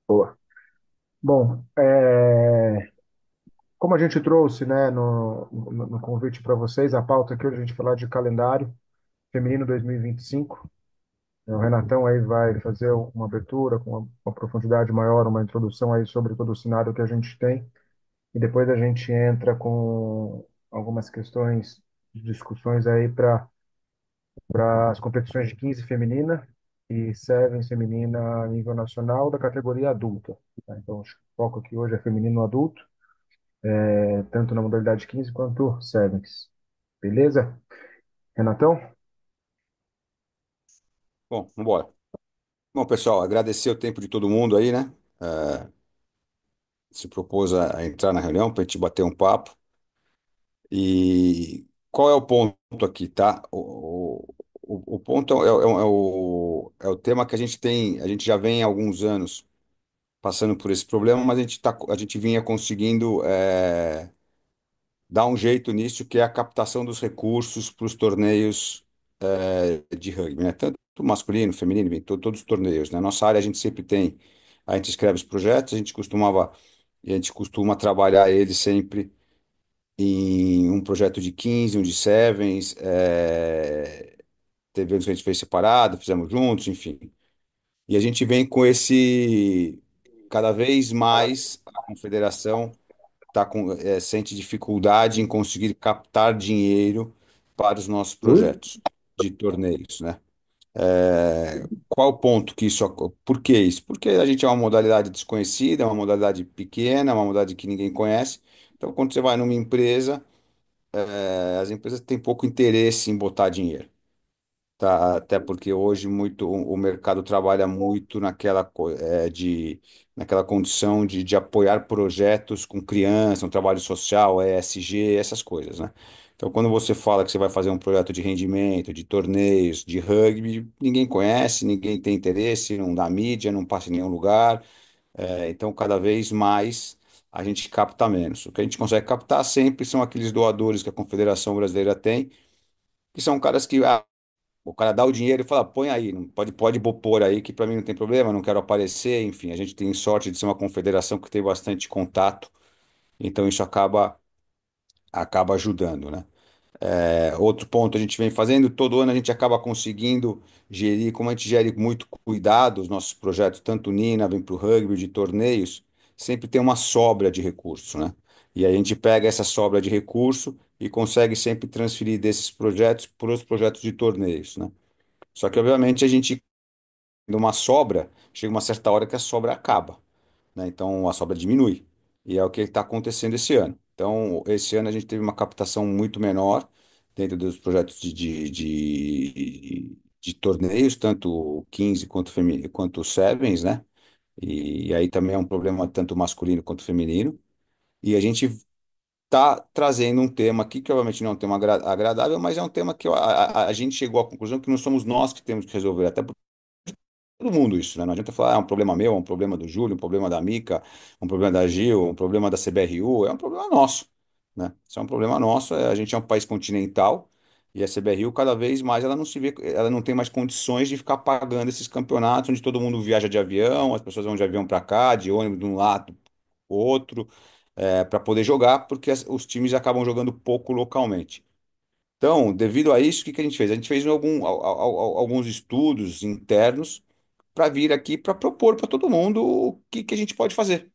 Boa. Bom, como a gente trouxe, né, no convite para vocês, a pauta aqui hoje a gente vai falar de calendário feminino 2025. O Renatão aí vai fazer uma abertura com uma profundidade maior, uma introdução aí sobre todo o cenário que a gente tem. E depois a gente entra com algumas questões de discussões aí para as competições de 15 feminina e Sevens feminina a nível nacional da categoria adulta, tá? Então, o foco aqui hoje é feminino adulto, tanto na modalidade 15 quanto Sevens. Beleza? Renatão? Bom, vamos embora. Bom, pessoal, agradecer o tempo de todo mundo aí, né? Se propôs a entrar na reunião para a gente bater um papo. E qual é o ponto aqui, tá? O ponto é o tema que a gente tem, a gente já vem há alguns anos passando por esse problema, mas a gente vinha conseguindo dar um jeito nisso, que é a captação dos recursos para os torneios de rugby, né? Tanto masculino, feminino, enfim, todos os torneios, né? Nossa área a gente sempre tem, a gente escreve os projetos, a gente costuma trabalhar eles sempre em um projeto de 15, um de sevens, teve anos que a gente fez separado, fizemos juntos, enfim. E a gente vem com cada vez mais a confederação sente dificuldade em conseguir captar dinheiro para os nossos projetos de torneios, né? Qual o ponto que por que isso? Porque a gente é uma modalidade desconhecida, é uma modalidade pequena, é uma modalidade que ninguém conhece. Então, quando você vai numa empresa, as empresas têm pouco interesse em botar dinheiro, tá? Até porque hoje o mercado trabalha muito naquela condição de apoiar projetos com criança, um trabalho social, ESG, essas coisas, né? Então, quando você fala que você vai fazer um projeto de rendimento, de torneios, de rugby, ninguém conhece, ninguém tem interesse, não dá mídia, não passa em nenhum lugar. Então, cada vez mais a gente capta menos. O que a gente consegue captar sempre são aqueles doadores que a Confederação Brasileira tem, que são caras que o cara dá o dinheiro e fala, põe aí, não pode pôr aí, que para mim não tem problema, não quero aparecer, enfim, a gente tem sorte de ser uma confederação que tem bastante contato, então isso acaba ajudando, né? Outro ponto a gente vem fazendo, todo ano a gente acaba conseguindo gerir, como a gente gere muito cuidado os nossos projetos, tanto o Nina, vem para o rugby, de torneios, sempre tem uma sobra de recurso, né? E aí a gente pega essa sobra de recurso e consegue sempre transferir desses projetos para os projetos de torneios, né? Só que, obviamente, a gente, numa sobra, chega uma certa hora que a sobra acaba, né? Então, a sobra diminui. E é o que está acontecendo esse ano. Então, esse ano a gente teve uma captação muito menor dentro dos projetos de torneios, tanto o 15 quanto o Sevens, né? E aí também é um problema tanto masculino quanto feminino. E a gente está trazendo um tema aqui, que obviamente não é um tema agradável, mas é um tema que a gente chegou à conclusão que não somos nós que temos que resolver, até todo mundo isso, né? Não adianta falar, é um problema meu, é um problema do Júlio, um problema da Mica, um problema da Gil, um problema da CBRU, é um problema nosso, né? Isso é um problema nosso, a gente é um país continental e a CBRU cada vez mais ela não se vê, ela não tem mais condições de ficar pagando esses campeonatos onde todo mundo viaja de avião, as pessoas vão de avião para cá, de ônibus de um lado para outro, para poder jogar, porque os times acabam jogando pouco localmente. Então, devido a isso, o que que a gente fez? A gente fez alguns estudos internos para vir aqui para propor para todo mundo o que, que a gente pode fazer,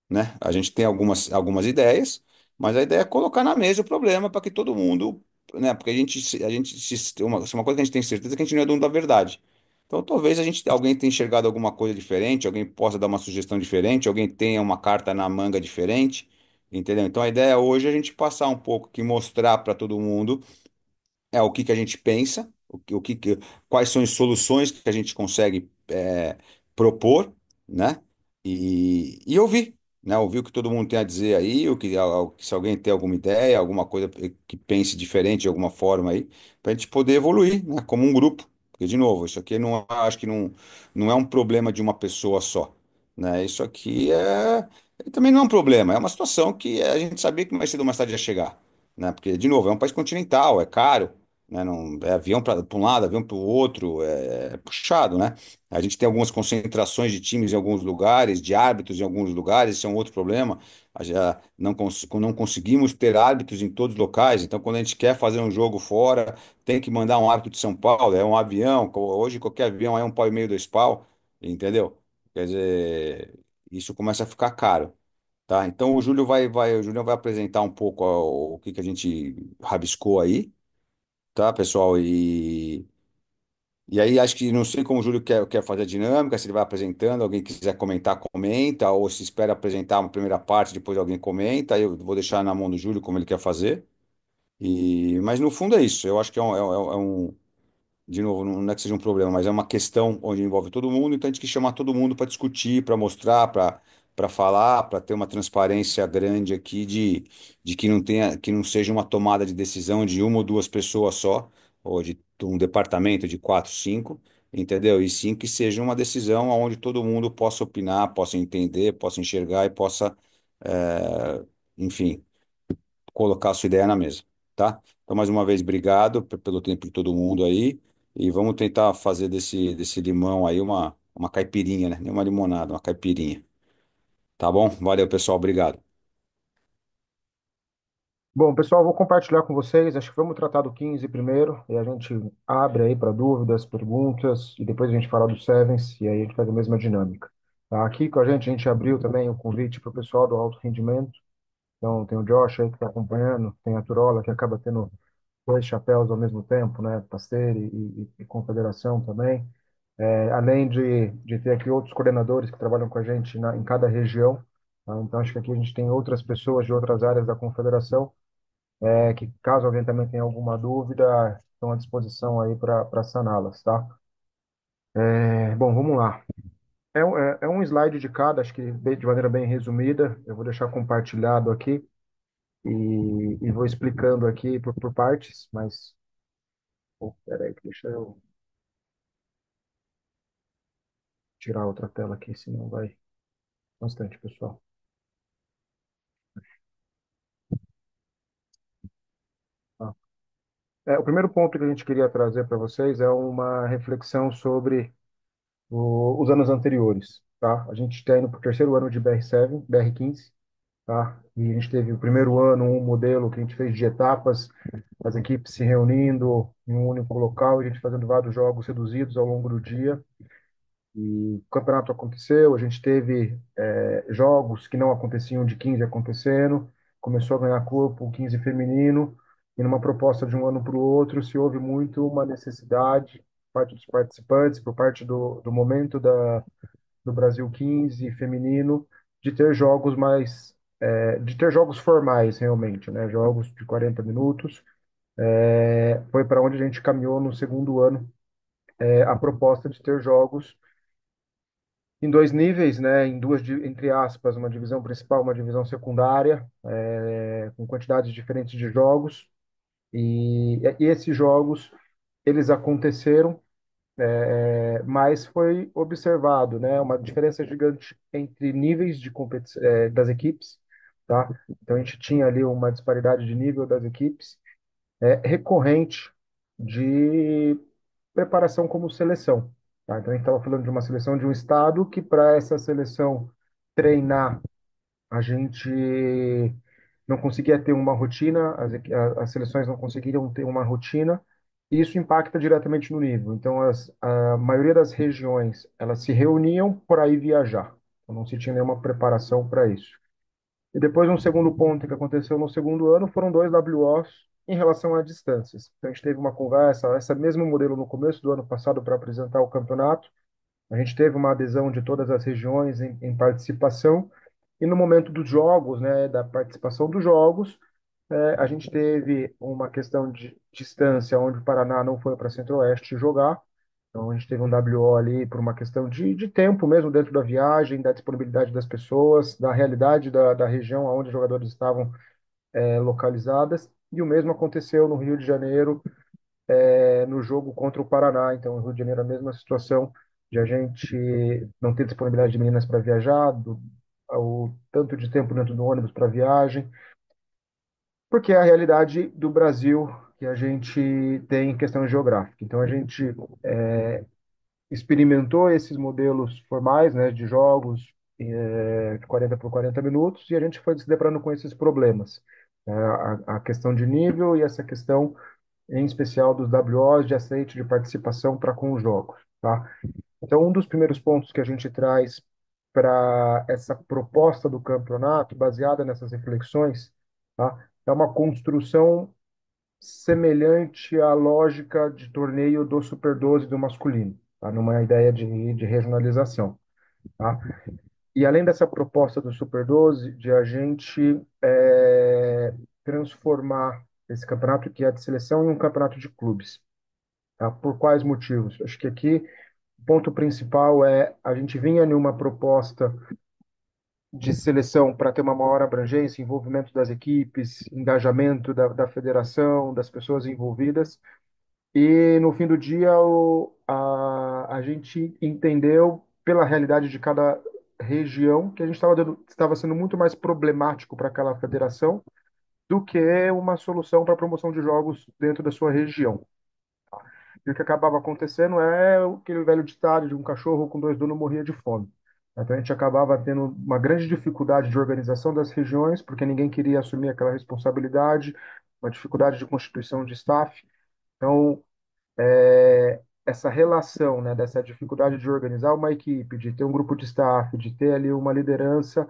né? A gente tem algumas ideias, mas a ideia é colocar na mesa o problema para que todo mundo, né? Porque uma coisa que a gente tem certeza é que a gente não é dono da verdade. Então, talvez alguém tenha enxergado alguma coisa diferente, alguém possa dar uma sugestão diferente, alguém tenha uma carta na manga diferente, entendeu? Então, a ideia hoje é a gente passar um pouco, que mostrar para todo mundo o que que a gente pensa, quais são as soluções que a gente consegue propor, né? E ouvir, né? Ouvir o que todo mundo tem a dizer aí, se alguém tem alguma ideia, alguma coisa que pense diferente de alguma forma aí, para a gente poder evoluir, né? Como um grupo. Porque, de novo, isso aqui acho que não é um problema de uma pessoa só, né? Isso aqui também não é um problema, é uma situação que a gente sabia que mais cedo ou mais tarde ia chegar, né? Porque, de novo, é um país continental, é caro. né? Não, é avião para um lado, avião para o outro, é puxado, né? A gente tem algumas concentrações de times em alguns lugares, de árbitros em alguns lugares, isso é um outro problema. Já não conseguimos ter árbitros em todos os locais, então quando a gente quer fazer um jogo fora, tem que mandar um árbitro de São Paulo, é um avião, hoje qualquer avião é 1,5 pau, 2 pau, entendeu? Quer dizer, isso começa a ficar caro. Tá, então o Júlio vai apresentar um pouco o que que a gente rabiscou aí, tá, pessoal? E aí acho que não sei como o Júlio quer fazer a dinâmica, se ele vai apresentando, alguém quiser comentar, comenta, ou se espera apresentar uma primeira parte, depois alguém comenta, aí eu vou deixar na mão do Júlio como ele quer fazer. Mas no fundo é isso, eu acho que de novo, não é que seja um problema, mas é uma questão onde envolve todo mundo, então a gente tem que chamar todo mundo para discutir, para mostrar, para falar, para ter uma transparência grande aqui de que não tenha, que não seja uma tomada de decisão de uma ou duas pessoas só, ou de um departamento de quatro, cinco, entendeu? E sim que seja uma decisão onde todo mundo possa opinar, possa entender, possa enxergar e possa, enfim, colocar a sua ideia na mesa, tá? Então, mais uma vez, obrigado pelo tempo de todo mundo aí e vamos tentar fazer desse limão aí uma caipirinha, né? Nem uma limonada, uma caipirinha. Tá bom? Valeu, pessoal, obrigado. Bom, pessoal, vou compartilhar com vocês. Acho que vamos tratar do 15 primeiro, e a gente abre aí para dúvidas, perguntas, e depois a gente fala do Sevens, e aí a gente faz a mesma dinâmica. Tá? Aqui com a gente abriu também o convite para o pessoal do alto rendimento. Então, tem o Josh aí que está acompanhando, tem a Turola, que acaba tendo dois chapéus ao mesmo tempo, né? Pasteur e Confederação também. Além de ter aqui outros coordenadores que trabalham com a gente em cada região. Tá? Então, acho que aqui a gente tem outras pessoas de outras áreas da Confederação que caso alguém também tenha alguma dúvida, estão à disposição aí para saná-las, tá? Bom, vamos lá. É um slide de cada, acho que de maneira bem resumida. Eu vou deixar compartilhado aqui e vou explicando aqui por partes, mas, pô, peraí, deixa eu tirar outra tela aqui, senão vai bastante, pessoal. Tá? O primeiro ponto que a gente queria trazer para vocês é uma reflexão sobre os anos anteriores, tá? A gente está indo para o terceiro ano de BR7, BR15, tá? E a gente teve o primeiro ano um modelo que a gente fez de etapas, as equipes se reunindo em um único local, a gente fazendo vários jogos reduzidos ao longo do dia. E o campeonato aconteceu, a gente teve jogos que não aconteciam de 15 acontecendo, começou a ganhar corpo o 15 feminino, e numa proposta de um ano para o outro, se houve muito uma necessidade por parte dos participantes, por parte do momento do Brasil 15 feminino, de ter jogos de ter jogos formais realmente, né? Jogos de 40 minutos. Foi para onde a gente caminhou no segundo ano, a proposta de ter jogos em dois níveis, né? Em duas, entre aspas, uma divisão principal, uma divisão secundária, com quantidades diferentes de jogos. E esses jogos, eles aconteceram, mas foi observado, né, uma diferença gigante entre níveis de das equipes, tá? Então a gente tinha ali uma disparidade de nível das equipes, recorrente de preparação como seleção, tá? Então a gente estava falando de uma seleção de um estado que para essa seleção treinar a gente não conseguia ter uma rotina, as seleções não conseguiriam ter uma rotina, e isso impacta diretamente no nível. Então, a maioria das regiões, elas se reuniam para ir viajar. Então, não se tinha nenhuma preparação para isso. E depois, um segundo ponto que aconteceu no segundo ano foram dois WOs em relação a distâncias. Então, a gente teve uma conversa, esse mesmo modelo no começo do ano passado para apresentar o campeonato. A gente teve uma adesão de todas as regiões em participação, e no momento dos jogos, né, da participação dos jogos, a gente teve uma questão de distância, onde o Paraná não foi para Centro-Oeste jogar. Então, a gente teve um WO ali por uma questão de tempo mesmo dentro da viagem, da disponibilidade das pessoas, da realidade da região onde os jogadores estavam localizadas. E o mesmo aconteceu no Rio de Janeiro, no jogo contra o Paraná. Então, no Rio de Janeiro, a mesma situação de a gente não ter disponibilidade de meninas para viajar, o tanto de tempo dentro do ônibus para viagem, porque é a realidade do Brasil, que que a gente tem em questão geográfica. Então, a gente experimentou esses modelos formais, né, de jogos de 40 por 40 minutos e a gente foi se deparando com esses problemas. A questão de nível e essa questão, em especial, dos WOs de aceite de participação para com os jogos, tá? Então, um dos primeiros pontos que a gente traz para essa proposta do campeonato, baseada nessas reflexões, tá? É uma construção semelhante à lógica de torneio do Super 12 do masculino, tá? Numa ideia de regionalização, tá? E além dessa proposta do Super 12, de a gente transformar esse campeonato que é de seleção em um campeonato de clubes, tá? Por quais motivos? Acho que aqui o ponto principal é a gente vinha em uma proposta de seleção para ter uma maior abrangência, envolvimento das equipes, engajamento da federação, das pessoas envolvidas. E no fim do dia, a gente entendeu, pela realidade de cada região, que a gente estava sendo muito mais problemático para aquela federação do que uma solução para a promoção de jogos dentro da sua região. E o que acabava acontecendo é aquele velho ditado de um cachorro com dois donos morria de fome. Então a gente acabava tendo uma grande dificuldade de organização das regiões, porque ninguém queria assumir aquela responsabilidade, uma dificuldade de constituição de staff. Então, essa relação, né, dessa dificuldade de organizar uma equipe, de ter um grupo de staff, de ter ali uma liderança,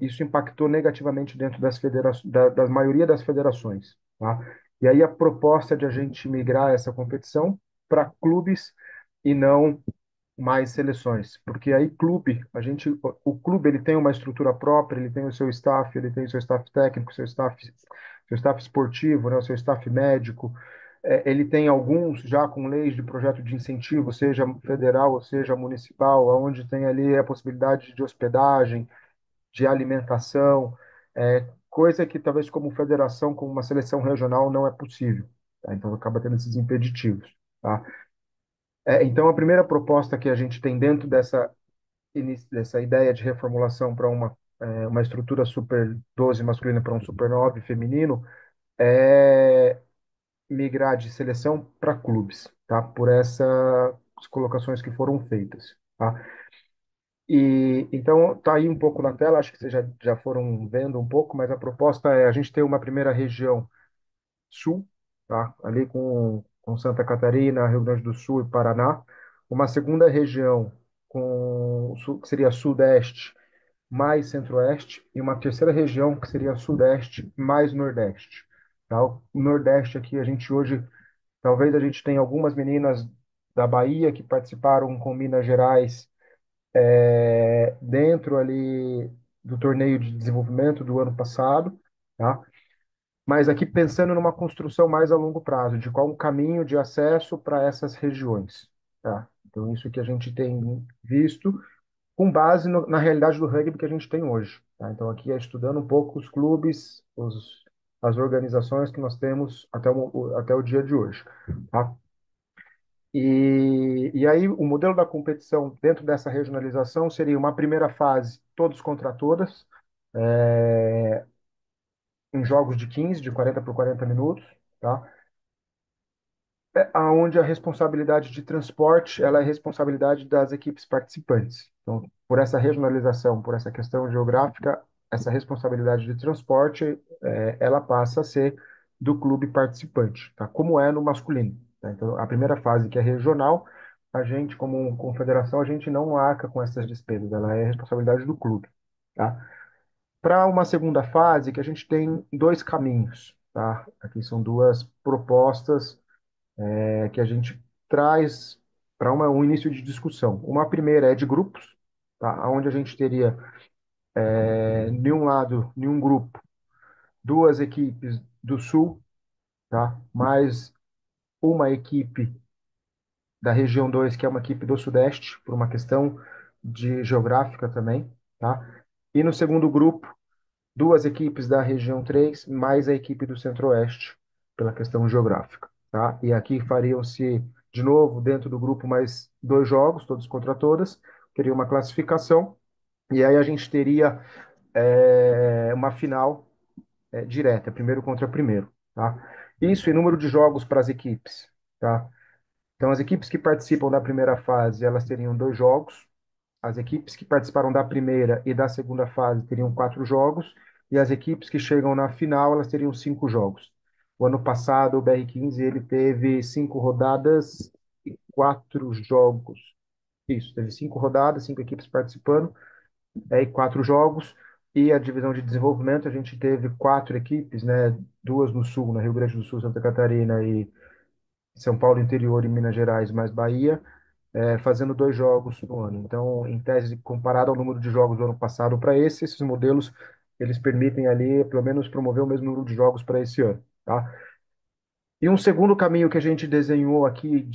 isso impactou negativamente dentro das maioria das federações, tá? E aí a proposta de a gente migrar essa competição para clubes e não mais seleções, porque aí o clube ele tem uma estrutura própria, ele tem o seu staff, ele tem o seu staff técnico, seu staff esportivo, né, o seu staff médico, ele tem alguns já com leis de projeto de incentivo, seja federal ou seja municipal, onde tem ali a possibilidade de hospedagem, de alimentação, coisa que talvez como federação, como uma seleção regional não é possível, tá? Então acaba tendo esses impeditivos, tá? Então a primeira proposta que a gente tem dentro dessa ideia de reformulação para uma estrutura Super 12 masculina para um Super 9 feminino é migrar de seleção para clubes, tá? Por essas colocações que foram feitas, tá? E então tá aí um pouco na tela, acho que vocês já foram vendo um pouco, mas a proposta é a gente ter uma primeira região sul, tá? Ali com Santa Catarina, Rio Grande do Sul e Paraná, uma segunda região que seria sudeste mais centro-oeste e uma terceira região que seria sudeste mais nordeste, tá? O nordeste aqui a gente hoje talvez a gente tenha algumas meninas da Bahia que participaram com Minas Gerais dentro ali do torneio de desenvolvimento do ano passado, tá? Mas aqui pensando numa construção mais a longo prazo, de qual um caminho de acesso para essas regiões, tá? Então isso que a gente tem visto com base na realidade do rugby que a gente tem hoje, tá? Então aqui é estudando um pouco os clubes, as organizações que nós temos até o dia de hoje, tá? E aí, o modelo da competição dentro dessa regionalização seria uma primeira fase, todos contra todas, é, em jogos de 15, de 40 por 40 minutos, tá? Aonde a responsabilidade de transporte ela é responsabilidade das equipes participantes. Então, por essa regionalização, por essa questão geográfica, essa responsabilidade de transporte ela passa a ser do clube participante, tá? Como é no masculino, tá? Então, a primeira fase, que é regional, a gente, como confederação, a gente não arca com essas despesas, ela é responsabilidade do clube, tá? Para uma segunda fase, que a gente tem dois caminhos, tá? Aqui são duas propostas que a gente traz para um início de discussão. Uma primeira é de grupos, tá? Onde a gente teria, de um lado, em um grupo, duas equipes do Sul, tá? Mais uma equipe da região 2 que é uma equipe do Sudeste, por uma questão de geográfica também, tá? E no segundo grupo, duas equipes da região 3 mais a equipe do Centro-Oeste, pela questão geográfica, tá? E aqui fariam-se, de novo, dentro do grupo, mais dois jogos, todos contra todas, teria uma classificação, e aí a gente teria uma final direta, primeiro contra primeiro, tá? Isso em número de jogos para as equipes, tá? Então, as equipes que participam da primeira fase, elas teriam 2 jogos. As equipes que participaram da primeira e da segunda fase teriam 4 jogos. E as equipes que chegam na final, elas teriam 5 jogos. O ano passado, o BR15, ele teve 5 rodadas e 4 jogos. Isso, teve 5 rodadas, 5 equipes participando, e 4 jogos. E a divisão de desenvolvimento, a gente teve 4 equipes, né? Duas no Sul, no Rio Grande do Sul, Santa Catarina e São Paulo interior e Minas Gerais, mais Bahia, fazendo 2 jogos no ano. Então, em tese, comparado ao número de jogos do ano passado para esse, esses modelos, eles permitem ali, pelo menos, promover o mesmo número de jogos para esse ano, tá? E um segundo caminho que a gente desenhou aqui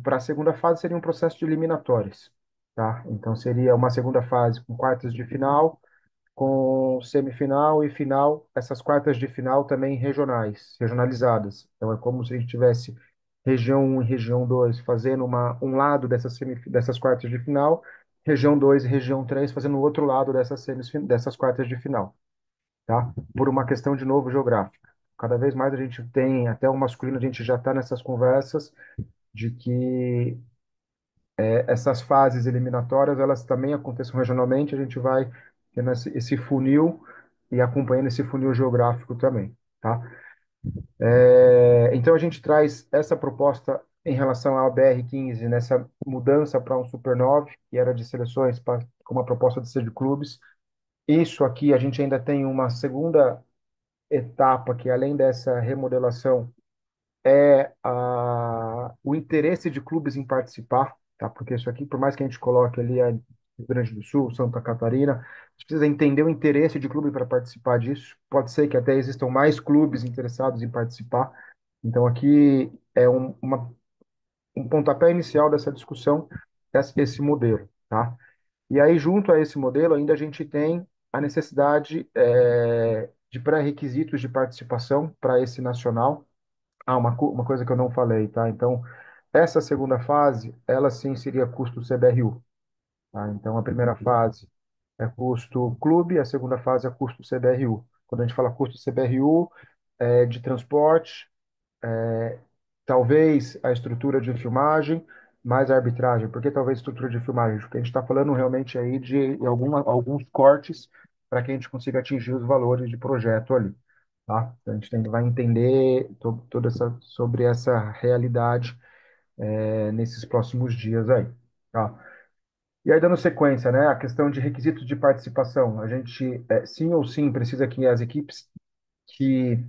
para a segunda fase seria um processo de eliminatórias, tá? Então, seria uma segunda fase com quartas de final, com semifinal e final, essas quartas de final também regionais, regionalizadas. Então é como se a gente tivesse região 1 e região 2 fazendo um lado dessas quartas de final, região 2 e região 3 fazendo o outro lado dessas quartas de final, tá? Por uma questão de novo geográfica. Cada vez mais a gente tem, até o masculino, a gente já está nessas conversas de que essas fases eliminatórias, elas também aconteçam regionalmente, a gente vai tendo esse funil e acompanhando esse funil geográfico também, tá? Então a gente traz essa proposta em relação ao BR15, nessa mudança para um Super 9, que era de seleções, com uma proposta de ser de clubes. Isso aqui a gente ainda tem uma segunda etapa que além dessa remodelação o interesse de clubes em participar, tá? Porque isso aqui, por mais que a gente coloque ali a Rio Grande do Sul, Santa Catarina, a gente precisa entender o interesse de clube para participar disso. Pode ser que até existam mais clubes interessados em participar. Então, aqui é um pontapé inicial dessa discussão, esse modelo, tá? E aí, junto a esse modelo, ainda a gente tem a necessidade de pré-requisitos de participação para esse nacional. Uma coisa que eu não falei, tá? Então, essa segunda fase, ela sim seria custo CBRU, tá? Então, a primeira fase é custo clube, a segunda fase é custo CBRU. Quando a gente fala custo CBRU, é de transporte, talvez a estrutura de filmagem, mais a arbitragem. Por que talvez estrutura de filmagem? Porque a gente está falando realmente aí de alguns cortes para que a gente consiga atingir os valores de projeto ali, tá? Então, a gente vai entender toda sobre essa realidade nesses próximos dias aí, tá? E aí, dando sequência, né, a questão de requisitos de participação, a gente, sim ou sim, precisa que as equipes que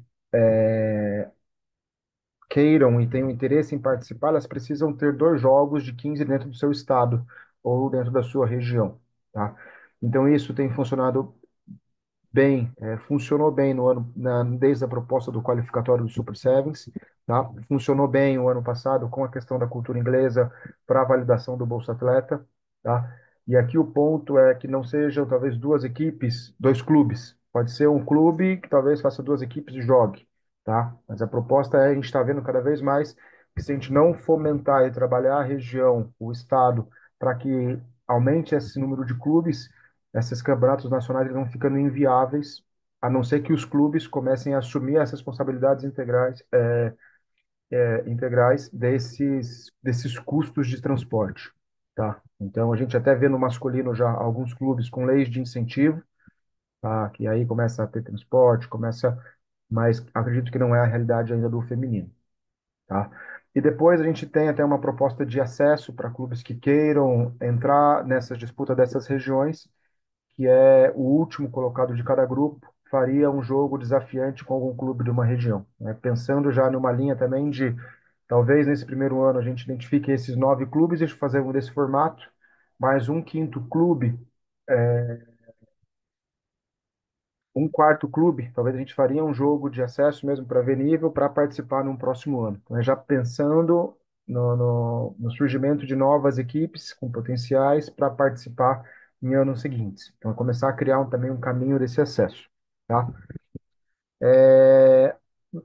queiram e tenham interesse em participar, elas precisam ter 2 jogos de 15 dentro do seu estado ou dentro da sua região, tá? Então, isso tem funcionado bem, funcionou bem no ano, desde a proposta do qualificatório do Super Sevens, tá? Funcionou bem o ano passado com a questão da cultura inglesa para a validação do Bolsa Atleta, tá? E aqui o ponto é que não sejam talvez 2 equipes, 2 clubes. Pode ser um clube que talvez faça 2 equipes e jogue, tá? Mas a proposta a gente está vendo cada vez mais que se a gente não fomentar e trabalhar a região, o estado, para que aumente esse número de clubes, esses campeonatos nacionais eles vão ficando inviáveis, a não ser que os clubes comecem a assumir as responsabilidades integrais desses custos de transporte, tá? Então, a gente até vê no masculino já alguns clubes com leis de incentivo, tá? Que aí começa a ter transporte, mas acredito que não é a realidade ainda do feminino, tá? E depois a gente tem até uma proposta de acesso para clubes que queiram entrar nessa disputa dessas regiões, que é o último colocado de cada grupo, faria um jogo desafiante com algum clube de uma região, né? Pensando já numa linha também de, talvez nesse primeiro ano a gente identifique esses 9 clubes e fazer um desse formato, mais um quinto clube, um quarto clube, talvez a gente faria um jogo de acesso mesmo para ver nível para participar num próximo ano. Então, já pensando no surgimento de novas equipes com potenciais para participar em anos seguintes. Então, é começar a criar também um caminho desse acesso, tá? É,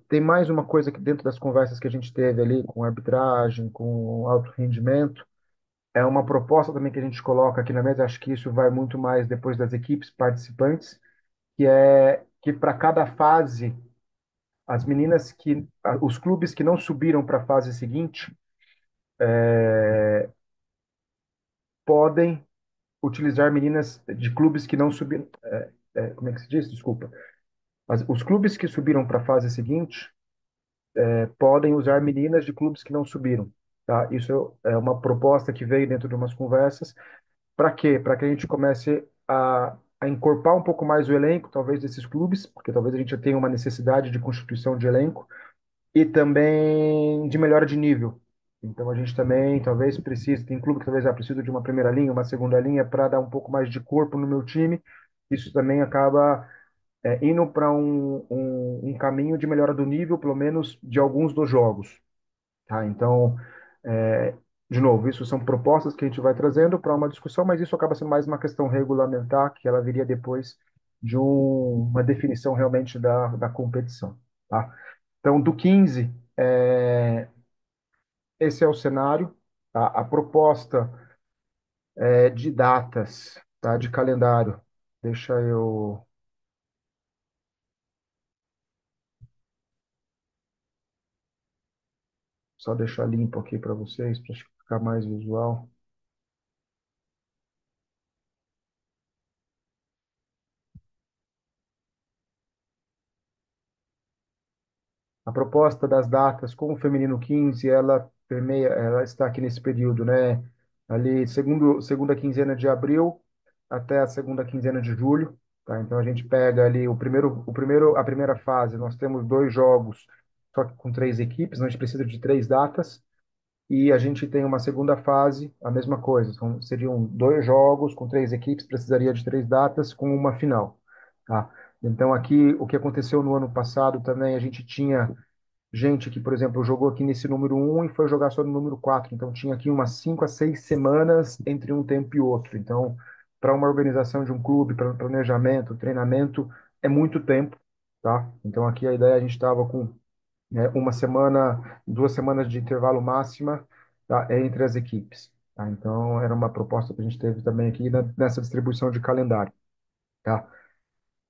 Tem mais uma coisa que dentro das conversas que a gente teve ali com arbitragem, com alto rendimento, é uma proposta também que a gente coloca aqui na mesa, acho que isso vai muito mais depois das equipes participantes, que é que para cada fase as meninas os clubes que não subiram para a fase seguinte podem utilizar meninas de clubes que não subiram. Como é que se diz? Desculpa. Os clubes que subiram para a fase seguinte podem usar meninas de clubes que não subiram. Tá? Isso é uma proposta que veio dentro de umas conversas. Para quê? Para que a gente comece a encorpar um pouco mais o elenco, talvez, desses clubes, porque talvez a gente já tenha uma necessidade de constituição de elenco e também de melhora de nível. Então a gente também talvez precise, tem clube que talvez já precisa de uma primeira linha, uma segunda linha para dar um pouco mais de corpo no meu time. Isso também acaba indo para um caminho de melhora do nível, pelo menos de alguns dos jogos. Tá? Então, é, de novo, isso são propostas que a gente vai trazendo para uma discussão, mas isso acaba sendo mais uma questão regulamentar, que ela viria depois de uma definição realmente da competição. Tá? Então, do 15, esse é o cenário. Tá? A proposta de datas, tá? De calendário. Deixa eu só deixar limpo aqui para vocês, para ficar mais visual. A proposta das datas com o feminino 15, ela permeia, ela está aqui nesse período, né? Ali, segunda quinzena de abril até a segunda quinzena de julho, tá? Então a gente pega ali a primeira fase, nós temos dois jogos, só que com três equipes, então a gente precisa de três datas. E a gente tem uma segunda fase, a mesma coisa, seriam dois jogos com três equipes, precisaria de três datas com uma final, tá? Então aqui, o que aconteceu no ano passado também, a gente tinha gente que, por exemplo, jogou aqui nesse número um e foi jogar só no número 4. Então, tinha aqui umas 5 a 6 semanas entre um tempo e outro. Então, para uma organização de um clube, para planejamento, treinamento, é muito tempo, tá? Então, aqui a ideia, a gente estava com uma semana, 2 semanas de intervalo máxima, tá? Entre as equipes. Tá? Então, era uma proposta que a gente teve também aqui nessa distribuição de calendário, tá?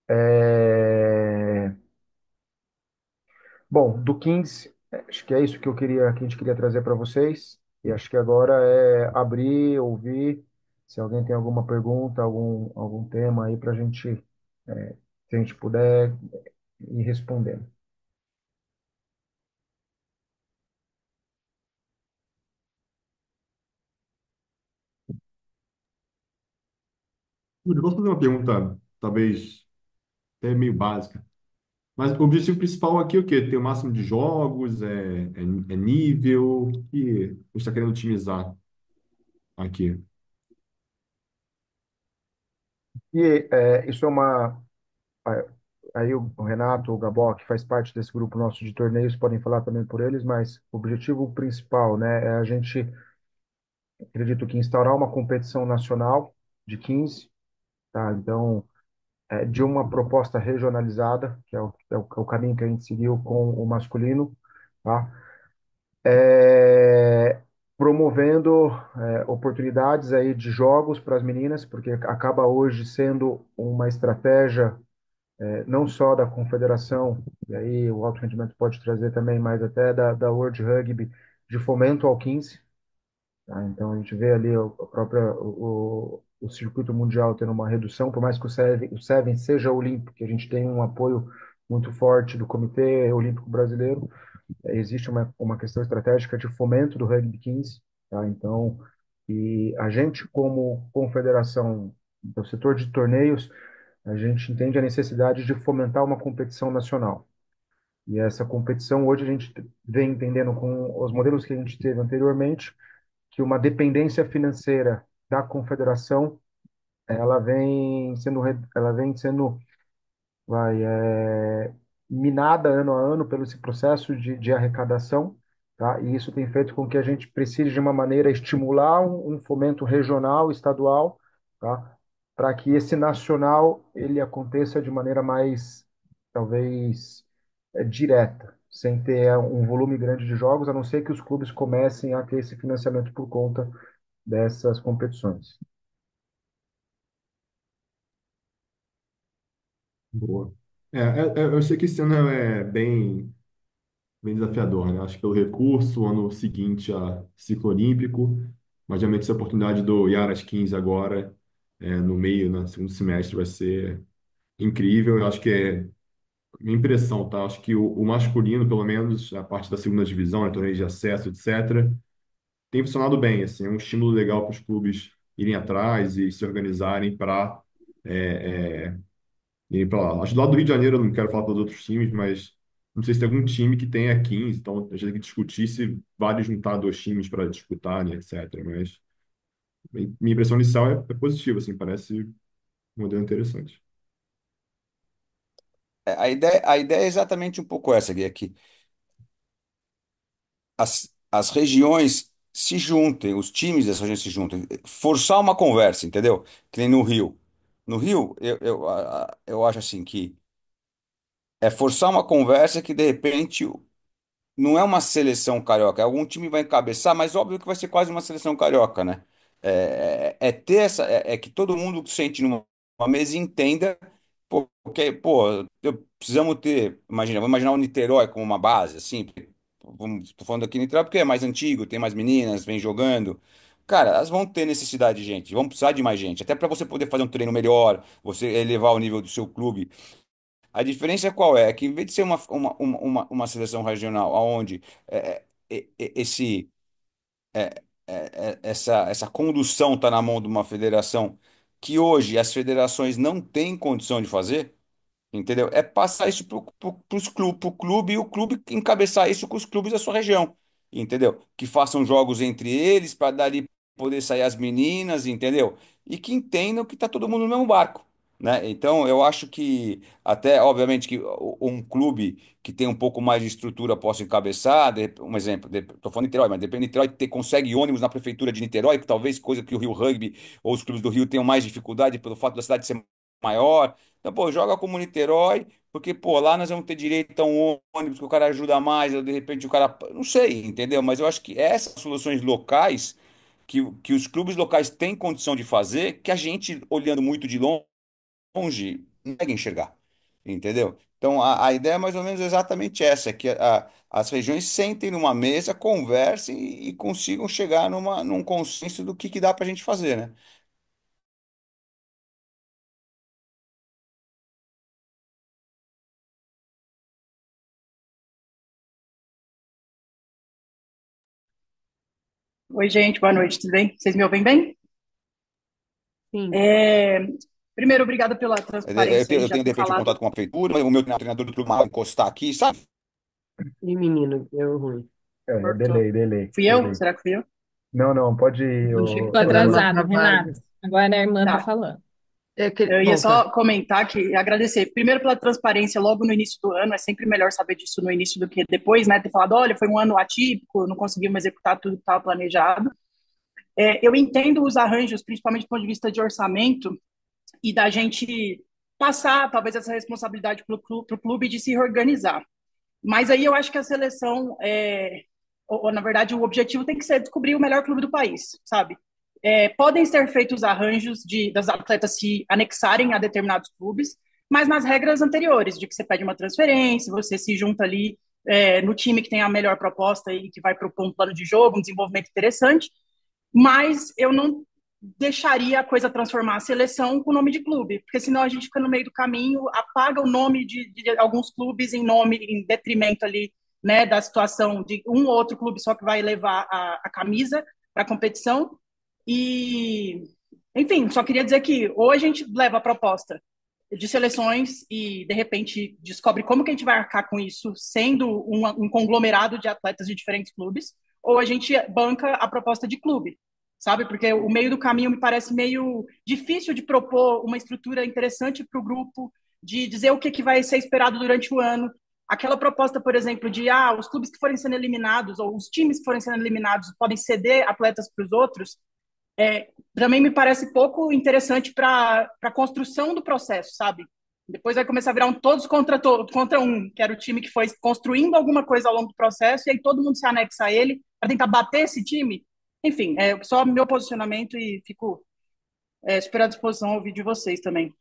É... Bom, do 15, acho que é isso que a gente queria trazer para vocês. E acho que agora é abrir, ouvir, se alguém tem alguma pergunta, algum tema aí para a gente, se a gente puder ir respondendo. Júlio, posso fazer uma pergunta, talvez até meio básica, mas o objetivo principal aqui é o quê? Ter o máximo de jogos, é nível, o que você está querendo otimizar aqui? E isso é aí o Renato, o Gabó, que faz parte desse grupo nosso de torneios, podem falar também por eles, mas o objetivo principal, né, é a gente, acredito que instaurar uma competição nacional de 15, tá? Então, de uma proposta regionalizada, que é o caminho que a gente seguiu com o masculino, tá? É, promovendo oportunidades aí de jogos para as meninas, porque acaba hoje sendo uma estratégia não só da confederação, e aí o alto rendimento pode trazer também, mas até da World Rugby, de fomento ao 15. Tá? Então a gente vê ali o circuito mundial tendo uma redução, por mais que o Seven seja olímpico, que a gente tem um apoio muito forte do Comitê Olímpico Brasileiro, existe uma questão estratégica de fomento do rugby 15, tá? Então, e a gente como confederação do setor de torneios, a gente entende a necessidade de fomentar uma competição nacional. E essa competição hoje a gente vem entendendo com os modelos que a gente teve anteriormente, que uma dependência financeira da confederação, ela vem sendo vai, minada ano a ano pelo esse processo de arrecadação, tá? E isso tem feito com que a gente precise de uma maneira estimular um fomento regional, estadual, tá? Para que esse nacional ele aconteça de maneira mais, talvez, direta, sem ter um volume grande de jogos, a não ser que os clubes comecem a ter esse financiamento por conta dessas competições. Boa. Eu sei que esse ano é bem desafiador, né? Acho que pelo recurso, o ano seguinte a ciclo olímpico, mas realmente essa oportunidade do Yaras 15 agora, no meio, no segundo semestre, vai ser incrível. Eu acho que minha impressão, tá? Acho que o masculino, pelo menos, a parte da segunda divisão, né, torneio de acesso, etc., tem funcionado bem, assim, é um estímulo legal para os clubes irem atrás e se organizarem para irem para lá. Acho que do lado do Rio de Janeiro, eu não quero falar para os outros times, mas não sei se tem algum time que tenha 15, então a gente tem que discutir se vale juntar dois times para disputarem, etc. Mas minha impressão inicial é positiva, assim, parece um modelo interessante. A ideia é exatamente um pouco essa, Gui, é que as regiões se juntem, os times dessas regiões se juntem, forçar uma conversa, entendeu? Que nem no Rio. No Rio, eu acho assim que é forçar uma conversa que de repente não é uma seleção carioca, algum time vai encabeçar, mas óbvio que vai ser quase uma seleção carioca, né? É ter que todo mundo que sente numa mesa entenda, porque, pô, precisamos ter, imagina, vamos imaginar o Niterói como uma base, assim, tô falando aqui Niterói porque é mais antigo, tem mais meninas, vem jogando. Cara, elas vão ter necessidade de gente, vão precisar de mais gente, até para você poder fazer um treino melhor, você elevar o nível do seu clube. A diferença é qual é? É que em vez de ser uma seleção regional, onde esse, essa condução está na mão de uma federação que hoje as federações não têm condição de fazer, entendeu? É passar isso pro clube e o clube encabeçar isso com os clubes da sua região, entendeu? Que façam jogos entre eles para dali poder sair as meninas, entendeu? E que entendam que tá todo mundo no mesmo barco, né? Então eu acho que até, obviamente, que um clube que tem um pouco mais de estrutura possa encabeçar, um exemplo, tô falando de Niterói, mas depende de Niterói consegue ônibus na prefeitura de Niterói, que talvez coisa que o Rio Rugby ou os clubes do Rio tenham mais dificuldade pelo fato da cidade ser maior. Então, pô, joga como Niterói, porque, pô, lá nós vamos ter direito a um ônibus que o cara ajuda mais, ou de repente o cara. Não sei, entendeu? Mas eu acho que essas soluções locais, que os clubes locais têm condição de fazer, que a gente, olhando muito de longe, não consegue enxergar, entendeu? Então, a ideia é mais ou menos exatamente essa, é que as regiões sentem numa mesa, conversem e consigam chegar num consenso do que dá pra gente fazer, né? Oi, gente, boa noite, tudo bem? Vocês me ouvem bem? Sim. É, Primeiro, obrigada pela Eu transparência tenho, aí, eu já tenho, de ter repente, um falado. contato com a prefeitura, mas o meu treinador do clube vai encostar aqui, sabe? E menino, deu ruim. Cortou. Delay, delay, Fui eu? delay. Será que fui eu? Não, não, pode ir, Não chega Ficou a Deu uma problema. atrasado, travada. Renato. Agora a irmã tá Tá. falando. Eu ia Bom, tá. só comentar que agradecer, primeiro pela transparência logo no início do ano, é sempre melhor saber disso no início do que depois, né? Ter falado, olha, foi um ano atípico, não conseguimos executar tudo que estava planejado. Eu entendo os arranjos, principalmente do ponto de vista de orçamento, e da gente passar, talvez, essa responsabilidade para o clube de se reorganizar. Mas aí eu acho que a seleção, ou, na verdade, o objetivo tem que ser descobrir o melhor clube do país, sabe? Podem ser feitos arranjos das atletas se anexarem a determinados clubes, mas nas regras anteriores, de que você pede uma transferência, você se junta ali no time que tem a melhor proposta e que vai propor um plano de jogo, um desenvolvimento interessante, mas eu não deixaria a coisa transformar a seleção com o nome de clube, porque senão a gente fica no meio do caminho, apaga o nome de alguns clubes em detrimento ali, né, da situação de um ou outro clube só que vai levar a camisa para a competição. E, enfim, só queria dizer que ou a gente leva a proposta de seleções e, de repente, descobre como que a gente vai arcar com isso, sendo um conglomerado de atletas de diferentes clubes, ou a gente banca a proposta de clube, sabe? Porque o meio do caminho me parece meio difícil de propor uma estrutura interessante para o grupo, de dizer o que vai ser esperado durante o ano. Aquela proposta, por exemplo, de os clubes que forem sendo eliminados, ou os times que forem sendo eliminados, podem ceder atletas para os outros, também me parece pouco interessante para a construção do processo, sabe? Depois vai começar a virar um todos contra um, que era o time que foi construindo alguma coisa ao longo do processo, e aí todo mundo se anexa a ele para tentar bater esse time. Enfim, só meu posicionamento e fico super à disposição ao ouvir de vocês também.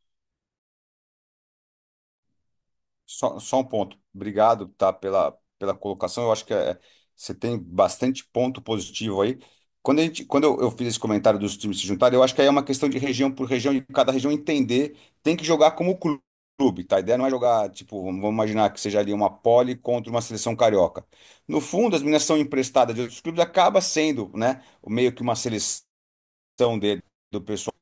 só um ponto. Obrigado, tá, pela colocação. Eu acho que você tem bastante ponto positivo aí. Quando eu fiz esse comentário dos times se juntarem, eu acho que aí é uma questão de região por região, e cada região entender, tem que jogar como clube, tá? A ideia não é jogar, tipo, vamos imaginar que seja ali uma pole contra uma seleção carioca. No fundo, as meninas são emprestadas de outros clubes, acaba sendo, né, meio que uma seleção do pessoal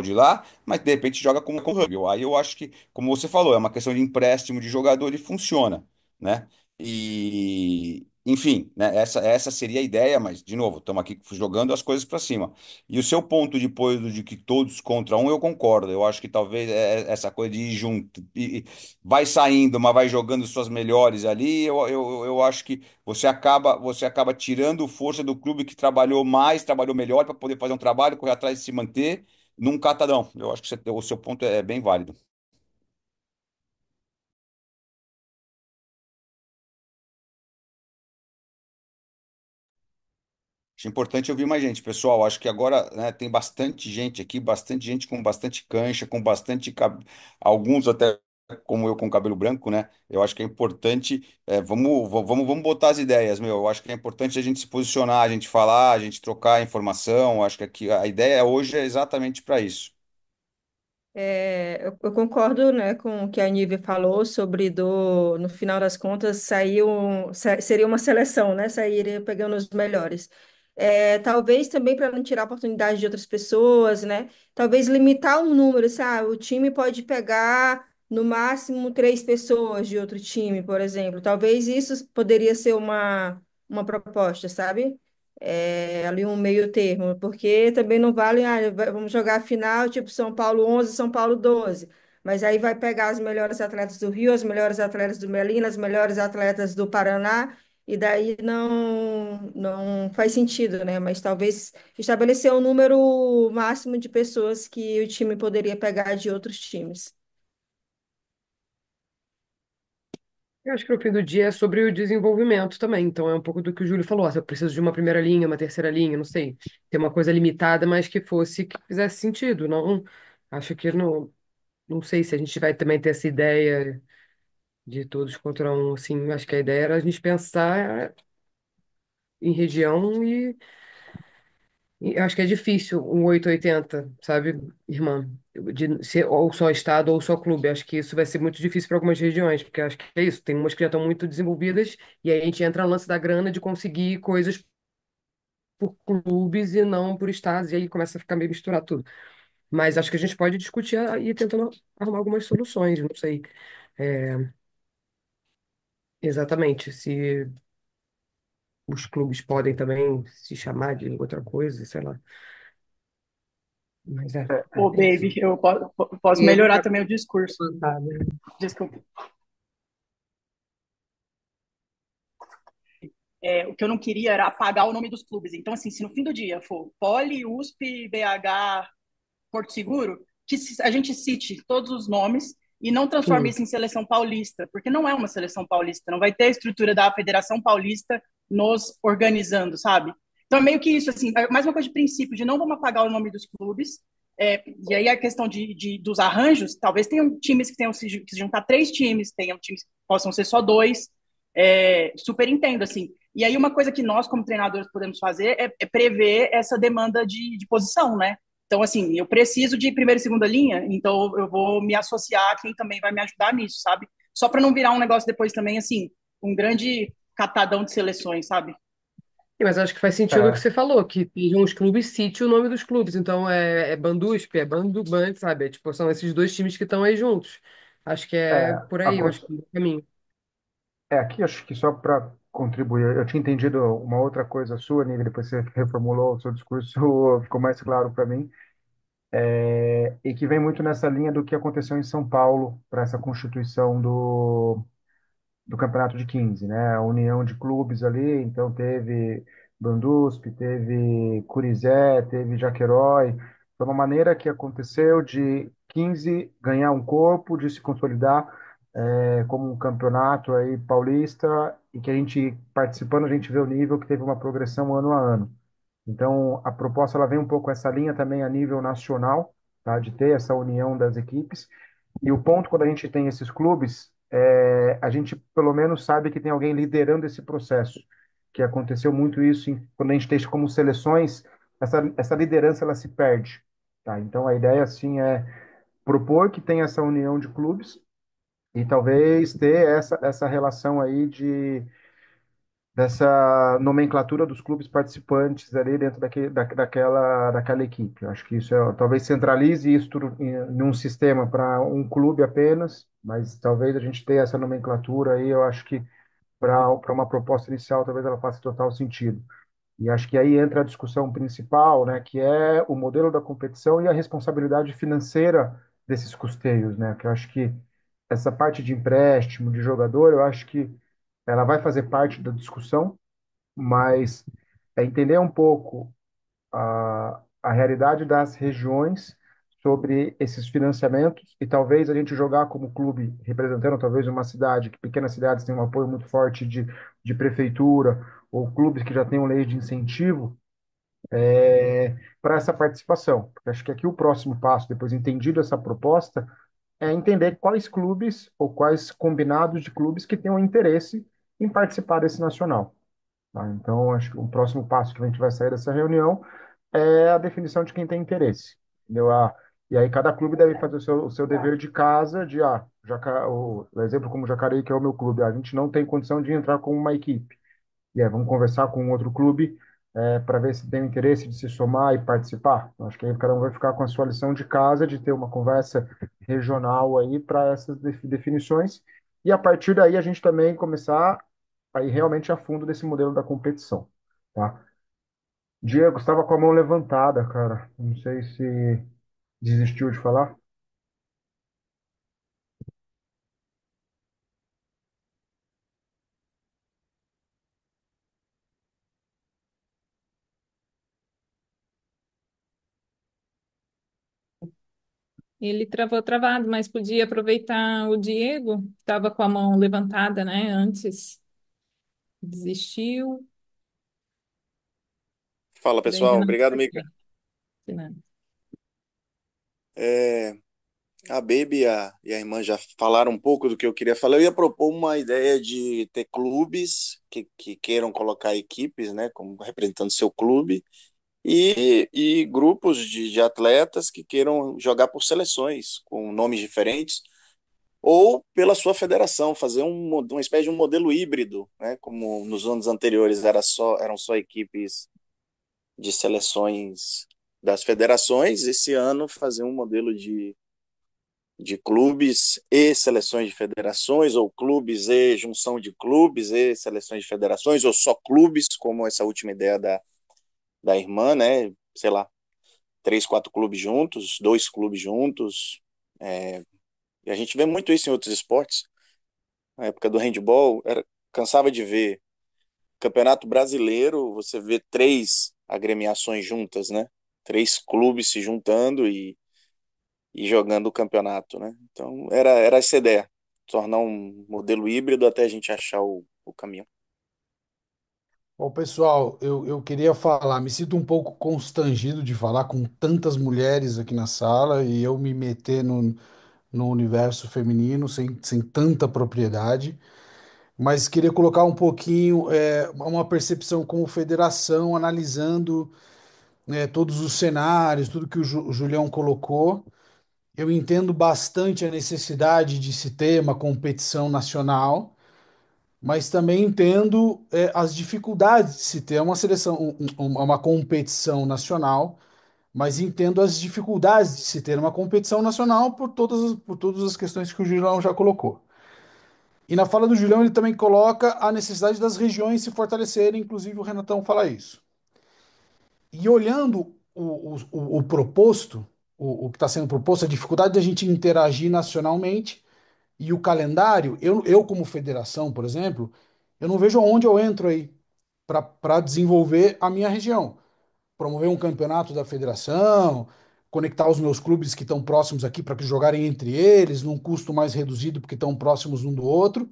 de lá, mas de repente joga como rugby. Aí eu acho que, como você falou, é uma questão de empréstimo de jogador e funciona, né? E, enfim, né? Essa seria a ideia, mas, de novo, estamos aqui jogando as coisas para cima. E o seu ponto depois do de que todos contra um, eu concordo. Eu acho que talvez essa coisa de ir junto, e vai saindo, mas vai jogando suas melhores ali, eu acho que você acaba tirando força do clube que trabalhou mais, trabalhou melhor para poder fazer um trabalho, correr atrás de se manter num catadão. Eu acho que o seu ponto é bem válido. Acho importante ouvir mais gente, pessoal. Acho que agora, né, tem bastante gente aqui, bastante gente com bastante cancha, com bastante. Alguns até como eu com cabelo branco, né? Eu acho que é importante. Vamos botar as ideias, meu. Eu acho que é importante a gente se posicionar, a gente falar, a gente trocar informação. Acho que aqui a ideia hoje é exatamente para isso. Eu concordo, né, com o que a Nívia falou sobre no final das contas, seria uma seleção, né? Sairia pegando os melhores. Talvez também para não tirar a oportunidade de outras pessoas, né? Talvez limitar um número, sabe? O time pode pegar no máximo 3 pessoas de outro time, por exemplo. Talvez isso poderia ser uma proposta, sabe? Ali um meio termo, porque também não vale, vamos jogar a final, tipo São Paulo 11, São Paulo 12, mas aí vai pegar as melhores atletas do Rio, as melhores atletas do Melina, as melhores atletas do Paraná, e daí não faz sentido, né? Mas talvez estabelecer um número máximo de pessoas que o time poderia pegar de outros times. Eu acho que no fim do dia é sobre o desenvolvimento também. Então é um pouco do que o Júlio falou. Se eu preciso de uma primeira linha, uma terceira linha, não sei. Ter uma coisa limitada, mas que fizesse sentido. Não, acho que não sei se a gente vai também ter essa ideia de todos contra um, assim. Acho que a ideia era a gente pensar em região e acho que é difícil um 880, sabe, irmã? De ser ou só estado ou só clube. Acho que isso vai ser muito difícil para algumas regiões, porque acho que é isso. Tem umas que já estão muito desenvolvidas, e aí a gente entra no lance da grana de conseguir coisas por clubes e não por estados, e aí começa a ficar meio misturado tudo. Mas acho que a gente pode discutir e ir tentando arrumar algumas soluções, não sei. É, exatamente, se os clubes podem também se chamar de outra coisa, sei lá. Mas Ô, é isso. baby, eu posso E ele melhorar está também o discurso. levantado, né? Desculpa. O que eu não queria era apagar o nome dos clubes. Então, assim, se no fim do dia for Poli, USP, BH, Porto Seguro, que a gente cite todos os nomes e não transforme Sim. isso em seleção paulista, porque não é uma seleção paulista, não vai ter a estrutura da Federação Paulista nos organizando, sabe? Então é meio que isso, assim, mais uma coisa de princípio, de não vamos apagar o nome dos clubes, e aí a questão dos arranjos, talvez tenham times que tenham que se juntar 3 times, tenham times que possam ser só 2, super entendo, assim. E aí uma coisa que nós, como treinadores, podemos fazer é prever essa demanda de posição, né? Então, assim, eu preciso de primeira e segunda linha, então eu vou me associar a quem também vai me ajudar nisso, sabe? Só para não virar um negócio depois também, assim, um grande catadão de seleções, sabe? Mas acho que faz sentido o que É, você falou, que tem uns clubes, cite o nome dos clubes. Então é Bandusp, é Banduban, sabe? Tipo, são esses dois times que estão aí juntos. Acho que é é, por a aí, eu acho que é o caminho. Aqui acho que só para contribuir, eu tinha entendido uma outra coisa sua, Nívia, depois você reformulou o seu discurso, ficou mais claro para mim, e que vem muito nessa linha do que aconteceu em São Paulo para essa constituição do campeonato de 15, né? A união de clubes ali, então teve Bandusp, teve Curizé, teve Jaquerói. Foi uma maneira que aconteceu de 15 ganhar um corpo, de se consolidar como um campeonato aí paulista e que a gente participando a gente vê o nível que teve uma progressão ano a ano. Então a proposta ela vem um pouco essa linha também a nível nacional, tá? De ter essa união das equipes E o ponto, quando a gente tem esses clubes, a gente pelo menos sabe que tem alguém liderando esse processo, que aconteceu muito isso quando a gente tem como seleções, essa liderança ela se perde, tá? Então a ideia assim é propor que tenha essa união de clubes e talvez ter essa relação aí dessa nomenclatura dos clubes participantes ali dentro daquela equipe. Eu acho que isso talvez centralize isso tudo em um sistema para um clube apenas, mas talvez a gente tenha essa nomenclatura aí, eu acho que para uma proposta inicial talvez ela faça total sentido. E acho que aí entra a discussão principal, né, que é o modelo da competição e a responsabilidade financeira desses custeios, né, que eu acho que essa parte de empréstimo de jogador, eu acho que ela vai fazer parte da discussão, mas é entender um pouco a realidade das regiões sobre esses financiamentos e talvez a gente jogar como clube representando talvez uma cidade, que pequenas cidades têm um apoio muito forte de prefeitura ou clubes que já têm uma lei de incentivo para essa participação. Porque acho que aqui o próximo passo, depois entendido essa proposta, é entender quais clubes ou quais combinados de clubes que tenham interesse em participar desse nacional. Tá? Então, acho que o próximo passo que a gente vai sair dessa reunião é a definição de quem tem interesse. Entendeu? E aí cada clube deve fazer o seu dever de casa, o exemplo como o Jacareí, que é o meu clube, a gente não tem condição de entrar com uma equipe. E aí vamos conversar com um outro clube para ver se tem interesse de se somar e participar. Então, acho que aí cada um vai ficar com a sua lição de casa, de ter uma conversa regional aí para essas definições. E a partir daí a gente também começar a ir realmente a fundo desse modelo da competição, tá? Diego, estava com a mão levantada, cara. Não sei se desistiu de falar. Ele travou travado, mas podia aproveitar o Diego, que estava com a mão levantada, né? Antes, desistiu. Fala, Daí, pessoal. Renato, Obrigado, pode Mica. ir. Fernando. É, a Baby e a irmã já falaram um pouco do que eu queria falar. Eu ia propor uma ideia de ter clubes que queiram colocar equipes, né, como representando seu clube, e grupos de atletas que queiram jogar por seleções, com nomes diferentes, ou pela sua federação, fazer uma espécie de um modelo híbrido, né, como nos anos anteriores eram só equipes de seleções das federações, esse ano fazer um modelo de clubes e seleções de federações, ou clubes e junção de clubes e seleções de federações, ou só clubes, como essa última ideia da irmã, né? Sei lá, três, quatro clubes juntos, dois clubes juntos. É, e a gente vê muito isso em outros esportes. Na época do handball, cansava de ver Campeonato Brasileiro, você vê três agremiações juntas, né? Três clubes se juntando e jogando o campeonato, né? Então, era essa ideia, tornar um modelo híbrido até a gente achar o caminho. Bom, pessoal, eu queria falar, me sinto um pouco constrangido de falar com tantas mulheres aqui na sala e eu me meter no universo feminino sem tanta propriedade, mas queria colocar um pouquinho, uma percepção como federação, analisando, todos os cenários, tudo que o Julião colocou. Eu entendo bastante a necessidade de se ter uma competição nacional, mas também entendo as dificuldades de se ter uma seleção, uma competição nacional, mas entendo as dificuldades de se ter uma competição nacional por todas as questões que o Julião já colocou. E na fala do Julião, ele também coloca a necessidade das regiões se fortalecerem, inclusive o Renatão fala isso. E olhando o proposto, o que está sendo proposto, a dificuldade de a gente interagir nacionalmente e o calendário, eu como federação, por exemplo, eu não vejo onde eu entro aí para desenvolver a minha região. Promover um campeonato da federação, conectar os meus clubes que estão próximos aqui para que jogarem entre eles, num custo mais reduzido, porque estão próximos um do outro.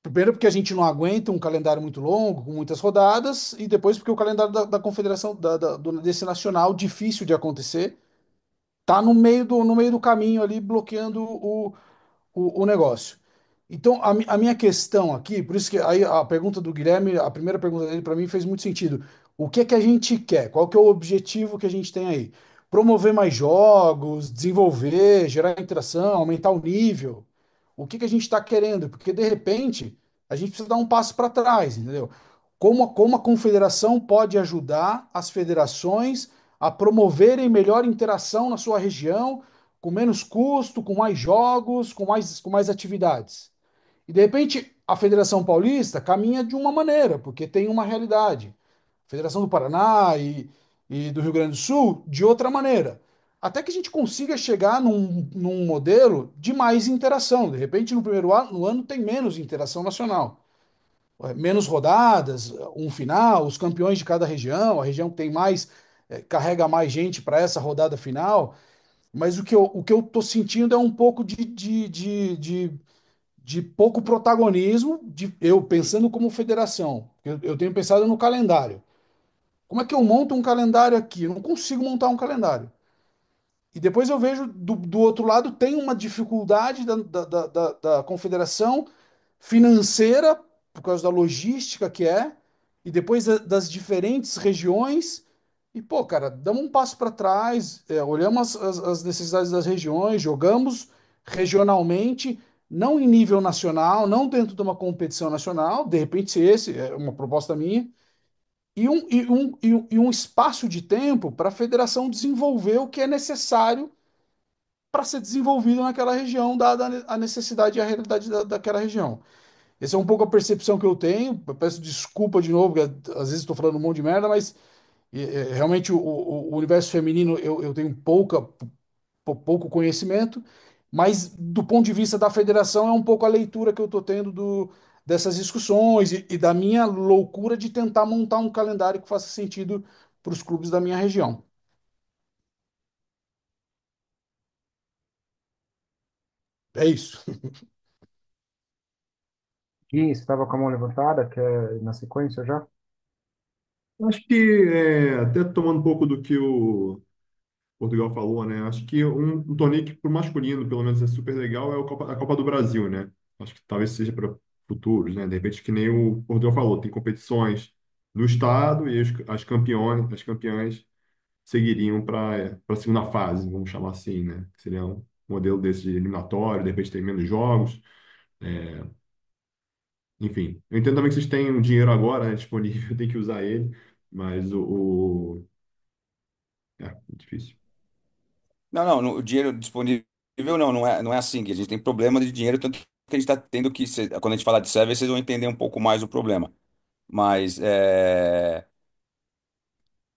Primeiro, porque a gente não aguenta um calendário muito longo, com muitas rodadas, e depois, porque o calendário da confederação, desse nacional, difícil de acontecer, tá no meio do caminho ali, bloqueando o negócio. Então, a minha questão aqui, por isso que aí a pergunta do Guilherme, a primeira pergunta dele para mim fez muito sentido. O que é que a gente quer? Qual que é o objetivo que a gente tem aí? Promover mais jogos, desenvolver, gerar interação, aumentar o nível. O que que a gente está querendo? Porque de repente a gente precisa dar um passo para trás, entendeu? Como a confederação pode ajudar as federações a promoverem melhor interação na sua região, com menos custo, com mais jogos, com mais atividades. E de repente a Federação Paulista caminha de uma maneira, porque tem uma realidade. A Federação do Paraná e do Rio Grande do Sul de outra maneira. Até que a gente consiga chegar num modelo de mais interação. De repente, no primeiro ano, no ano tem menos interação nacional. Menos rodadas, um final, os campeões de cada região, a região que tem mais, carrega mais gente para essa rodada final. Mas o que eu tô sentindo é um pouco de pouco protagonismo, de eu pensando como federação. Eu tenho pensado no calendário. Como é que eu monto um calendário aqui? Eu não consigo montar um calendário. E depois eu vejo do outro lado tem uma dificuldade da confederação financeira, por causa da logística que é, e depois das diferentes regiões. E, pô, cara, damos um passo para trás, olhamos as necessidades das regiões, jogamos regionalmente, não em nível nacional, não dentro de uma competição nacional, de repente, se esse é uma proposta minha, e um espaço de tempo para a federação desenvolver o que é necessário para ser desenvolvido naquela região, dada a necessidade e a realidade daquela região. Essa é um pouco a percepção que eu tenho. Eu peço desculpa de novo, porque às vezes estou falando um monte de merda, mas realmente o universo feminino eu tenho pouco conhecimento, mas do ponto de vista da federação é um pouco a leitura que eu estou tendo dessas discussões e da minha loucura de tentar montar um calendário que faça sentido para os clubes da minha região. É isso. Gui, você estava com a mão levantada, quer ir na sequência já? Acho que, até tomando um pouco do que o Portugal falou, né? Acho que um torneio que, para o masculino, pelo menos, é super legal é a Copa do Brasil, né? Acho que talvez seja para futuros, né? De repente, que nem o Portugal falou, tem competições no estado e as campeãs seguiriam para a segunda fase, vamos chamar assim, né? Que seria um modelo desse de eliminatório, de repente tem menos jogos. Enfim, eu entendo também que vocês têm um dinheiro agora, né, disponível, tem que usar ele, mas é difícil. Não, não, o dinheiro disponível não é assim, que a gente tem problema de dinheiro, tanto que a gente está tendo que, quando a gente falar de server, vocês vão entender um pouco mais o problema. Mas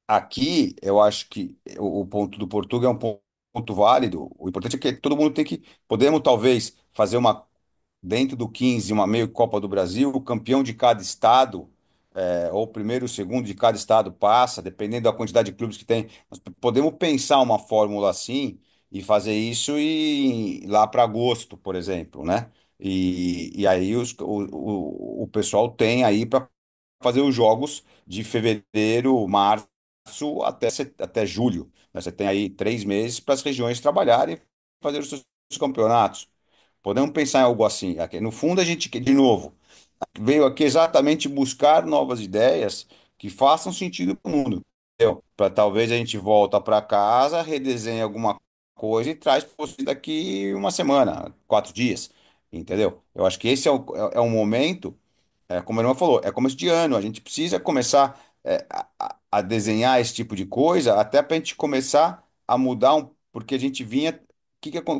aqui eu acho que o ponto do Portugal é um ponto válido. O importante é que todo mundo tem que. Podemos talvez fazer uma dentro do 15, uma meio Copa do Brasil, o campeão de cada estado, ou o primeiro e o segundo de cada estado passa, dependendo da quantidade de clubes que tem. Nós podemos pensar uma fórmula assim e fazer isso lá para agosto, por exemplo, né? E aí o pessoal tem aí para fazer os jogos de fevereiro, março até julho, né? Você tem aí 3 meses para as regiões trabalharem e fazer os seus campeonatos. Podemos pensar em algo assim. No fundo, a gente, de novo, veio aqui exatamente buscar novas ideias que façam sentido para o mundo. Para talvez a gente volta para casa, redesenhe alguma coisa e traz para você daqui uma semana, 4 dias. Entendeu? Eu acho que esse é o momento. Como a irmã falou, é começo de ano, a gente precisa começar a desenhar esse tipo de coisa, até para a gente começar a mudar, porque a gente vinha.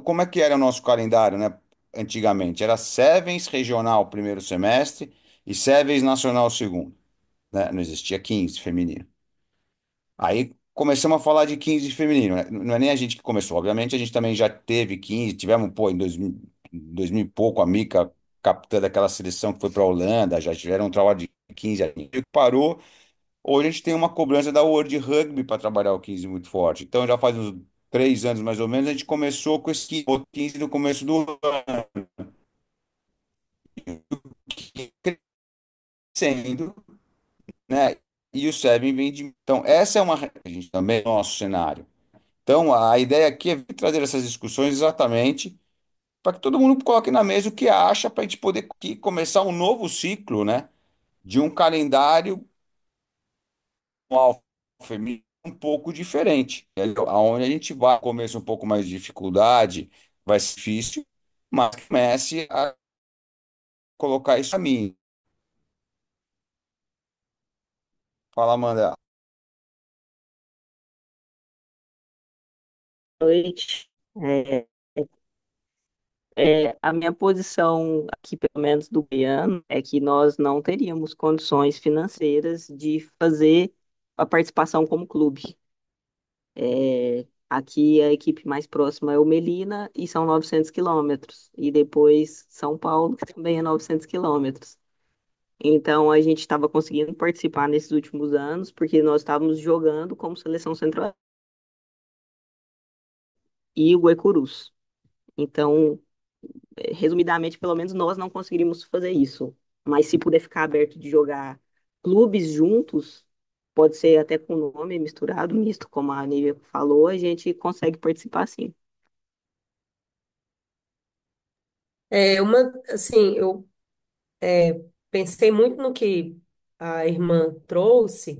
Como é que era o nosso calendário, né? Antigamente, era Sevens regional primeiro semestre e Sevens nacional segundo, né? Não existia 15 feminino. Aí começamos a falar de 15 feminino, né? Não é nem a gente que começou, obviamente a gente também já teve 15, tivemos, pô, em 2000 e pouco, a Mica, capitã daquela seleção que foi para a Holanda, já tiveram um trabalho de 15 anos, e parou. Hoje a gente tem uma cobrança da World Rugby para trabalhar o 15 muito forte. Então já faz uns 3 anos mais ou menos, a gente começou com esse 15 no começo do ano, crescendo, né? E o Seven vem de. Então, essa é uma. A gente também, nosso cenário. Então, a ideia aqui é trazer essas discussões exatamente para que todo mundo coloque na mesa o que acha, para a gente poder aqui começar um novo ciclo, né, de um calendário anual feminino um pouco diferente. Onde a gente vai, começa um pouco mais de dificuldade, vai ser difícil, mas comece a colocar isso a mim. Fala, Amanda. Noite. A minha posição aqui, pelo menos do Goiano, é que nós não teríamos condições financeiras de fazer a participação como clube. Aqui a equipe mais próxima é o Melina e são 900 quilômetros. E depois São Paulo, que também é 900 quilômetros. Então a gente estava conseguindo participar nesses últimos anos porque nós estávamos jogando como seleção central e o Guaicurus. Então, resumidamente, pelo menos nós não conseguiríamos fazer isso. Mas se puder ficar aberto de jogar clubes juntos, pode ser até com nome misturado, misto, como a Nívia falou, a gente consegue participar sim. Assim, eu pensei muito no que a irmã trouxe,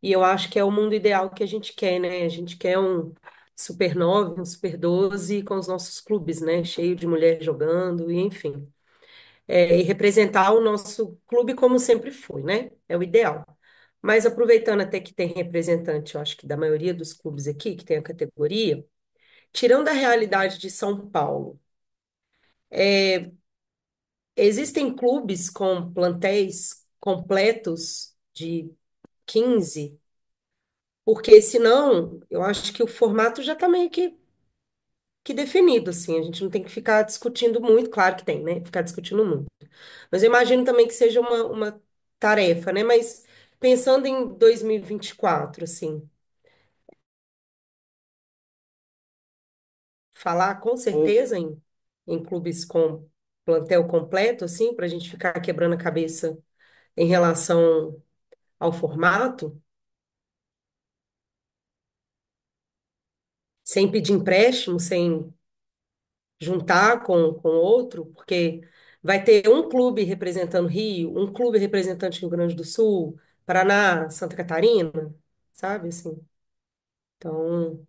e eu acho que é o mundo ideal que a gente quer, né? A gente quer um Super 9, um Super 12 com os nossos clubes, né? Cheio de mulher jogando, e enfim. E representar o nosso clube como sempre foi, né? É o ideal. Mas aproveitando até que tem representante, eu acho que da maioria dos clubes aqui, que tem a categoria, tirando a realidade de São Paulo, existem clubes com plantéis completos de 15, porque senão eu acho que o formato já está meio que definido, assim, a gente não tem que ficar discutindo muito, claro que tem, né? Ficar discutindo muito. Mas eu imagino também que seja uma tarefa, né? Mas pensando em 2024, assim, falar com Um, certeza em clubes com plantel completo, assim, para a gente ficar quebrando a cabeça em relação ao formato, sem pedir empréstimo, sem juntar com outro, porque vai ter um clube representando Rio, um clube representante Rio Grande do Sul, Paraná, Santa Catarina, sabe, assim. Então,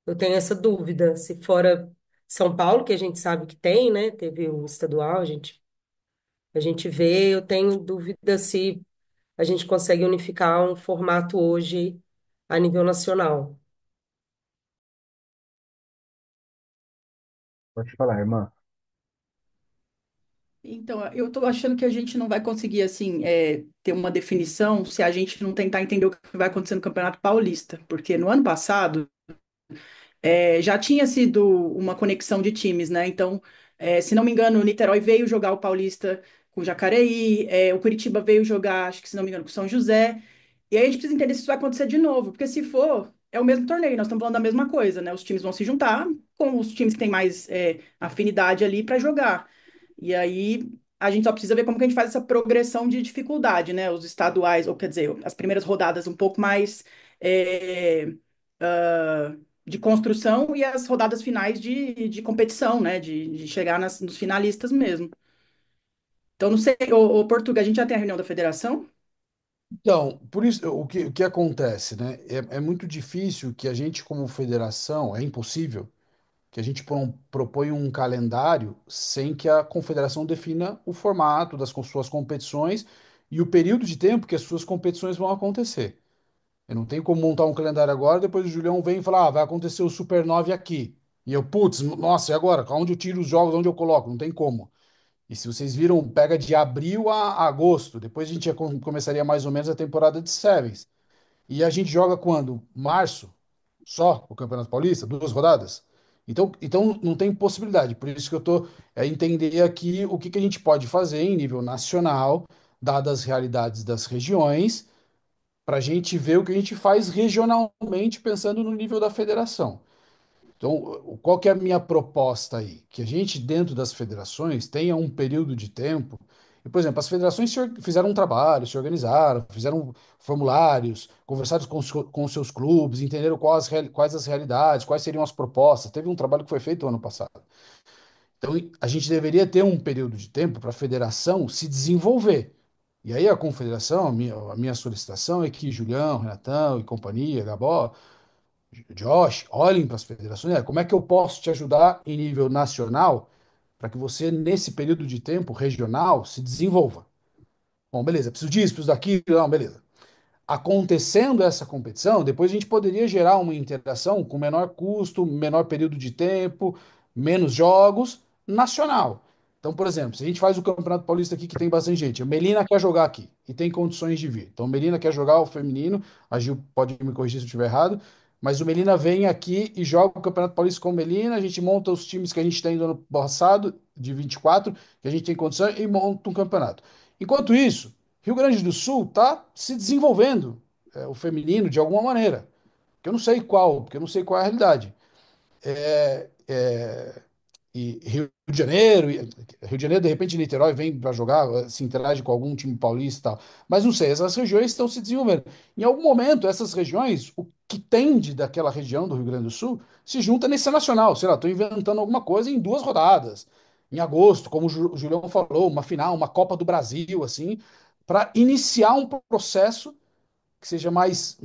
eu tenho essa dúvida, se fora São Paulo, que a gente sabe que tem, né? Teve o estadual, a gente vê, eu tenho dúvida se a gente consegue unificar um formato hoje a nível nacional. Pode falar, irmã. Então, eu tô achando que a gente não vai conseguir, assim, ter uma definição se a gente não tentar entender o que vai acontecer no Campeonato Paulista. Porque no ano passado, já tinha sido uma conexão de times, né? Então, se não me engano, o Niterói veio jogar o Paulista com o Jacareí, o Curitiba veio jogar, acho que se não me engano, com o São José. E aí a gente precisa entender se isso vai acontecer de novo, porque se for, é o mesmo torneio, nós estamos falando da mesma coisa, né? Os times vão se juntar com os times que têm mais afinidade ali para jogar. E aí a gente só precisa ver como que a gente faz essa progressão de dificuldade, né? Os estaduais, ou quer dizer, as primeiras rodadas um pouco mais é, ah, de construção e as rodadas finais de competição, né? De chegar nos finalistas mesmo. Então, não sei, ô Portuga, a gente já tem a reunião da federação? Então, por isso, o que acontece, né? É muito difícil que a gente, como federação, é impossível que a gente proponha um calendário sem que a confederação defina o formato das suas competições e o período de tempo que as suas competições vão acontecer. Eu não tenho como montar um calendário agora, depois o Julião vem e fala, vai acontecer o Super 9 aqui. E eu, putz, nossa, e agora? Onde eu tiro os jogos, onde eu coloco? Não tem como. E se vocês viram, pega de abril a agosto. Depois a gente começaria mais ou menos a temporada de Sevens. E a gente joga quando? Março? Só o Campeonato Paulista? Duas rodadas? Então não tem possibilidade. Por isso que eu estou entender aqui o que, que a gente pode fazer em nível nacional, dadas as realidades das regiões, para a gente ver o que a gente faz regionalmente, pensando no nível da federação. Então, qual que é a minha proposta aí? Que a gente, dentro das federações, tenha um período de tempo E, por exemplo, as federações fizeram um trabalho, se organizaram, fizeram formulários, conversaram com os seus clubes, entenderam quais as realidades, quais seriam as propostas. Teve um trabalho que foi feito ano passado. Então, a gente deveria ter um período de tempo para a federação se desenvolver. E aí a confederação, a minha solicitação é que Julião, Renatão e companhia, Gabó, Josh, olhem para as federações. Como é que eu posso te ajudar em nível nacional para que você, nesse período de tempo regional, se desenvolva? Bom, beleza, preciso disso, preciso daquilo, não, beleza. Acontecendo essa competição, depois a gente poderia gerar uma interação com menor custo, menor período de tempo, menos jogos, nacional. Então, por exemplo, se a gente faz o Campeonato Paulista aqui que tem bastante gente, a Melina quer jogar aqui e tem condições de vir. Então, a Melina quer jogar o feminino, a Gil pode me corrigir se eu estiver errado, mas o Melina vem aqui e joga o Campeonato Paulista com o Melina, a gente monta os times que a gente tem do ano passado, de 24, que a gente tem condições, e monta um campeonato. Enquanto isso, Rio Grande do Sul está se desenvolvendo, o feminino de alguma maneira, que eu não sei qual, porque eu não sei qual é a realidade. É, é, e Rio de Janeiro, de repente Niterói vem para jogar, se interage com algum time paulista e tal. Mas não sei, essas regiões estão se desenvolvendo. Em algum momento, essas regiões, o que tende daquela região do Rio Grande do Sul, se junta nesse nacional. Sei lá, estou inventando alguma coisa em 2 rodadas. Em agosto, como o Julião falou, uma final, uma Copa do Brasil, assim, para iniciar um processo que seja mais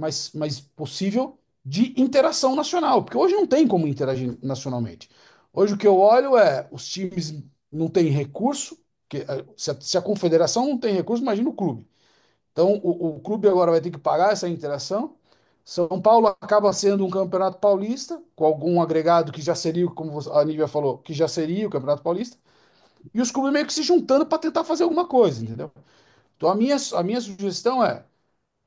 possível de interação nacional, porque hoje não tem como interagir nacionalmente. Hoje o que eu olho é os times não têm recurso, se a confederação não tem recurso, imagina o clube. Então o clube agora vai ter que pagar essa interação. São Paulo acaba sendo um campeonato paulista, com algum agregado que já seria, como a Nívia falou, que já seria o campeonato paulista, e os clubes meio que se juntando para tentar fazer alguma coisa, entendeu? Então a minha sugestão é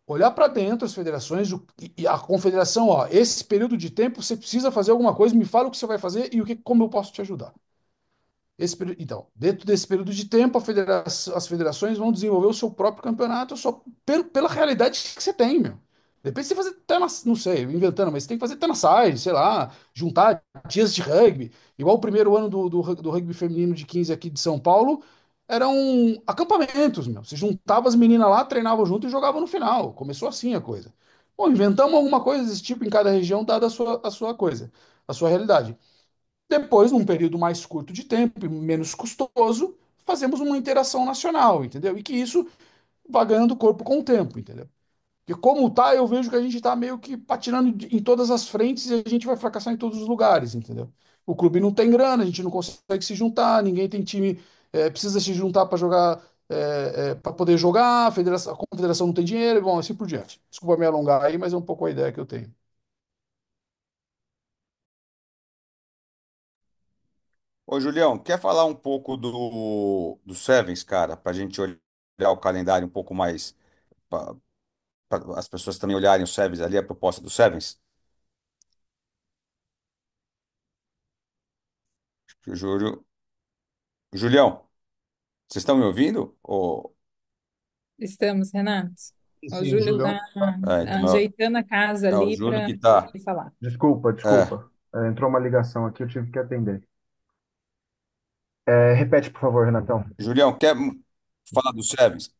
olhar para dentro as federações e a confederação, ó, esse período de tempo você precisa fazer alguma coisa, me fala o que você vai fazer e como eu posso te ajudar. Então, dentro desse período de tempo, as federações vão desenvolver o seu próprio campeonato só pela realidade que você tem, meu. Depois você fazer até não sei, inventando, mas você tem que fazer até na side, sei lá, juntar dias de rugby. Igual o primeiro ano do rugby feminino de 15 aqui de São Paulo, eram acampamentos, meu. Você juntava as meninas lá, treinavam junto e jogavam no final. Começou assim a coisa. Bom, inventamos alguma coisa desse tipo em cada região, dada a sua coisa, a sua realidade. Depois, num período mais curto de tempo e menos custoso, fazemos uma interação nacional, entendeu? E que isso vá ganhando corpo com o tempo, entendeu? Porque como tá, eu vejo que a gente está meio que patinando em todas as frentes e a gente vai fracassar em todos os lugares, entendeu? O clube não tem grana, a gente não consegue se juntar, ninguém tem time, precisa se juntar para jogar, para poder jogar, a confederação não tem dinheiro, e bom, assim por diante. Desculpa me alongar aí, mas é um pouco a ideia que eu tenho. Ô, Julião, quer falar um pouco do Sevens, cara, para a gente olhar o calendário um pouco mais, para as pessoas também olharem o Sevens ali, a proposta do Sevens? Júlio, Julião, vocês estão me ouvindo? Estamos, Renato. O Sim, o Júlio Julião. está Então, ajeitando a casa é o ali Júlio para que tá. falar. Desculpa, É, desculpa. Entrou uma ligação aqui, eu tive que atender. Repete, por favor, Renatão. Julião, quer falar do Sevens?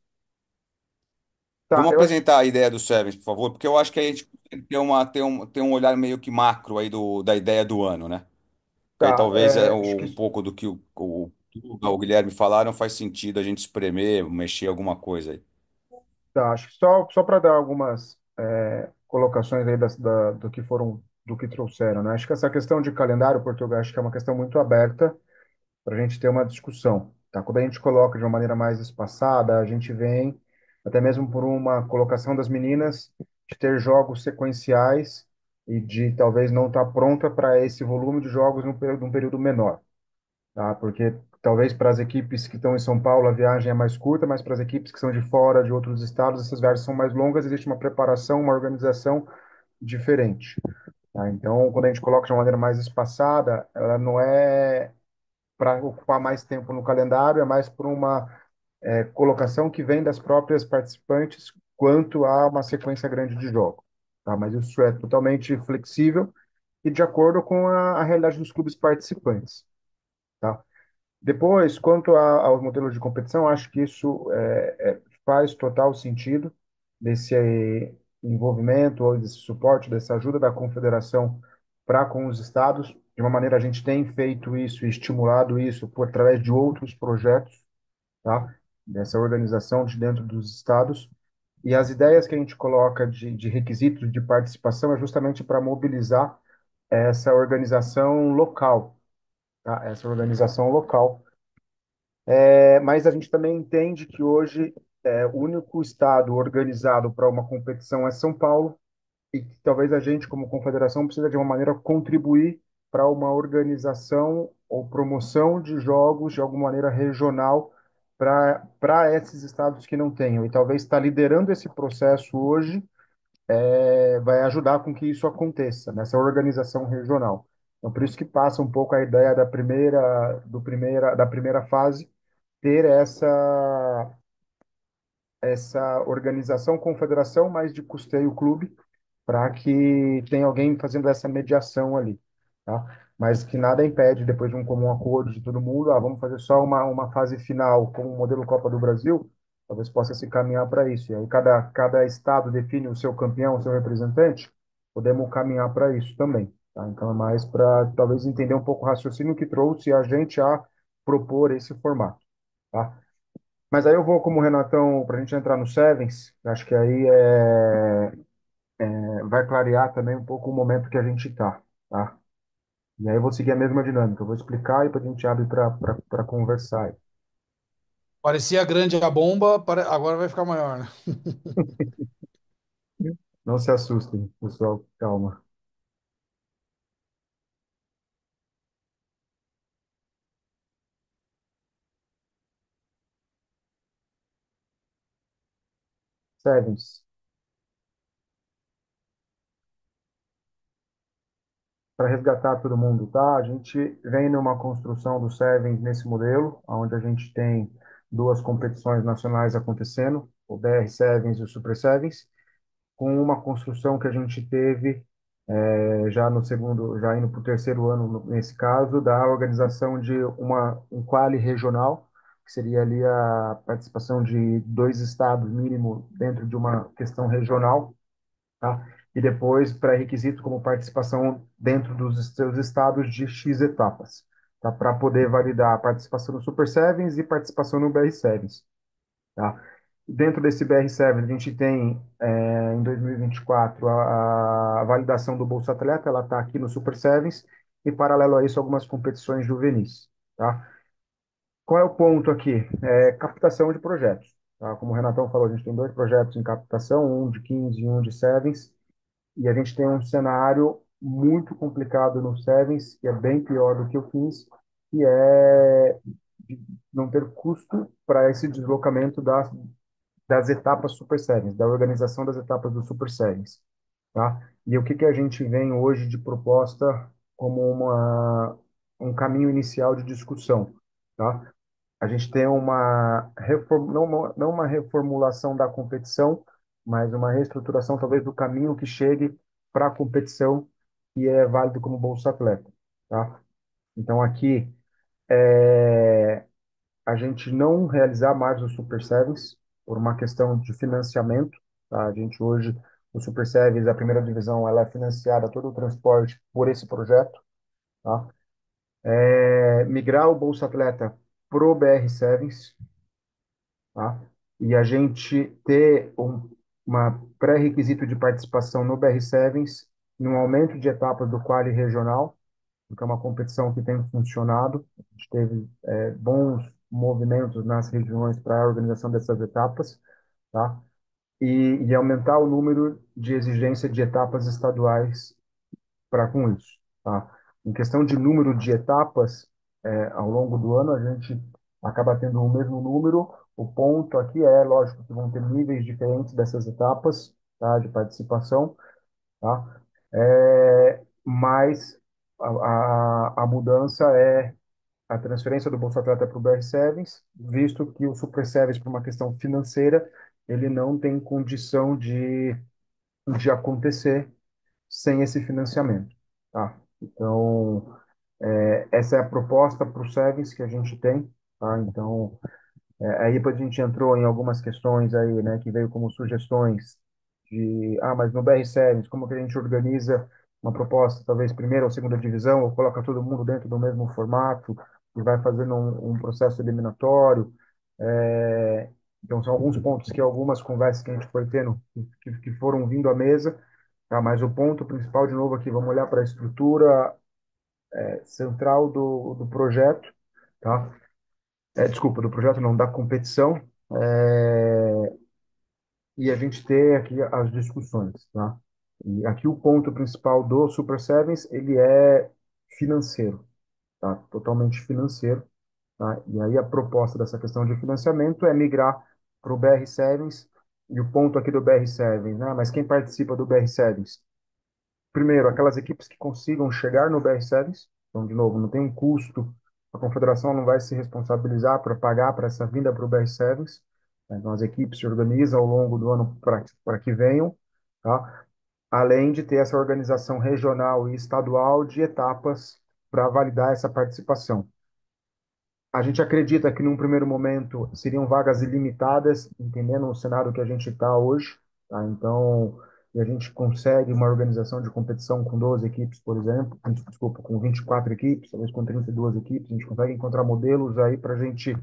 Tá, Vamos eu acho, apresentar a ideia do Sevens, por favor, porque eu acho que a gente tem um olhar meio que macro aí da ideia do ano, né? Que aí tá, talvez acho que um pouco do que o Guilherme falaram faz sentido a gente espremer, mexer alguma coisa aí. Tá, acho que só para dar algumas colocações aí do que trouxeram, né? Acho que essa questão de calendário, Portugal, acho que é uma questão muito aberta para a gente ter uma discussão, tá? Quando a gente coloca de uma maneira mais espaçada, a gente vem até mesmo por uma colocação das meninas de ter jogos sequenciais e de talvez não estar pronta para esse volume de jogos num período menor, tá? Porque talvez para as equipes que estão em São Paulo a viagem é mais curta, mas para as equipes que são de fora, de outros estados, essas viagens são mais longas, existe uma preparação, uma organização diferente, tá? Então, quando a gente coloca de uma maneira mais espaçada, ela não é para ocupar mais tempo no calendário, é mais por uma colocação que vem das próprias participantes quanto a uma sequência grande de jogos, tá? Mas isso é totalmente flexível e de acordo com a realidade dos clubes participantes, tá? Depois, aos modelos de competição, acho que isso faz total sentido desse envolvimento ou desse suporte, dessa ajuda da confederação para com os estados. De uma maneira, a gente tem feito isso e estimulado isso por através de outros projetos, tá? Dessa organização de dentro dos estados. E as ideias que a gente coloca de requisitos de participação é justamente para mobilizar essa organização local, tá? Essa organização local. Mas a gente também entende que hoje o único estado organizado para uma competição é São Paulo e que talvez a gente, como confederação, precisa de uma maneira contribuir para uma organização ou promoção de jogos de alguma maneira regional para esses estados que não tenham. E talvez estar liderando esse processo hoje vai ajudar com que isso aconteça nessa organização regional. Então, por isso que passa um pouco a ideia da primeira fase ter essa organização, confederação, mais de custeio clube, para que tenha alguém fazendo essa mediação ali, tá? Mas que nada impede, depois de um comum acordo de todo mundo, vamos fazer só uma fase final com o modelo Copa do Brasil, talvez possa se caminhar para isso. E aí cada estado define o seu campeão, o seu representante, podemos caminhar para isso também, tá? Então é mais para talvez entender um pouco o raciocínio que trouxe a gente a propor esse formato, tá? Mas aí eu vou como Renatão, para a gente entrar no Sevens, acho que aí vai clarear também um pouco o momento que a gente está, tá? E aí eu vou seguir a mesma dinâmica, eu vou explicar e depois a gente abre para conversar aí. Parecia grande a bomba, agora vai ficar maior, né? Não se assustem, pessoal, calma. Sevens, para resgatar todo mundo, tá? A gente vem numa construção do Sevens nesse modelo, onde a gente tem duas competições nacionais acontecendo, o BR Sevens e o Super Sevens, com uma construção que a gente teve já no segundo, já indo para o terceiro ano nesse caso, da organização de um quali regional, que seria ali a participação de dois estados mínimo dentro de uma questão regional, tá? E depois pré-requisito como participação dentro dos seus estados de X etapas, tá? Para poder validar a participação no Super Sevens e participação no BR Sevens, tá? Dentro desse BR7, a gente tem, em 2024, a validação do Bolsa Atleta, ela está aqui no Super Sevens, e paralelo a isso, algumas competições juvenis, tá? Qual é o ponto aqui? Captação de projetos, tá? Como o Renatão falou, a gente tem dois projetos em captação, um de 15 e um de Sevens, e a gente tem um cenário muito complicado no Sevens, que é bem pior do que o 15, que é de não ter custo para esse deslocamento das etapas Super Séries, da organização das etapas do Super Séries, tá? E o que que a gente vem hoje de proposta como um caminho inicial de discussão, tá? A gente tem não uma reformulação da competição, mas uma reestruturação talvez do caminho que chegue para a competição que é válido como Bolsa Atleta, tá? Então aqui a gente não realizar mais os Super Sevens por uma questão de financiamento, tá? A gente hoje, o Super Sevens, a primeira divisão, ela é financiada todo o transporte por esse projeto, tá? Migrar o Bolsa Atleta pro BR Sevens, tá? E a gente ter uma pré-requisito de participação no BR Sevens, num aumento de etapas do quali regional, porque é uma competição que tem funcionado. A gente teve bons movimentos nas regiões para a organização dessas etapas, tá? E aumentar o número de exigência de etapas estaduais para com isso, tá? Em questão de número de etapas, ao longo do ano, a gente acaba tendo o mesmo número. O ponto aqui lógico, que vão ter níveis diferentes dessas etapas, tá? De participação, tá? Mas a mudança é a transferência do Bolsa Atleta para o BR Sevens, visto que o Super Sevens, por uma questão financeira, ele não tem condição de acontecer sem esse financiamento, tá? Então, Essa é a proposta para o Sevens que a gente tem, tá? Então, aí depois a gente entrou em algumas questões aí, né, que veio como sugestões de, mas no BR Sevens, como que a gente organiza uma proposta, talvez primeira ou segunda divisão, ou coloca todo mundo dentro do mesmo formato e vai fazendo um processo eliminatório. É, então, são alguns pontos que algumas conversas que a gente foi tendo que foram vindo à mesa, tá? Mas o ponto principal, de novo, aqui, vamos olhar para a estrutura central do projeto, tá? Desculpa, do projeto não, da competição, e a gente ter aqui as discussões, tá? E aqui o ponto principal do Super Sevens, ele é financeiro, tá? Totalmente financeiro, tá? E aí a proposta dessa questão de financiamento é migrar para o BR Sevens, e o ponto aqui do BR Sevens, né? Mas quem participa do BR Sevens? Primeiro, aquelas equipes que consigam chegar no BR-Sevens, então, de novo, não tem um custo, a confederação não vai se responsabilizar para pagar para essa vinda para o BR-Sevens, né? Então, as equipes se organizam ao longo do ano para que venham, tá? Além de ter essa organização regional e estadual de etapas para validar essa participação. A gente acredita que, num primeiro momento, seriam vagas ilimitadas, entendendo o cenário que a gente está hoje, tá? Então, e a gente consegue uma organização de competição com 12 equipes, por exemplo, desculpa, com 24 equipes, talvez com 32 equipes, a gente consegue encontrar modelos aí para a gente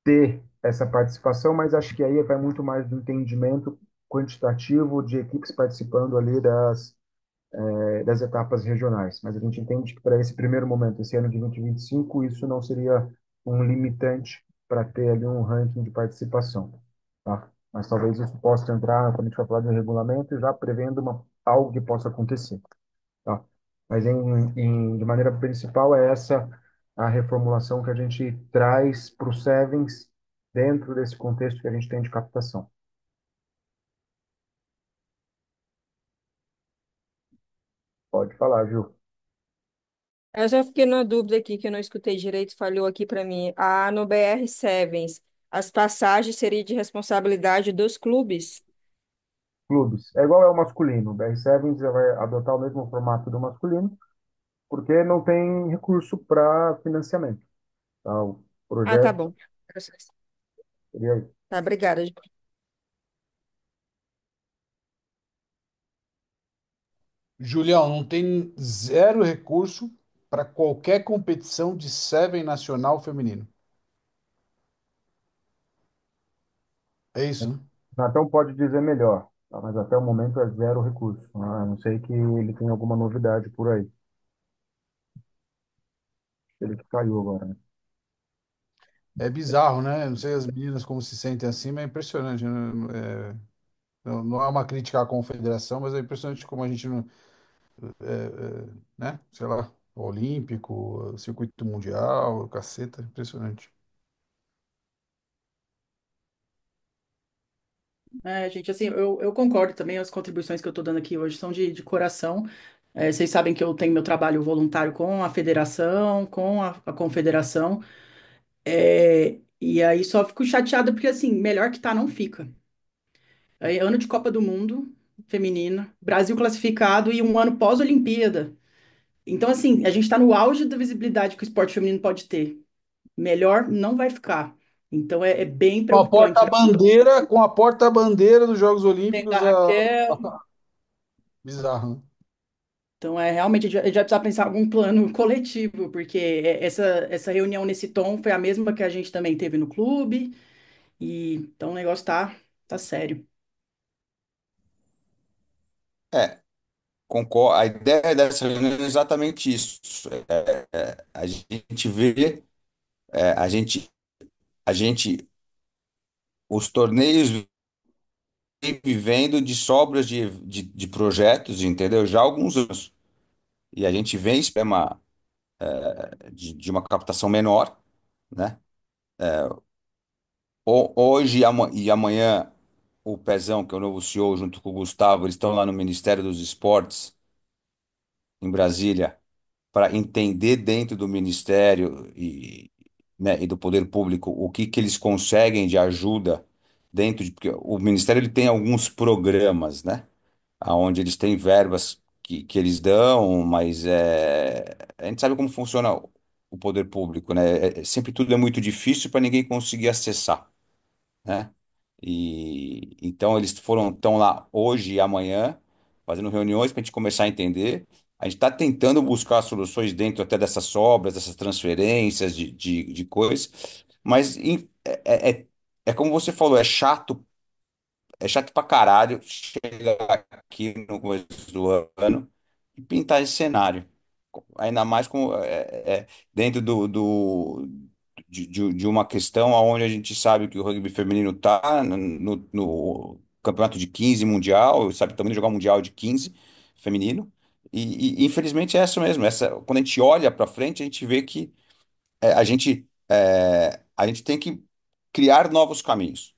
ter essa participação, mas acho que aí vai muito mais do entendimento quantitativo de equipes participando ali das etapas regionais. Mas a gente entende que para esse primeiro momento, esse ano de 2025, isso não seria um limitante para ter ali um ranking de participação, tá? Mas talvez isso possa entrar quando a gente vai falar de regulamento, já prevendo algo que possa acontecer, tá? Mas de maneira principal é essa a reformulação que a gente traz para o Sevens dentro desse contexto que a gente tem de captação. Pode falar, Gil. Eu já fiquei na dúvida aqui, que eu não escutei direito, falhou aqui para mim. No BR Sevens, as passagens seriam de responsabilidade dos clubes? Clubes. É igual ao masculino. O BR7 já vai adotar o mesmo formato do masculino, porque não tem recurso para financiamento. Tá? O Ah, tá projeto bom. seria aí. Tá, obrigada. Julião, não tem zero recurso para qualquer competição de Seven nacional feminino. É isso, né? Natão pode dizer melhor, tá? Mas até o momento é zero recurso. A não sei que ele tem alguma novidade por aí. Ele que caiu agora, né? É bizarro, né? Não sei as meninas como se sentem assim, mas é impressionante, né? Não é uma crítica à confederação, mas é impressionante como a gente não, né? Sei lá, o Olímpico, o circuito mundial, o caceta, impressionante. Gente, assim, eu concordo também, as contribuições que eu estou dando aqui hoje são de coração. Vocês sabem que eu tenho meu trabalho voluntário com a federação, com a confederação, e aí só fico chateada porque, assim, melhor que tá, não fica. Ano de Copa do Mundo feminina, Brasil classificado e um ano pós-Olimpíada. Então, assim, a gente está no auge da visibilidade que o esporte feminino pode ter. Melhor não vai ficar. Então, é bem Com a preocupante, né? porta-bandeira, com a porta-bandeira dos Jogos Tem da Olímpicos, Raquel. bizarro, né? Então, realmente, a gente vai precisar pensar em algum plano coletivo, porque essa reunião nesse tom foi a mesma que a gente também teve no clube, e então o negócio tá sério. É, concordo. A ideia dessa reunião é exatamente isso. A gente vê, é, a gente, a gente, os torneios vêm vivendo de sobras de projetos, entendeu? Já há alguns anos. E a gente vem esquema de uma captação menor, né? Hoje e amanhã, o Pezão, que é o novo CEO, junto com o Gustavo, eles estão lá no Ministério dos Esportes, em Brasília, para entender dentro do Ministério né, e do poder público que eles conseguem de ajuda dentro de. Porque o Ministério ele tem alguns programas, né? Onde eles têm verbas que eles dão, mas a gente sabe como funciona o poder público, né? Sempre tudo é muito difícil para ninguém conseguir acessar, né? E então eles estão lá hoje e amanhã fazendo reuniões para a gente começar a entender. A gente está tentando buscar soluções dentro até dessas sobras, dessas transferências de coisas, mas é como você falou, é chato pra caralho chegar aqui no começo do ano e pintar esse cenário. Ainda mais dentro de uma questão onde a gente sabe que o rugby feminino está no campeonato de 15 mundial, sabe também jogar um mundial de 15 feminino. Infelizmente é isso mesmo. Quando a gente olha para frente, a gente vê que a gente tem que criar novos caminhos,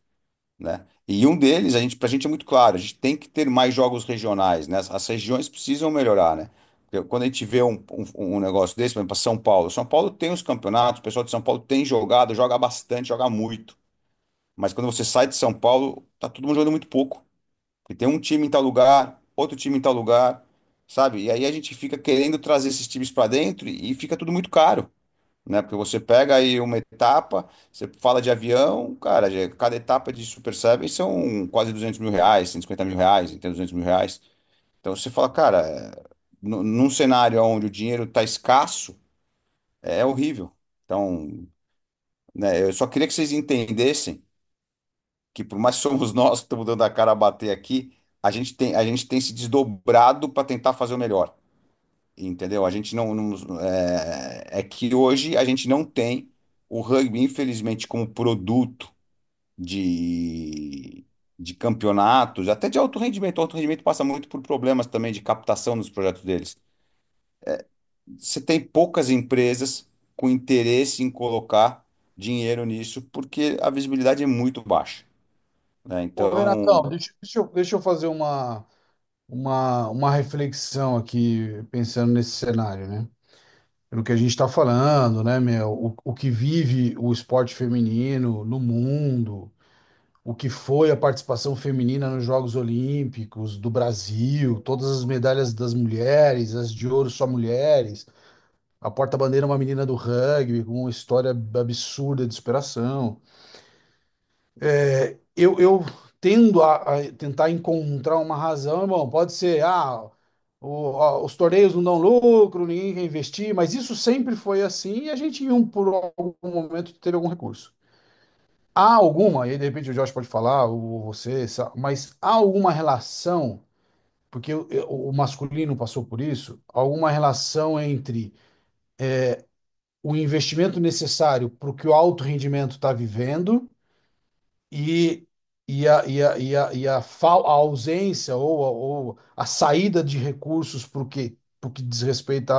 né? E um deles, pra gente é muito claro, a gente tem que ter mais jogos regionais, né? As regiões precisam melhorar, né? Porque quando a gente vê um negócio desse, por exemplo, para São Paulo tem os campeonatos, o pessoal de São Paulo tem jogado, joga bastante, joga muito. Mas quando você sai de São Paulo, tá todo mundo jogando muito pouco. Porque tem um time em tal lugar, outro time em tal lugar, sabe? E aí a gente fica querendo trazer esses times para dentro e fica tudo muito caro, né? Porque você pega aí uma etapa, você fala de avião, cara, cada etapa de Super Seven são quase R$ 200 mil, R$ 150 mil, entende? R$ 200 mil. Então você fala, cara, num cenário onde o dinheiro está escasso, é horrível. Então, né, eu só queria que vocês entendessem que por mais que somos nós que estamos dando a cara a bater aqui, a gente tem se desdobrado para tentar fazer o melhor. Entendeu? A gente é que hoje a gente não tem o rugby, infelizmente, como produto de, de campeonatos, até de alto rendimento. O alto rendimento passa muito por problemas também de captação nos projetos deles. Você tem poucas empresas com interesse em colocar dinheiro nisso, porque a visibilidade é muito baixa, né? Ô, Então, Renatão, deixa eu fazer uma reflexão aqui, pensando nesse cenário, né? Pelo que a gente está falando, né, meu? O que vive o esporte feminino no mundo, o que foi a participação feminina nos Jogos Olímpicos do Brasil, todas as medalhas das mulheres, as de ouro só mulheres, a porta-bandeira é uma menina do rugby, com uma história absurda de superação. Eu tendo a tentar encontrar uma razão, irmão, pode ser, os torneios não dão lucro, ninguém quer investir, mas isso sempre foi assim e a gente, por algum momento, teve algum recurso. Há alguma, e aí de repente o Josh pode falar, ou você, mas há alguma relação, porque o masculino passou por isso, alguma relação entre o investimento necessário para o que o alto rendimento está vivendo e, a ausência ou a saída de recursos pro que diz respeito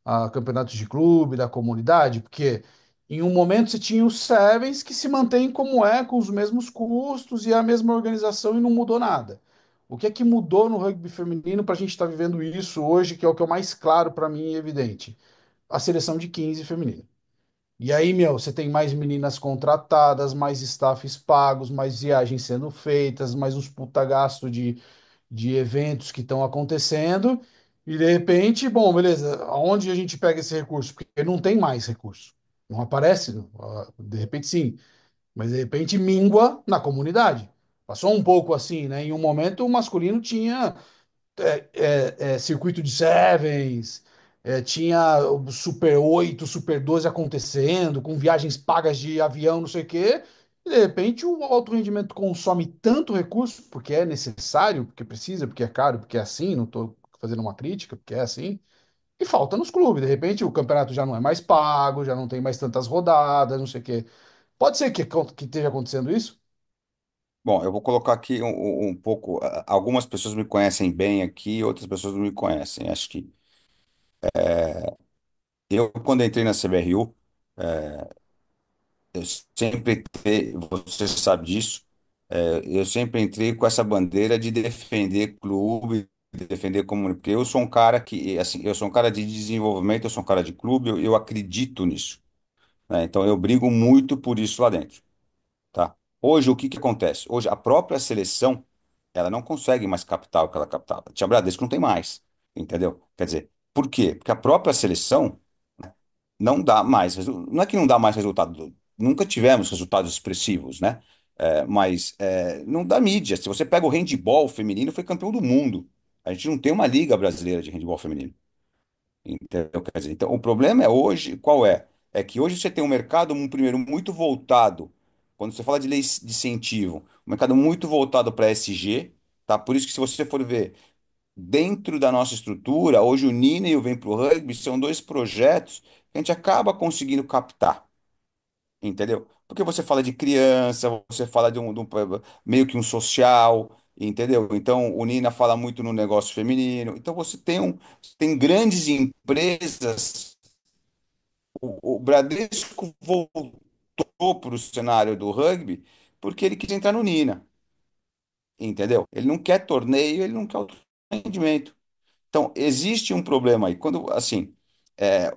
a campeonatos de clube, da comunidade, porque em um momento você tinha os Sevens que se mantém como é, com os mesmos custos e a mesma organização e não mudou nada. O que é que mudou no rugby feminino para a gente estar vivendo isso hoje, que é o que é o mais claro para mim e evidente? A seleção de 15 feminina. E aí, meu, você tem mais meninas contratadas, mais staffs pagos, mais viagens sendo feitas, mais uns puta gasto de eventos que estão acontecendo. E de repente, bom, beleza, aonde a gente pega esse recurso? Porque não tem mais recurso. Não aparece, de repente sim, mas de repente mingua na comunidade. Passou um pouco assim, né? Em um momento o masculino tinha circuito de sevens, tinha o Super 8, Super 12 acontecendo, com viagens pagas de avião, não sei o quê. E de repente o alto rendimento consome tanto recurso, porque é necessário, porque precisa, porque é caro, porque é assim, não estou fazendo uma crítica, porque é assim, e falta nos clubes. De repente o campeonato já não é mais pago, já não tem mais tantas rodadas, não sei o quê. Pode ser que esteja acontecendo isso? bom, eu vou colocar aqui um pouco. Algumas pessoas me conhecem bem aqui, outras pessoas não me conhecem. Acho que eu, quando entrei na CBRU, eu sempre, você sabe disso, eu sempre entrei com essa bandeira de defender clube, de defender comunidade, porque eu sou um cara que, assim, eu sou um cara de desenvolvimento, eu sou um cara de clube, eu acredito nisso, né? Então eu brigo muito por isso lá dentro, tá? Hoje, o que que acontece? Hoje, a própria seleção, ela não consegue mais captar o que ela captava. Tinha Bradesco, não tem mais. entendeu? Quer dizer, por quê? Porque a própria seleção não dá mais, não é que não dá mais resultado, nunca tivemos resultados expressivos, né? Mas não dá mídia. Se você pega o handebol feminino, foi campeão do mundo. A gente não tem uma liga brasileira de handebol feminino. Entendeu? Quer dizer, então, o problema é hoje, qual é? É que hoje você tem um mercado, primeiro, muito voltado, quando você fala de lei de incentivo, um mercado muito voltado para SG, tá? Por isso que se você for ver dentro da nossa estrutura, hoje o Nina e o Vem Pro Rugby são dois projetos que a gente acaba conseguindo captar, entendeu? Porque você fala de criança, você fala de um meio que um social, entendeu? Então o Nina fala muito no negócio feminino. Então você tem grandes empresas. O Bradesco voltou para o cenário do rugby porque ele quis entrar no Nina, entendeu? Ele não quer torneio, ele não quer alto rendimento. Então, existe um problema aí. Quando, assim,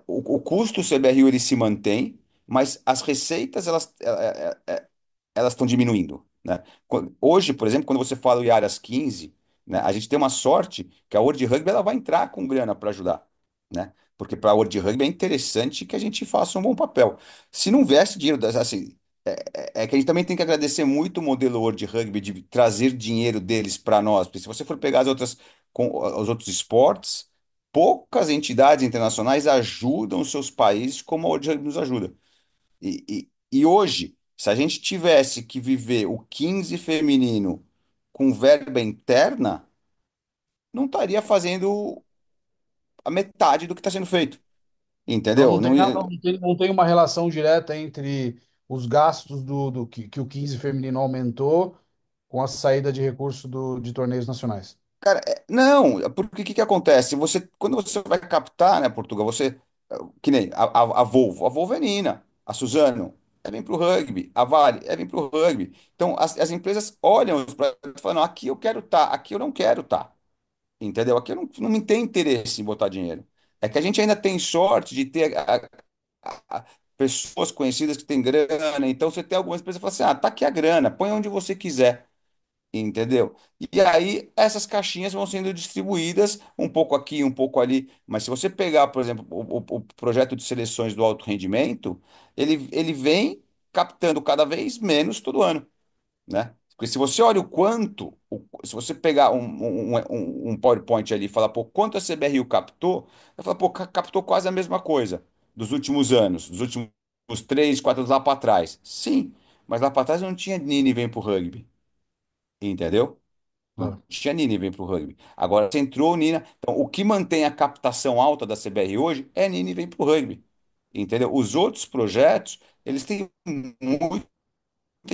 o custo CBRU ele se mantém, mas as receitas elas estão diminuindo, né? Hoje, por exemplo, quando você fala em áreas 15, né, a gente tem uma sorte que a World Rugby ela vai entrar com grana para ajudar, né? Porque para a World Rugby é interessante que a gente faça um bom papel. Se não viesse dinheiro, assim, é que a gente também tem que agradecer muito o modelo World Rugby de trazer dinheiro deles para nós, porque se você for pegar os outros esportes, poucas entidades internacionais ajudam os seus países como a World Rugby nos ajuda. E hoje, se a gente tivesse que viver o 15 feminino com verba interna, não estaria fazendo a metade do que está sendo feito. Então Entendeu? Não não tem uma relação direta entre os gastos que o 15 feminino aumentou com a saída de recursos de torneios nacionais. cara, não, porque o que que acontece? Quando você vai captar, né, Portugal, que nem a Volvo é Nina, a Suzano, vem para o rugby, a Vale, vem para o rugby. Então, as empresas olham para e falam, não, aqui eu quero estar, aqui eu não quero estar. Entendeu? Aqui eu não me tem interesse em botar dinheiro. É que a gente ainda tem sorte de ter pessoas conhecidas que têm grana. Então você tem algumas empresas que falam assim: ah, tá aqui a grana, põe onde você quiser. Entendeu? E aí essas caixinhas vão sendo distribuídas um pouco aqui, um pouco ali. Mas se você pegar, por exemplo, o projeto de seleções do alto rendimento, ele vem captando cada vez menos todo ano, né? Porque se você olha o quanto, se você pegar um PowerPoint ali e falar, pô, quanto a CBRU captou, vai falar, pô, captou quase a mesma coisa dos últimos anos, dos últimos 3, 4 anos lá para trás. Sim, mas lá para trás não tinha Nini vem pro rugby, entendeu? Não Claro. tinha Nini vem pro rugby. Agora você entrou Nina. Então, o que mantém a captação alta da CBR hoje é Nini vem pro rugby, entendeu? Os outros projetos, eles têm muita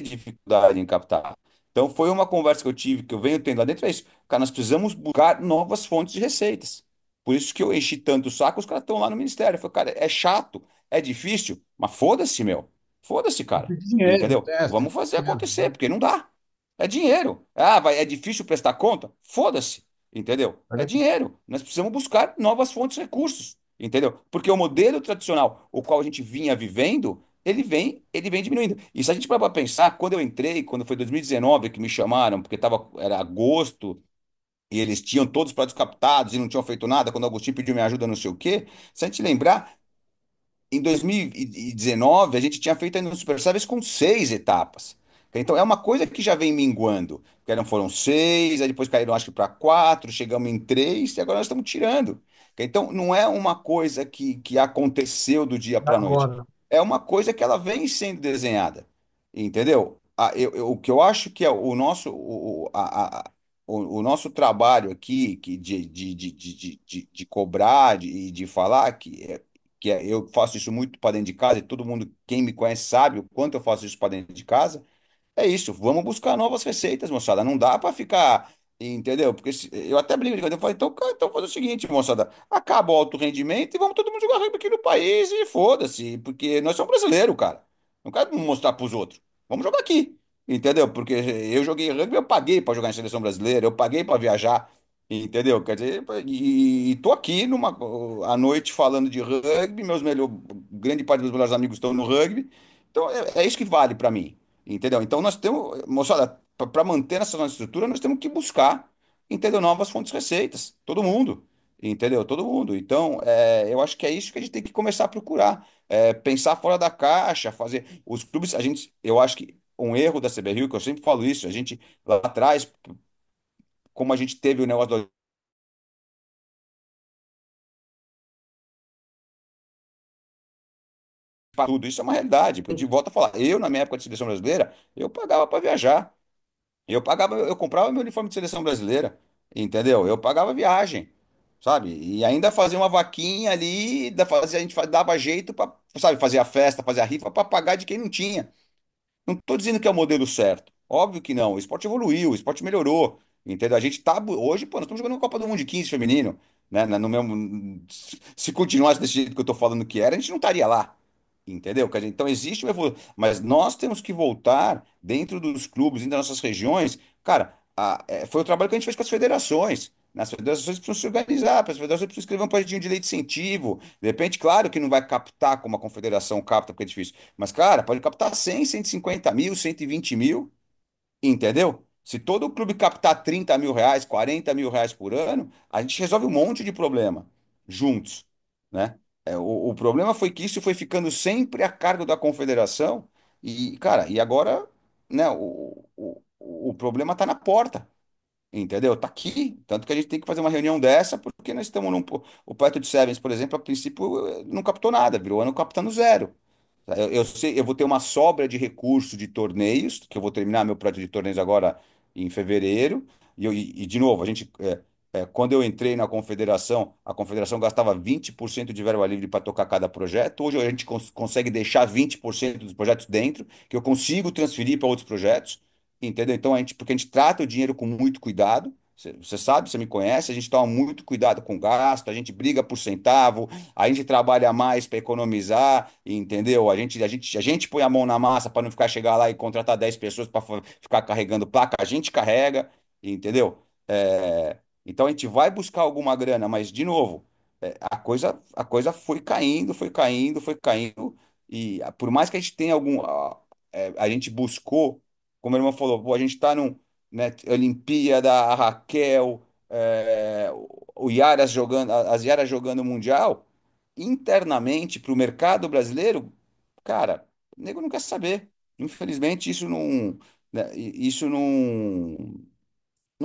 dificuldade em captar. Então, foi uma conversa que eu tive, que eu venho tendo lá dentro, é isso. Cara, nós precisamos buscar novas fontes de receitas. Por isso que eu enchi tanto o saco, os caras estão lá no ministério. Eu falei, cara, é chato, é difícil, mas foda-se, meu. Foda-se, cara. Dinheiro, Entendeu? tem Vamos que fazer dinheiro, acontecer, né? porque não dá. É dinheiro. Ah, é difícil prestar conta? Foda-se. Entendeu? É dinheiro. Nós precisamos buscar novas fontes de recursos. Entendeu? Porque o modelo tradicional, o qual a gente vinha vivendo, ele vem diminuindo. E se a gente parar para pensar, quando eu entrei, quando foi 2019 que me chamaram, porque era agosto e eles tinham todos os projetos captados e não tinham feito nada, quando o Agostinho pediu minha ajuda, não sei o quê. Se a gente lembrar, em 2019 a gente tinha feito ainda no Super Service com 6 etapas. Então é uma coisa que já vem minguando. Foram 6, aí depois caíram acho que para 4, chegamos em 3 e agora nós estamos tirando. Então não é uma coisa que aconteceu do dia para a noite. Agora, É uma coisa que ela vem sendo desenhada. Entendeu? O que eu acho que é o nosso trabalho aqui de cobrar e de falar eu faço isso muito para dentro de casa, e todo mundo, quem me conhece, sabe o quanto eu faço isso para dentro de casa. É isso, vamos buscar novas receitas, moçada. Não dá para ficar, entendeu? Porque eu até brinco, eu falo, então, cara, então faz o seguinte, moçada, acaba o alto rendimento e vamos todo mundo jogar rugby aqui no país e foda-se, porque nós somos brasileiros, cara. Não quero mostrar para os outros. Vamos jogar aqui, entendeu? Porque eu joguei rugby, eu paguei para jogar em seleção brasileira, eu paguei para viajar. Entendeu? Quer dizer, e tô aqui à noite falando de rugby, grande parte dos melhores amigos estão no rugby, então é isso que vale para mim, entendeu? Então nós temos, moçada, para manter essa nossa estrutura, nós temos que buscar, entendeu? Novas fontes de receitas, todo mundo, entendeu? Todo mundo. Então, eu acho que é isso que a gente tem que começar a procurar. Pensar fora da caixa, fazer. Os clubes, eu acho que um erro da CBRU, que eu sempre falo isso, a gente lá atrás, como a gente teve o negócio para tudo, isso é uma realidade. A gente volta a falar, eu, na minha época de seleção brasileira, eu pagava para viajar. Eu comprava meu uniforme de seleção brasileira, entendeu? Eu pagava viagem, sabe? E ainda fazia uma vaquinha ali, a gente dava jeito para, sabe, fazer a festa, fazer a rifa para pagar de quem não tinha. Não estou dizendo que é o modelo certo. Óbvio que não. O esporte evoluiu, o esporte melhorou. Entendeu? A gente tá. Hoje, pô, nós estamos jogando a Copa do Mundo de 15 feminino. Né? No mesmo, se continuasse desse jeito que eu estou falando que era, a gente não estaria lá. Entendeu? Quer dizer, então existe uma evolução. Mas nós temos que voltar dentro dos clubes, dentro das nossas regiões. Cara, foi o trabalho que a gente fez com as federações. As federações precisam se organizar, as federações precisam escrever um projetinho de lei de incentivo. De repente, claro que não vai captar como a confederação capta, porque é difícil. Mas, cara, pode captar 100, 150 mil, 120 mil, entendeu? Se todo clube captar 30 mil reais, 40 mil reais por ano, a gente resolve um monte de problema juntos, né? O problema foi que isso foi ficando sempre a cargo da confederação e, cara, e agora, né, o problema está na porta, entendeu? Tá aqui, tanto que a gente tem que fazer uma reunião dessa, porque nós estamos o Pato de Sevens, por exemplo, a princípio não captou nada, virou ano captando zero. Eu sei, eu vou ter uma sobra de recursos de torneios, que eu vou terminar meu projeto de torneios agora em fevereiro. De novo, quando eu entrei na confederação, a confederação gastava 20% de verba livre para tocar cada projeto. Hoje a gente consegue deixar 20% dos projetos dentro, que eu consigo transferir para outros projetos, entendeu? Então, porque a gente trata o dinheiro com muito cuidado. Você sabe, você me conhece, a gente toma muito cuidado com o gasto, a gente briga por centavo, a gente trabalha mais para economizar, entendeu? A gente põe a mão na massa para não ficar chegar lá e contratar 10 pessoas para ficar carregando placa, a gente carrega, entendeu? Então a gente vai buscar alguma grana, mas de novo, a coisa foi caindo, foi caindo, foi caindo, e por mais que a gente tenha a gente buscou, como a irmã falou, pô, a gente está num, né, Olimpíada, a Raquel, o Yaras jogando, as Yaras jogando o Mundial internamente para o mercado brasileiro, cara, o nego não quer saber. Infelizmente, isso não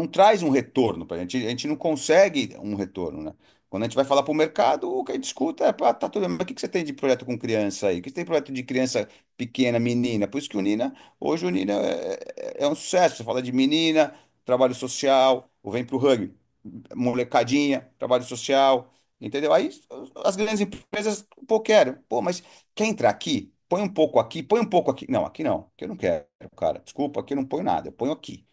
traz um retorno para a gente. A gente não consegue um retorno, né? Quando a gente vai falar para o mercado, o que a gente escuta é, pá, tá tudo bem, mas o que que você tem de projeto com criança aí? O que você tem de projeto de criança pequena, menina? Por isso que hoje o Nina é um sucesso. Você fala de menina, trabalho social, ou vem para o rugby, molecadinha, trabalho social, entendeu? Aí as grandes empresas, pô, quero, pô, mas quer entrar aqui? Põe um pouco aqui, põe um pouco aqui. Não, aqui não, aqui eu não quero, cara. Desculpa, aqui eu não ponho nada, eu ponho aqui.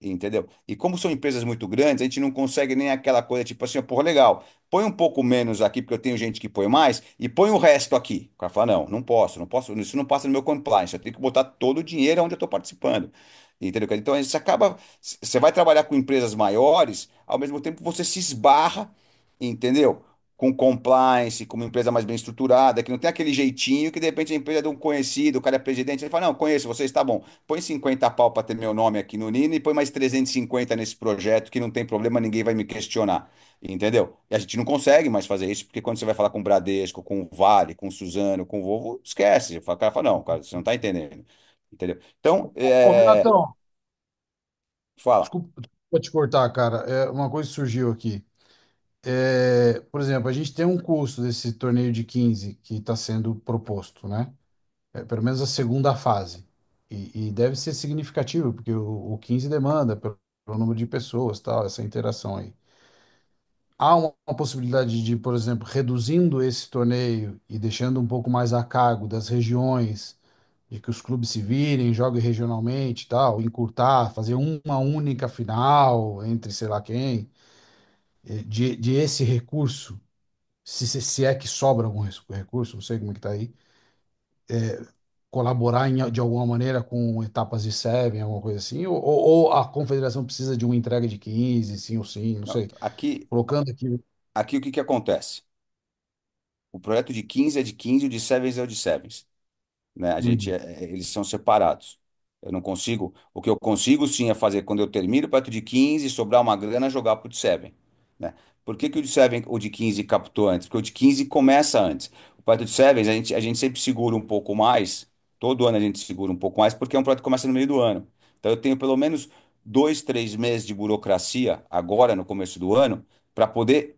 Entendeu? E como são empresas muito grandes, a gente não consegue nem aquela coisa tipo assim, porra, legal, põe um pouco menos aqui, porque eu tenho gente que põe mais, e põe o resto aqui. O cara fala, não, não posso, não posso, isso não passa no meu compliance, eu tenho que botar todo o dinheiro onde eu estou participando. Entendeu? Então, você acaba, você vai trabalhar com empresas maiores, ao mesmo tempo você se esbarra, entendeu? Com compliance, com uma empresa mais bem estruturada, que não tem aquele jeitinho que de repente a empresa é de um conhecido, o cara é presidente, ele fala, não, conheço, você está bom. Põe 50 pau para ter meu nome aqui no Nino e põe mais 350 nesse projeto que não tem problema, ninguém vai me questionar. Entendeu? E a gente não consegue mais fazer isso, porque quando você vai falar com o Bradesco, com o Vale, com o Suzano, com o Volvo, esquece. O cara fala, não, cara, você não está entendendo. Entendeu? Então, Ô, Renatão, fala. desculpa te cortar, cara. Uma coisa que surgiu aqui. Por exemplo, a gente tem um custo desse torneio de 15 que está sendo proposto, né? Pelo menos a segunda fase. E deve ser significativo, porque o 15 demanda pelo número de pessoas, tal, essa interação aí. Há uma possibilidade de, por exemplo, reduzindo esse torneio e deixando um pouco mais a cargo das regiões, de que os clubes se virem, joguem regionalmente e tal, encurtar, fazer uma única final entre sei lá quem, de esse recurso, se é que sobra algum recurso, não sei como é que tá aí, colaborar de alguma maneira com etapas de Seven, alguma coisa assim, ou a confederação precisa de uma entrega de 15 sim ou sim, não Não, sei. aqui, Colocando aqui. aqui o que que acontece? O projeto de 15 é de 15, o de Sevens é o de Sevens. Né? Uhum. Eles são separados. Eu não consigo. O que eu consigo sim é fazer quando eu termino o projeto de 15, sobrar uma grana, jogar para o de 7. né? Por que que o de Seven, o de 15 captou antes? Porque o de 15 começa antes. O projeto de Sevens, a gente sempre segura um pouco mais, todo ano a gente segura um pouco mais, porque é um projeto que começa no meio do ano. Então eu tenho pelo menos 2, 3 meses de burocracia agora no começo do ano para poder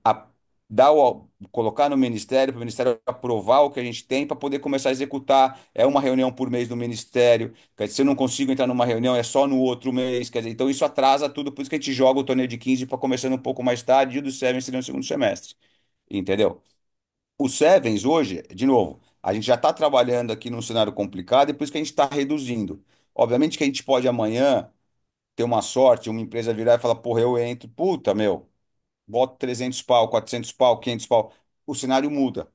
colocar no Ministério, para o Ministério aprovar o que a gente tem para poder começar a executar. É uma reunião por mês do Ministério. Quer dizer, se eu não consigo entrar numa reunião, é só no outro mês. Quer dizer, então isso atrasa tudo, por isso que a gente joga o torneio de 15 para começando um pouco mais tarde e o do Sevens seria no segundo semestre. Entendeu? O Sevens hoje, de novo, a gente já está trabalhando aqui num cenário complicado e por isso que a gente está reduzindo. Obviamente que a gente pode amanhã ter uma sorte, uma empresa virar e falar, porra, eu entro, puta, meu, boto 300 pau, 400 pau, 500 pau. O cenário muda.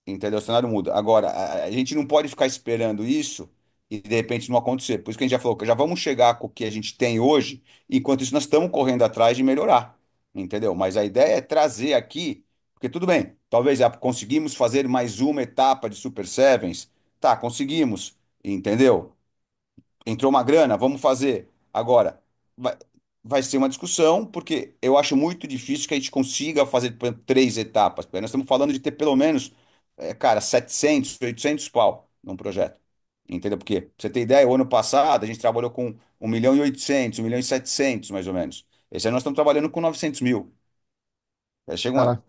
Entendeu? O cenário muda. Agora, a gente não pode ficar esperando isso e de repente não acontecer. Por isso que a gente já falou que já vamos chegar com o que a gente tem hoje, enquanto isso nós estamos correndo atrás de melhorar. Entendeu? Mas a ideia é trazer aqui, porque tudo bem, talvez conseguimos fazer mais uma etapa de Super Sevens. Tá, conseguimos. Entendeu? Entrou uma grana, vamos fazer. Agora, vai, vai ser uma discussão, porque eu acho muito difícil que a gente consiga fazer, por exemplo, 3 etapas. Porque nós estamos falando de ter pelo menos, cara, 700, 800 pau num projeto. Entendeu? Porque, pra você ter ideia, o ano passado a gente trabalhou com 1.800.000, 1.700.000, mais ou menos. Esse ano nós estamos trabalhando com 900.000. Cara,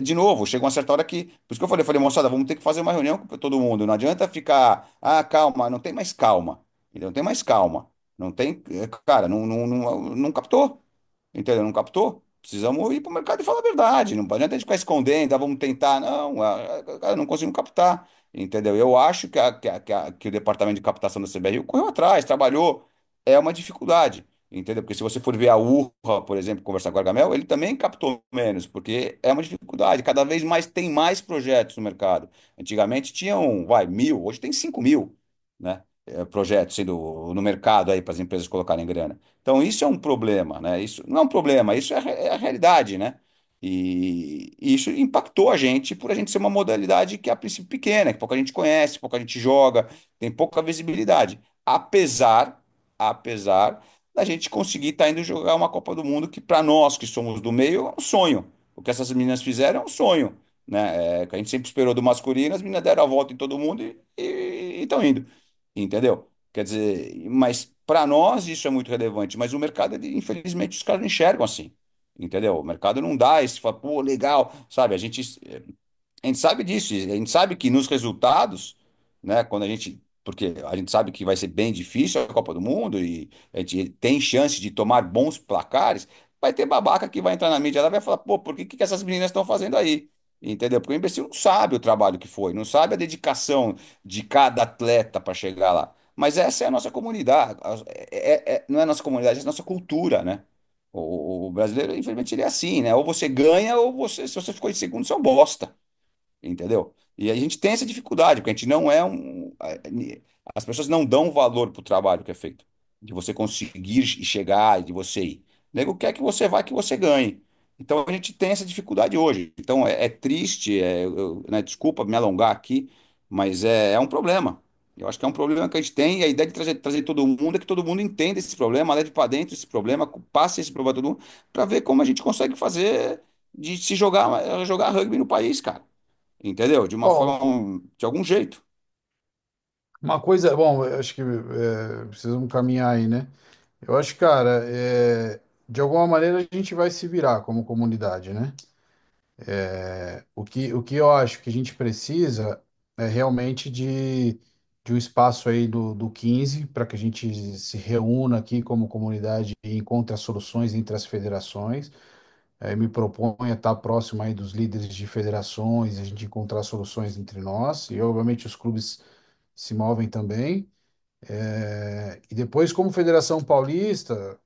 De novo, chega uma certa hora que. Por isso que eu falei, moçada, vamos ter que fazer uma reunião com todo mundo. Não adianta ficar. Ah, calma, não tem mais calma. Entendeu? Não tem mais calma. Não tem. Cara, não captou. Entendeu? Não captou? Precisamos ir para o mercado e falar a verdade. Não adianta a gente ficar escondendo, vamos tentar. Não, cara, não conseguimos captar. Entendeu? Eu acho que o departamento de captação da CBRU correu atrás, trabalhou. É uma dificuldade. Entendeu? Porque se você for ver a Urra, por exemplo, conversar com o Gargamel, ele também captou menos, porque é uma dificuldade. Cada vez mais tem mais projetos no mercado. Antigamente tinham, vai, 1.000, hoje tem 5.000, né? Projetos sendo no mercado aí para as empresas colocarem grana. Então, isso é um problema, né? Isso não é um problema, isso é a realidade, né? E isso impactou a gente por a gente ser uma modalidade que é a princípio pequena, que pouca gente conhece, pouca gente joga, tem pouca visibilidade. Apesar da gente conseguir estar indo jogar uma Copa do Mundo que para nós que somos do meio é um sonho. O que essas meninas fizeram é um sonho, né? Que a gente sempre esperou do masculino, as meninas deram a volta em todo mundo e estão indo, entendeu? Quer dizer, mas para nós isso é muito relevante, mas o mercado, infelizmente, os caras não enxergam assim, entendeu? O mercado não dá esse, fala, pô, legal, sabe? A gente sabe disso, a gente sabe que nos resultados, né, quando a gente, porque a gente sabe que vai ser bem difícil a Copa do Mundo e a gente tem chance de tomar bons placares, vai ter babaca que vai entrar na mídia lá e vai falar, pô, por que essas meninas estão fazendo aí? Entendeu? Porque o imbecil não sabe o trabalho que foi, não sabe a dedicação de cada atleta para chegar lá. Mas essa é a nossa comunidade, não é a nossa comunidade, é a nossa cultura, né? O brasileiro, infelizmente, ele é assim, né? Ou você ganha, ou você, se você ficou em segundo, você é um bosta. Entendeu? E a gente tem essa dificuldade, porque a gente não é as pessoas não dão valor para o trabalho que é feito, de você conseguir chegar e de você ir. O nego quer que você vá, que você ganhe. Então a gente tem essa dificuldade hoje. Então é triste, né, desculpa me alongar aqui, mas é um problema. Eu acho que é um problema que a gente tem, e a ideia de trazer todo mundo é que todo mundo entenda esse problema, leve para dentro esse problema, passe esse problema para todo mundo, para ver como a gente consegue fazer de se jogar rugby no país, cara. Entendeu? De uma ó, forma, de algum jeito. uma coisa, bom, eu acho que precisamos caminhar aí, né? Eu acho, cara, de alguma maneira a gente vai se virar como comunidade, né? O que eu acho que a gente precisa é realmente de um espaço aí do 15 para que a gente se reúna aqui como comunidade e encontre as soluções entre as federações. Me proponho a estar próximo aí dos líderes de federações, a gente encontrar soluções entre nós, e obviamente os clubes se movem também. E depois, como Federação Paulista,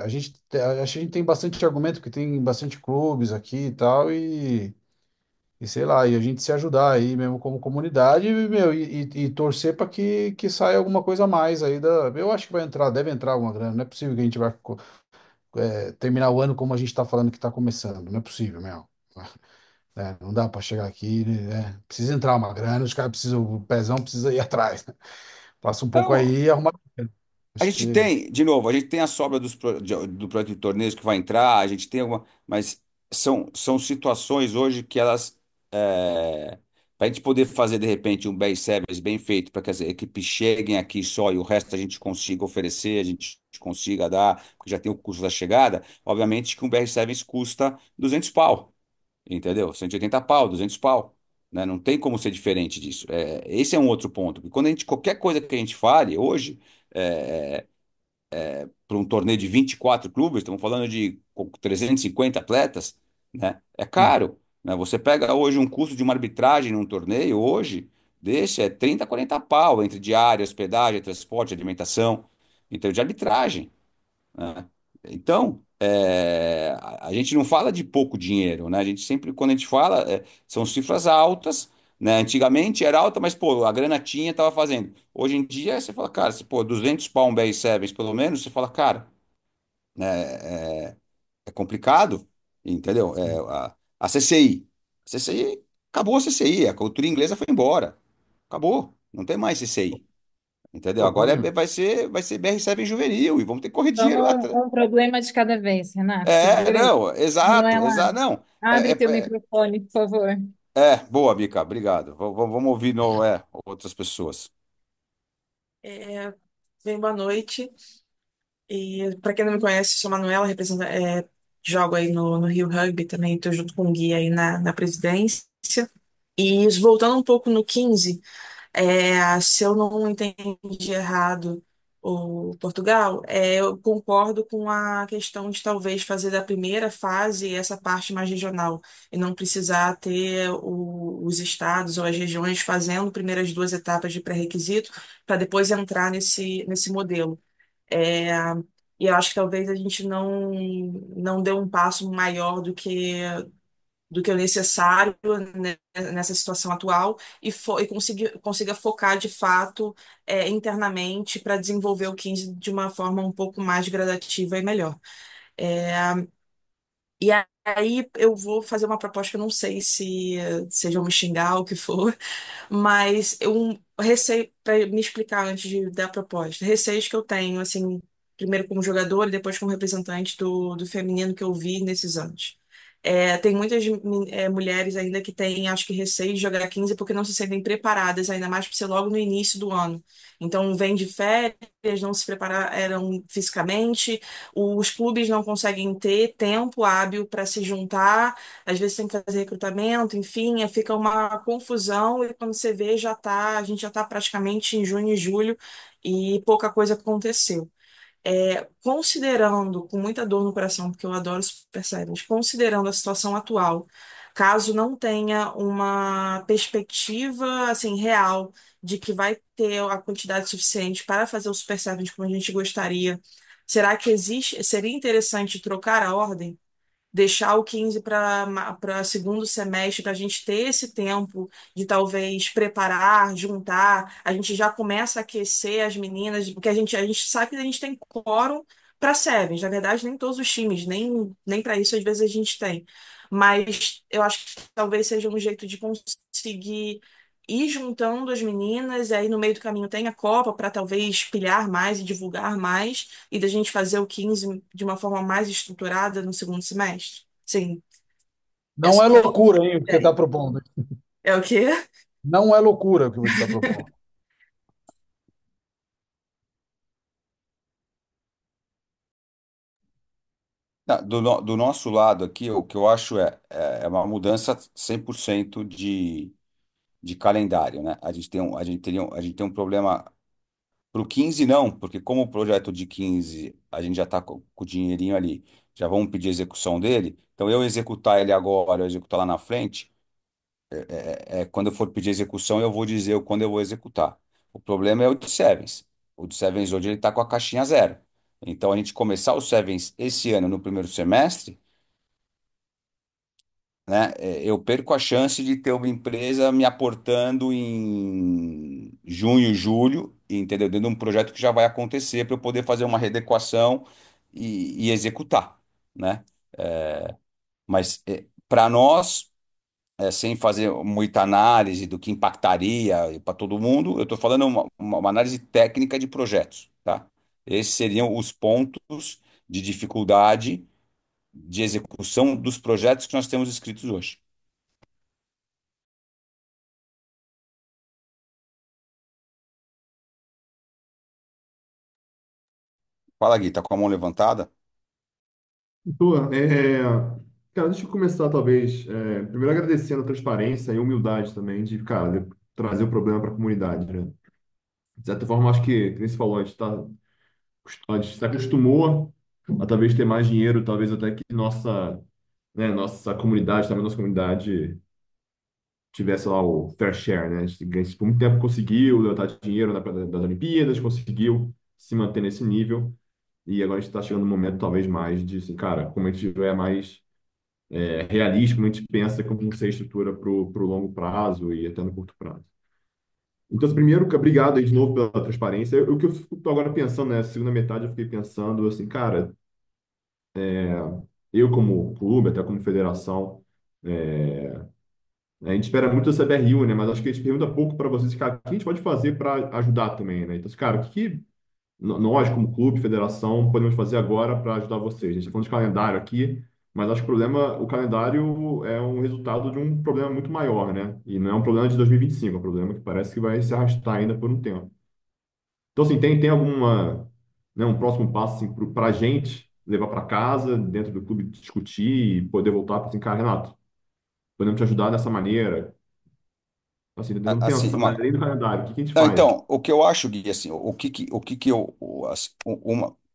acho que a gente tem bastante argumento, porque tem bastante clubes aqui e tal, e sei lá, e a gente se ajudar aí mesmo como comunidade, meu, e torcer para que saia alguma coisa a mais aí da. Eu acho que vai entrar, deve entrar alguma grana, não é possível que a gente vai terminar o ano como a gente está falando que está começando, não é possível, meu. Não dá para chegar aqui, né? Precisa entrar uma grana, os caras precisam, o pezão precisa ir atrás, né? Passa um pouco Então, aí e arruma. a Acho gente que tem, de novo, a gente tem a sobra do projeto de torneios que vai entrar, a gente tem alguma. Mas são situações hoje que elas. Para a gente poder fazer, de repente, um best service bem feito, para que as equipes cheguem aqui só e o resto a gente consiga oferecer, a gente consiga dar, porque já tem o custo da chegada, obviamente que um BR Service custa 200 pau, entendeu? 180 pau, 200 pau. Né? Não tem como ser diferente disso. Esse é um outro ponto. Porque quando a gente, qualquer coisa que a gente fale hoje, é, para um torneio de 24 clubes, estamos falando de 350 atletas, né? É caro, né? Você pega hoje um custo de uma arbitragem num torneio, hoje, desse é 30, 40 pau, entre diária, hospedagem, transporte, alimentação, então de arbitragem, né? Então, a gente não fala de pouco dinheiro, né? A gente sempre, quando a gente fala, são cifras altas, né? Antigamente era alta, mas, pô, a grana tinha, estava fazendo. Hoje em dia, você fala, cara, se, pô, 200 pau um BR Sevens, pelo menos, você fala, cara, é complicado, entendeu? A CCI. A CCI, acabou a CCI, a cultura inglesa foi embora. Acabou, não tem mais CCI, entendeu? Pô, Agora quando, vai ser BR7 juvenil e vamos ter que correr dinheiro. Vamos um problema de cada vez, Renato. Segura aí. Não, exato, Manuela, exato, não. É, abre teu é, microfone, por favor. boa, Bica, obrigado. Vamos ouvir outras pessoas. É, bem, boa noite. E para quem não me conhece, sou Manuela, jogo aí no Rio Rugby também, estou junto com o Gui aí na presidência. E voltando um pouco no 15, se eu não entendi errado o Portugal, eu concordo com a questão de talvez fazer da primeira fase essa parte mais regional e não precisar ter os estados ou as regiões fazendo primeiras duas etapas de pré-requisito para depois entrar nesse modelo. É, e eu acho que talvez a gente não deu um passo maior do que o necessário, né, nessa situação atual e consiga focar de fato internamente para desenvolver o 15 de uma forma um pouco mais gradativa e melhor. É, e aí eu vou fazer uma proposta que eu não sei se vão me xingar ou o que for, mas um receio, para me explicar antes de dar a proposta, receios que eu tenho, assim, primeiro como jogador e depois como representante do feminino que eu vi nesses anos. Tem muitas mulheres ainda que têm, acho que, receio de jogar 15 porque não se sentem preparadas, ainda mais por ser logo no início do ano. Então, vêm de férias, não se prepararam fisicamente, os clubes não conseguem ter tempo hábil para se juntar, às vezes tem que fazer recrutamento, enfim, fica uma confusão e quando você vê a gente já está praticamente em junho e julho e pouca coisa aconteceu. Considerando, com muita dor no coração, porque eu adoro Super Sevens, considerando a situação atual, caso não tenha uma perspectiva assim real de que vai ter a quantidade suficiente para fazer o Super Sevens como a gente gostaria, será que seria interessante trocar a ordem? Deixar o 15 para segundo semestre, para a gente ter esse tempo de talvez preparar, juntar, a gente já começa a aquecer as meninas, porque a gente sabe que a gente tem quórum para sevens, na verdade, nem todos os times, nem para isso às vezes a gente tem. Mas eu acho que talvez seja um jeito de conseguir ir juntando as meninas, e aí no meio do caminho tem a Copa para talvez pilhar mais e divulgar mais e da gente fazer o 15 de uma forma mais estruturada no segundo semestre? Sim, não essa é que é a loucura, hein, o que você está ideia. propondo. É o quê? Não é loucura o que você está propondo. Do nosso lado aqui, o que eu acho é uma mudança 100% de calendário, né? A gente tem um problema para o 15 não, porque como o projeto de 15 a gente já está com o dinheirinho ali, já vamos pedir execução dele, então eu executar ele agora, eu executar lá na frente, quando eu for pedir execução eu vou dizer quando eu vou executar. O problema é o de Sevens. O de Sevens hoje ele está com a caixinha zero. Então a gente começar o Sevens esse ano no primeiro semestre, né, eu perco a chance de ter uma empresa me aportando em junho, julho, entendeu? Dentro de um projeto que já vai acontecer para eu poder fazer uma readequação e executar, né? Mas para nós, sem fazer muita análise do que impactaria para todo mundo, eu estou falando uma análise técnica de projetos, tá? Esses seriam os pontos de dificuldade de execução dos projetos que nós temos escritos hoje. Fala, Gui, tá com a mão levantada? Tô, cara, deixa eu começar, talvez, primeiro agradecendo a transparência e a humildade também de, cara, de trazer o problema para a comunidade, né? De certa forma, acho que nem se falou, a gente se acostumou a talvez ter mais dinheiro, talvez até que nossa comunidade, também nossa comunidade tivesse lá o fair share, né? A gente, por muito tempo conseguiu levantar dinheiro das Olimpíadas, conseguiu se manter nesse nível, e agora a gente está chegando no momento talvez mais de, assim, cara, como a gente é mais realista, como a gente pensa como ser estrutura para o longo prazo e até no curto prazo. Então, assim, primeiro, obrigado aí de novo pela transparência. O que eu estou agora pensando, né, segunda metade, eu fiquei pensando assim, cara, eu como clube, até como federação, é, a gente espera muito da CBRU, né, mas acho que a gente pergunta pouco para vocês, cara, o que a gente pode fazer para ajudar também, né? Então, assim, cara, nós, como clube, federação, podemos fazer agora para ajudar vocês? A gente está falando de calendário aqui, mas acho que o calendário é um resultado de um problema muito maior, né? E não é um problema de 2025, é um problema que parece que vai se arrastar ainda por um tempo. Então, assim, tem alguma, né, um próximo passo assim, para a gente levar para casa, dentro do clube, discutir e poder voltar para assim, cara, Renato, podemos te ajudar dessa maneira? Assim, tentando Assim, pensar, né, além do calendário, o que que a gente não, faz? então, o que eu acho, Gui, assim, o que que eu,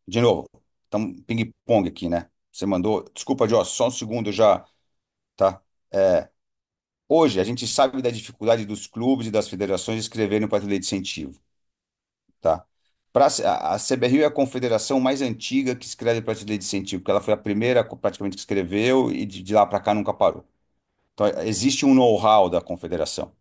de novo, então, ping-pong aqui, né? Você mandou, desculpa, Joss, só um segundo já, tá? É, hoje, a gente sabe da dificuldade dos clubes e das federações escreverem para lei de incentivo, tá? A CBRU é a confederação mais antiga que escreve para lei de incentivo, porque ela foi a primeira praticamente que escreveu e de lá para cá nunca parou. Então, existe um know-how da confederação.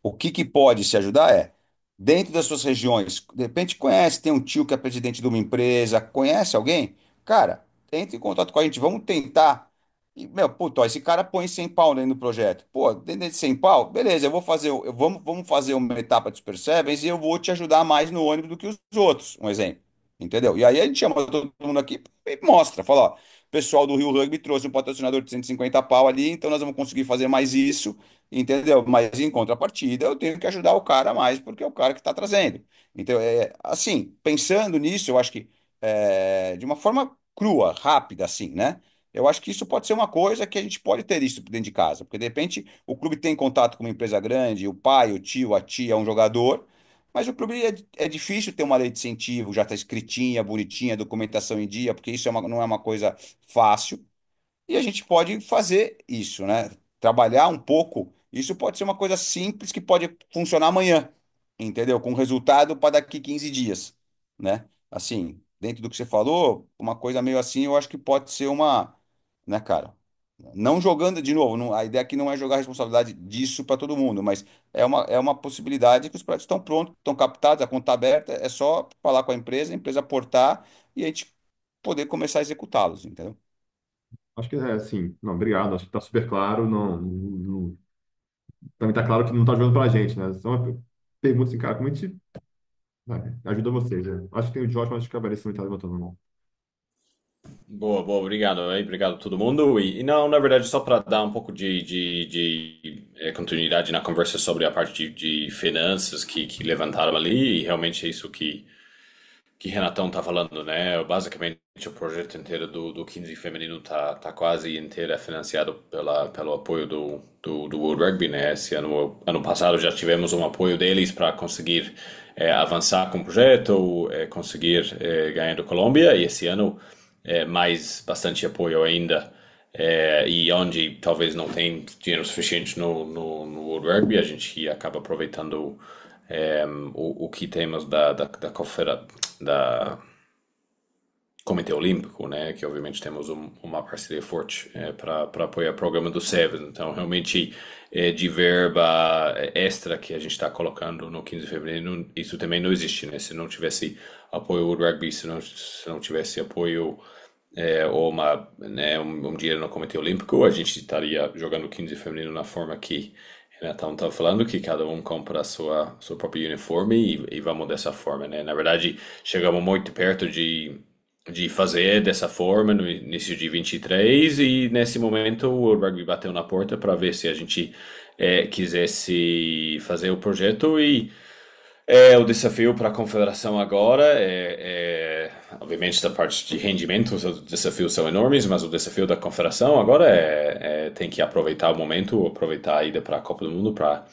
O que que pode se ajudar é, dentro das suas regiões, de repente conhece, tem um tio que é presidente de uma empresa, conhece alguém? Cara, entre em contato com a gente, vamos tentar. E, meu, puto, ó, esse cara põe 100 pau dentro do projeto. Pô, dentro de 100 pau, beleza, eu vou fazer, vamos fazer uma etapa de Super Sevens e eu vou te ajudar mais no ônibus do que os outros, um exemplo. Entendeu? E aí a gente chama todo mundo aqui e mostra, fala, ó, o pessoal do Rio Rugby trouxe um patrocinador de 150 pau ali, então nós vamos conseguir fazer mais isso. Entendeu? Mas em contrapartida, eu tenho que ajudar o cara mais, porque é o cara que está trazendo. Então, assim, pensando nisso, eu acho que de uma forma crua, rápida, assim, né? Eu acho que isso pode ser uma coisa que a gente pode ter isso dentro de casa, porque de repente o clube tem contato com uma empresa grande, o pai, o tio, a tia é um jogador, mas o clube é difícil ter uma lei de incentivo, já está escritinha, bonitinha, documentação em dia, porque isso não é uma coisa fácil. E a gente pode fazer isso, né? Trabalhar um pouco. Isso pode ser uma coisa simples que pode funcionar amanhã, entendeu? Com resultado para daqui 15 dias, né? Assim, dentro do que você falou, uma coisa meio assim, eu acho que pode ser uma, né, cara? Não jogando de novo, a ideia aqui não é jogar a responsabilidade disso para todo mundo, mas é uma possibilidade que os projetos estão prontos, estão captados, a conta tá aberta, é só falar com a empresa aportar e a gente poder começar a executá-los, entendeu? Acho que é assim, não, obrigado, acho que está super claro, também está claro que não está jogando para a gente, né? São perguntas assim, cara, como a gente ajuda vocês, né? Acho que tem o Jorge, mas acho que a Vanessa também está levantando a mão. Boa, boa, obrigado, aí, obrigado a todo mundo. E não, na verdade, só para dar um pouco continuidade na conversa sobre a parte de finanças que levantaram ali, e realmente é isso que Renatão tá falando, né? Basicamente, o projeto inteiro do 15 feminino tá quase inteiro financiado pelo apoio do World Rugby, né? Esse ano passado já tivemos um apoio deles para conseguir avançar com o projeto, conseguir ganhar do Colômbia, e esse ano mais bastante apoio ainda. E onde talvez não tem dinheiro suficiente no World Rugby, a gente acaba aproveitando o que temos da Comitê Olímpico, né, que obviamente temos uma parceria forte para apoiar o programa do Sevens. Então, realmente, de verba extra que a gente está colocando no 15 de fevereiro, isso também não existe, né? Se não tivesse apoio do rugby, se não tivesse apoio ou um dinheiro no Comitê Olímpico, a gente estaria jogando 15 feminino na forma que Renatão estava falando, que cada um compra a sua própria uniforme e vamos dessa forma, né? Na verdade, chegamos muito perto de fazer dessa forma no início de 23 e nesse momento o rugby bateu na porta para ver se a gente quisesse fazer o projeto e o desafio para a confederação agora obviamente da parte de rendimento os desafios são enormes, mas o desafio da confederação agora tem que aproveitar o momento, aproveitar a ida para a Copa do Mundo para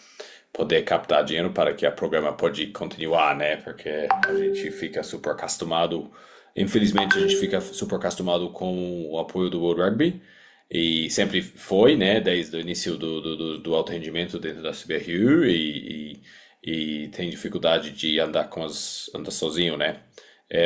poder captar dinheiro para que o programa pode continuar, né? Porque a gente fica super acostumado, infelizmente a gente fica super acostumado com o apoio do World Rugby e sempre foi, né? Desde o início do alto rendimento dentro da CBRU e tem dificuldade de andar andar sozinho, né?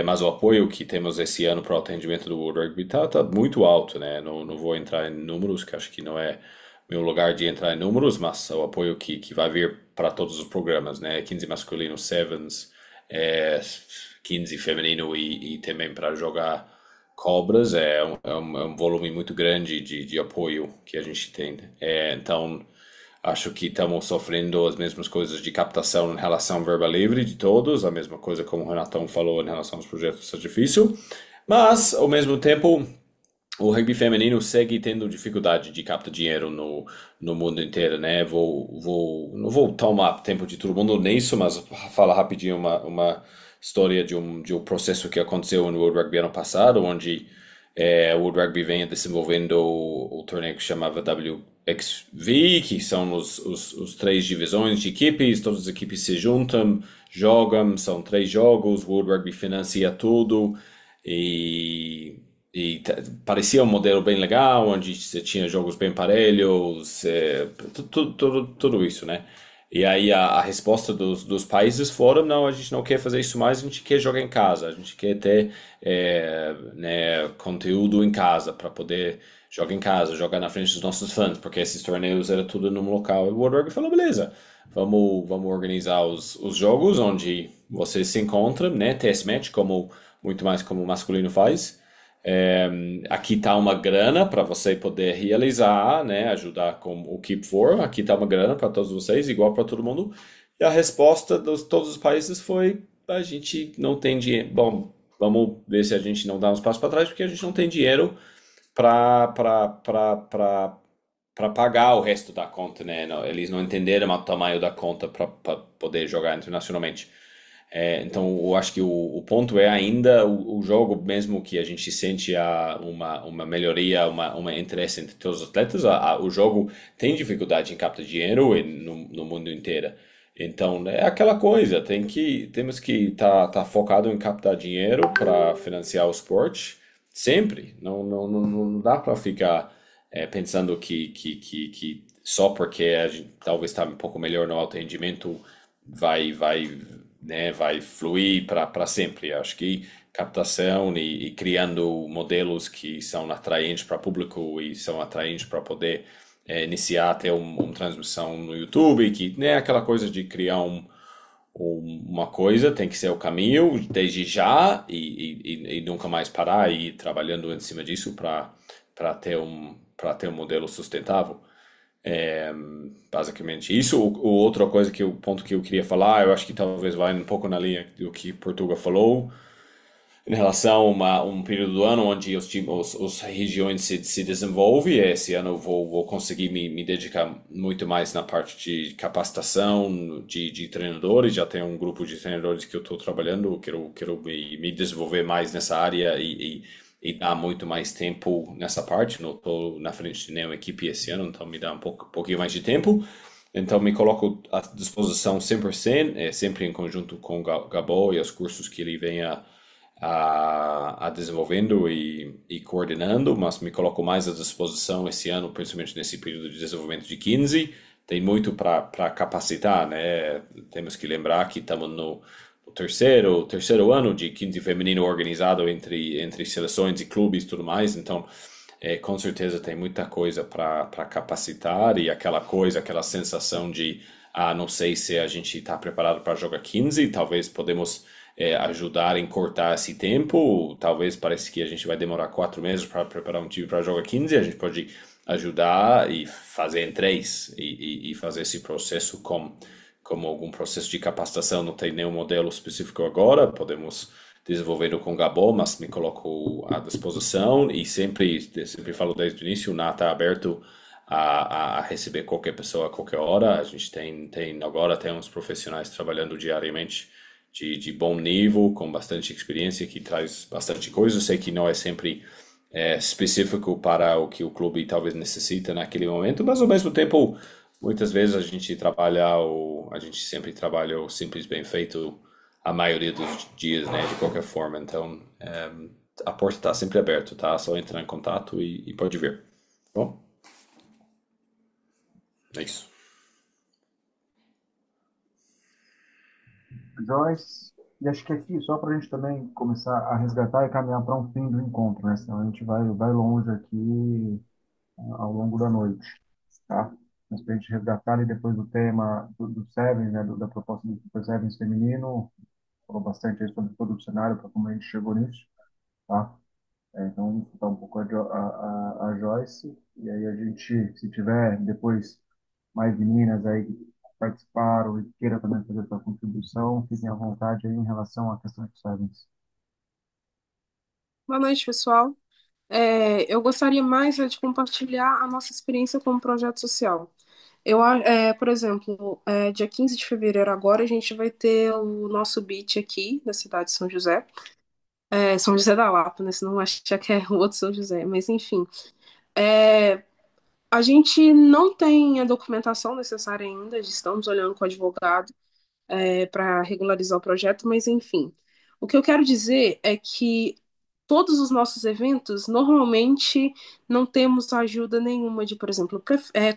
Mas o apoio que temos esse ano para o alto rendimento do World Rugby tá muito alto, né? Não vou entrar em números, que acho que não é meu lugar de entrar em números, mas o apoio que vai vir para todos os programas, né? 15 masculino, Sevens, 15 feminino e também para jogar Cobras, é um volume muito grande de apoio que a gente tem. Então, acho que estamos sofrendo as mesmas coisas de captação em relação ao verba livre de todos, a mesma coisa como o Renatão falou em relação aos projetos está difícil, mas, ao mesmo tempo, o rugby feminino segue tendo dificuldade de captar dinheiro no mundo inteiro, né? Não vou tomar tempo de todo mundo nisso, mas falar rapidinho uma história de um processo que aconteceu no World Rugby ano passado, onde o World Rugby vem desenvolvendo o torneio que chamava WXV, que são os três divisões de equipes, todas as equipes se juntam, jogam, são 3 jogos, o World Rugby financia tudo, e parecia um modelo bem legal, onde você tinha jogos bem parelhos, tudo isso, né? E aí a resposta dos países foram, não, a gente não quer fazer isso mais, a gente quer jogar em casa, a gente quer ter né, conteúdo em casa, para poder jogar em casa, jogar na frente dos nossos fãs, porque esses torneios era tudo num local. E o World Rugby falou, beleza, vamos organizar os jogos onde você se encontra, né, test match, muito mais como o masculino faz. Aqui está uma grana para você poder realizar, né, ajudar com o Keep For. Aqui está uma grana para todos vocês, igual para todo mundo. E a resposta de todos os países foi: a gente não tem dinheiro. Bom, vamos ver se a gente não dá uns passos para trás, porque a gente não tem dinheiro para pagar o resto da conta, né? Eles não entenderam o tamanho da conta para poder jogar internacionalmente. Então, eu acho que o ponto é ainda o jogo, mesmo que a gente sente uma melhoria, um interesse entre todos os atletas, o jogo tem dificuldade em captar dinheiro no mundo inteiro. Então, é aquela coisa, temos que estar focado em captar dinheiro para financiar o esporte, sempre. Não dá para ficar pensando que só porque a gente talvez está um pouco melhor no alto rendimento né, vai fluir para sempre. Acho que captação e criando modelos que são atraentes para o público e são atraentes para poder iniciar até uma transmissão no YouTube, que não é aquela coisa de criar uma coisa, tem que ser o caminho desde já e nunca mais parar e ir trabalhando em cima disso para ter um modelo sustentável. Basicamente isso. Outra coisa o ponto que eu queria falar, eu acho que talvez vai um pouco na linha do que Portugal falou, em relação a um período do ano onde as regiões se desenvolvem. Esse ano eu vou conseguir me dedicar muito mais na parte de capacitação de treinadores. Já tenho um grupo de treinadores que eu estou trabalhando, quero me desenvolver mais nessa área e dar muito mais tempo nessa parte. Não estou na frente de nenhuma equipe esse ano, então me dá um pouquinho mais de tempo. Então me coloco à disposição 100%, sempre em conjunto com o Gabo e os cursos que ele vem a desenvolvendo e coordenando, mas me coloco mais à disposição esse ano, principalmente nesse período de desenvolvimento de 15. Tem muito para capacitar, né? Temos que lembrar que estamos no terceiro ano de 15 feminino organizado entre seleções e clubes e tudo mais, então com certeza tem muita coisa para capacitar e aquela sensação de não sei se a gente está preparado para jogar 15, talvez podemos ajudar em cortar esse tempo, talvez parece que a gente vai demorar 4 meses para preparar um time para jogar 15, a gente pode ajudar e fazer em 3 e fazer esse processo como algum processo de capacitação. Não tem nenhum modelo específico agora, podemos desenvolvendo com o Gabon, mas me coloco à disposição e sempre falo desde o início, o NA está aberto a receber qualquer pessoa a qualquer hora. A gente agora temos profissionais trabalhando diariamente de bom nível, com bastante experiência, que traz bastante coisa. Eu sei que não é sempre específico para o que o clube talvez necessita naquele momento, mas ao mesmo tempo, muitas vezes a gente sempre trabalha o simples bem feito a maioria dos dias, né, de qualquer forma. Então, a porta está sempre aberta, tá? Só entrar em contato e pode ver. Bom, é isso. Joyce, e acho que aqui, só para a gente também começar a resgatar e caminhar para um fim do encontro, né? Senão a gente vai longe aqui ao longo da noite, tá? Mas para a gente resgatar ali depois do tema do Sevens, né? Da proposta do Super Sevens feminino, falou bastante aí sobre todo o cenário, para como a gente chegou nisso, tá? Então, vamos escutar um pouco a Joyce, e aí a gente, se tiver depois mais meninas aí que participaram e queiram também fazer sua contribuição, fiquem à vontade aí em relação à questão dos Sevens. Boa noite, pessoal. Eu gostaria mais de compartilhar a nossa experiência como projeto social. Por exemplo, dia 15 de fevereiro agora a gente vai ter o nosso beat aqui na cidade de São José. São José da Lapa, né? Senão acha que é o outro São José. Mas enfim, é, a gente não tem a documentação necessária ainda, estamos olhando com o advogado para regularizar o projeto, mas enfim. O que eu quero dizer é que todos os nossos eventos, normalmente, não temos ajuda nenhuma de, por exemplo,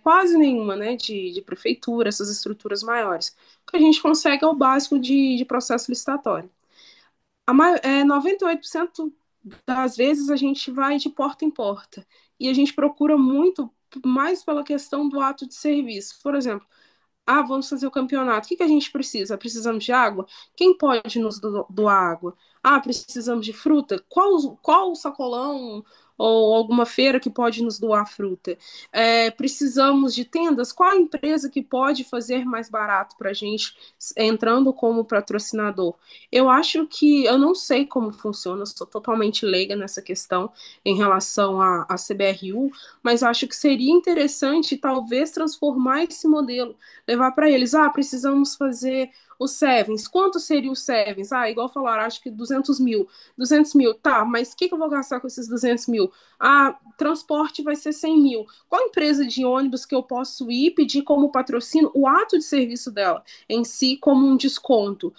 quase nenhuma, né, de prefeitura, essas estruturas maiores. O que a gente consegue é o básico de processo licitatório. 98% das vezes a gente vai de porta em porta e a gente procura muito mais pela questão do ato de serviço. Por exemplo, vamos fazer o campeonato. O que a gente precisa? Precisamos de água? Quem pode nos doar água? Precisamos de fruta? Qual sacolão ou alguma feira que pode nos doar fruta? Precisamos de tendas? Qual a empresa que pode fazer mais barato para a gente, entrando como patrocinador? Eu acho que, eu não sei como funciona, sou totalmente leiga nessa questão em relação à CBRU, mas acho que seria interessante talvez transformar esse modelo, levar para eles, precisamos fazer o Sevens. Quanto seria o Sevens? Igual falaram, acho que 200 mil. 200 mil, tá, mas o que eu vou gastar com esses 200 mil? Transporte vai ser 100 mil. Qual empresa de ônibus que eu posso ir pedir como patrocínio o ato de serviço dela em si como um desconto?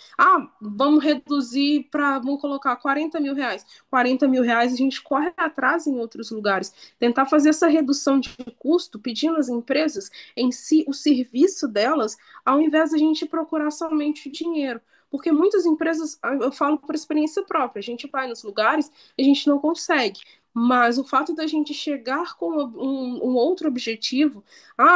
Vamos reduzir vamos colocar 40 mil reais. 40 mil reais a gente corre atrás em outros lugares. Tentar fazer essa redução de custo, pedindo às empresas em si o serviço delas, ao invés de a gente procurar somente o dinheiro. Porque muitas empresas, eu falo por experiência própria, a gente vai nos lugares e a gente não consegue. Mas o fato da gente chegar com um outro objetivo,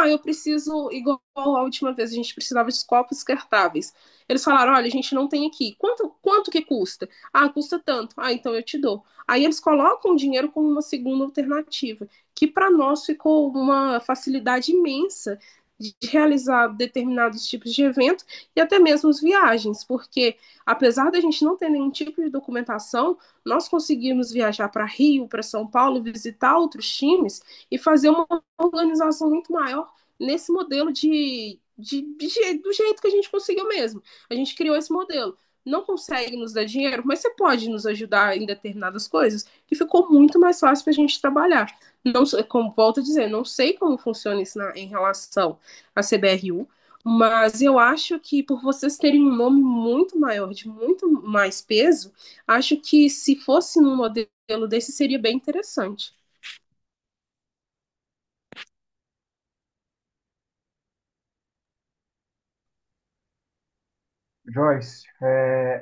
eu preciso, igual a última vez, a gente precisava de copos descartáveis. Eles falaram, olha, a gente não tem aqui. Quanto que custa? Custa tanto. Então eu te dou. Aí eles colocam o dinheiro como uma segunda alternativa, que para nós ficou uma facilidade imensa de realizar determinados tipos de evento e até mesmo as viagens, porque apesar da gente não ter nenhum tipo de documentação, nós conseguimos viajar para Rio, para São Paulo, visitar outros times e fazer uma organização muito maior nesse modelo do jeito que a gente conseguiu mesmo. A gente criou esse modelo. Não consegue nos dar dinheiro, mas você pode nos ajudar em determinadas coisas, que ficou muito mais fácil para a gente trabalhar. Não, como volto a dizer, não sei como funciona isso em relação à CBRU, mas eu acho que por vocês terem um nome muito maior, de muito mais peso, acho que se fosse num modelo desse seria bem interessante. Joyce,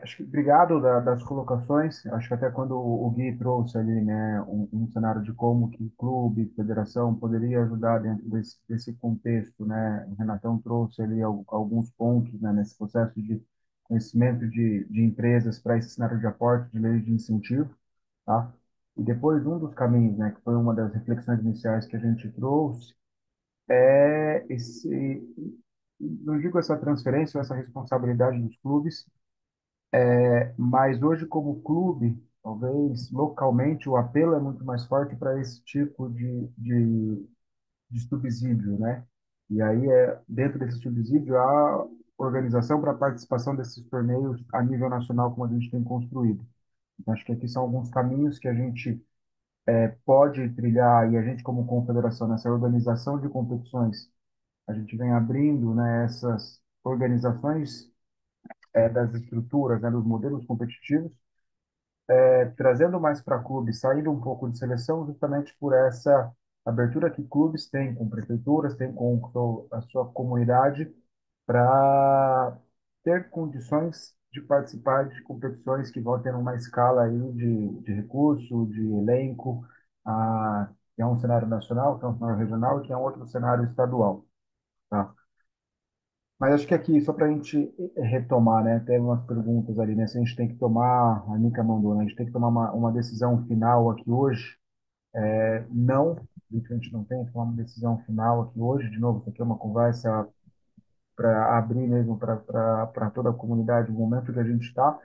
acho que obrigado das colocações. Acho que até quando o Gui trouxe ali, né, um cenário de como que clube, federação poderia ajudar dentro desse contexto, né, o Renatão trouxe ali alguns pontos, né, nesse processo de conhecimento de empresas para esse cenário de aporte, de lei de incentivo, tá? E depois um dos caminhos, né, que foi uma das reflexões iniciais que a gente trouxe, esse, não digo essa transferência ou essa responsabilidade dos clubes, Mas hoje, como clube, talvez localmente o apelo é muito mais forte para esse tipo de subsídio, né? E aí, dentro desse subsídio, há organização para participação desses torneios a nível nacional, como a gente tem construído. Então, acho que aqui são alguns caminhos que a gente pode trilhar, e a gente, como confederação, nessa organização de competições, a gente vem abrindo, né, essas organizações das estruturas, né, dos modelos competitivos, trazendo mais para clubes, saindo um pouco de seleção, justamente por essa abertura que clubes têm com prefeituras, têm com a sua comunidade, para ter condições de participar de competições que vão ter uma escala aí de recurso, de elenco, que é um cenário nacional, que é um cenário regional e que é um outro cenário estadual, tá? Mas acho que aqui, só para a gente retomar, né? Teve umas perguntas ali, né? Se a gente tem que tomar, a Nica mandou, né? A gente tem que tomar uma decisão final aqui hoje. Não, a gente não tem que tomar uma decisão final aqui hoje. De novo, isso aqui é uma conversa para abrir mesmo para toda a comunidade o momento que a gente está.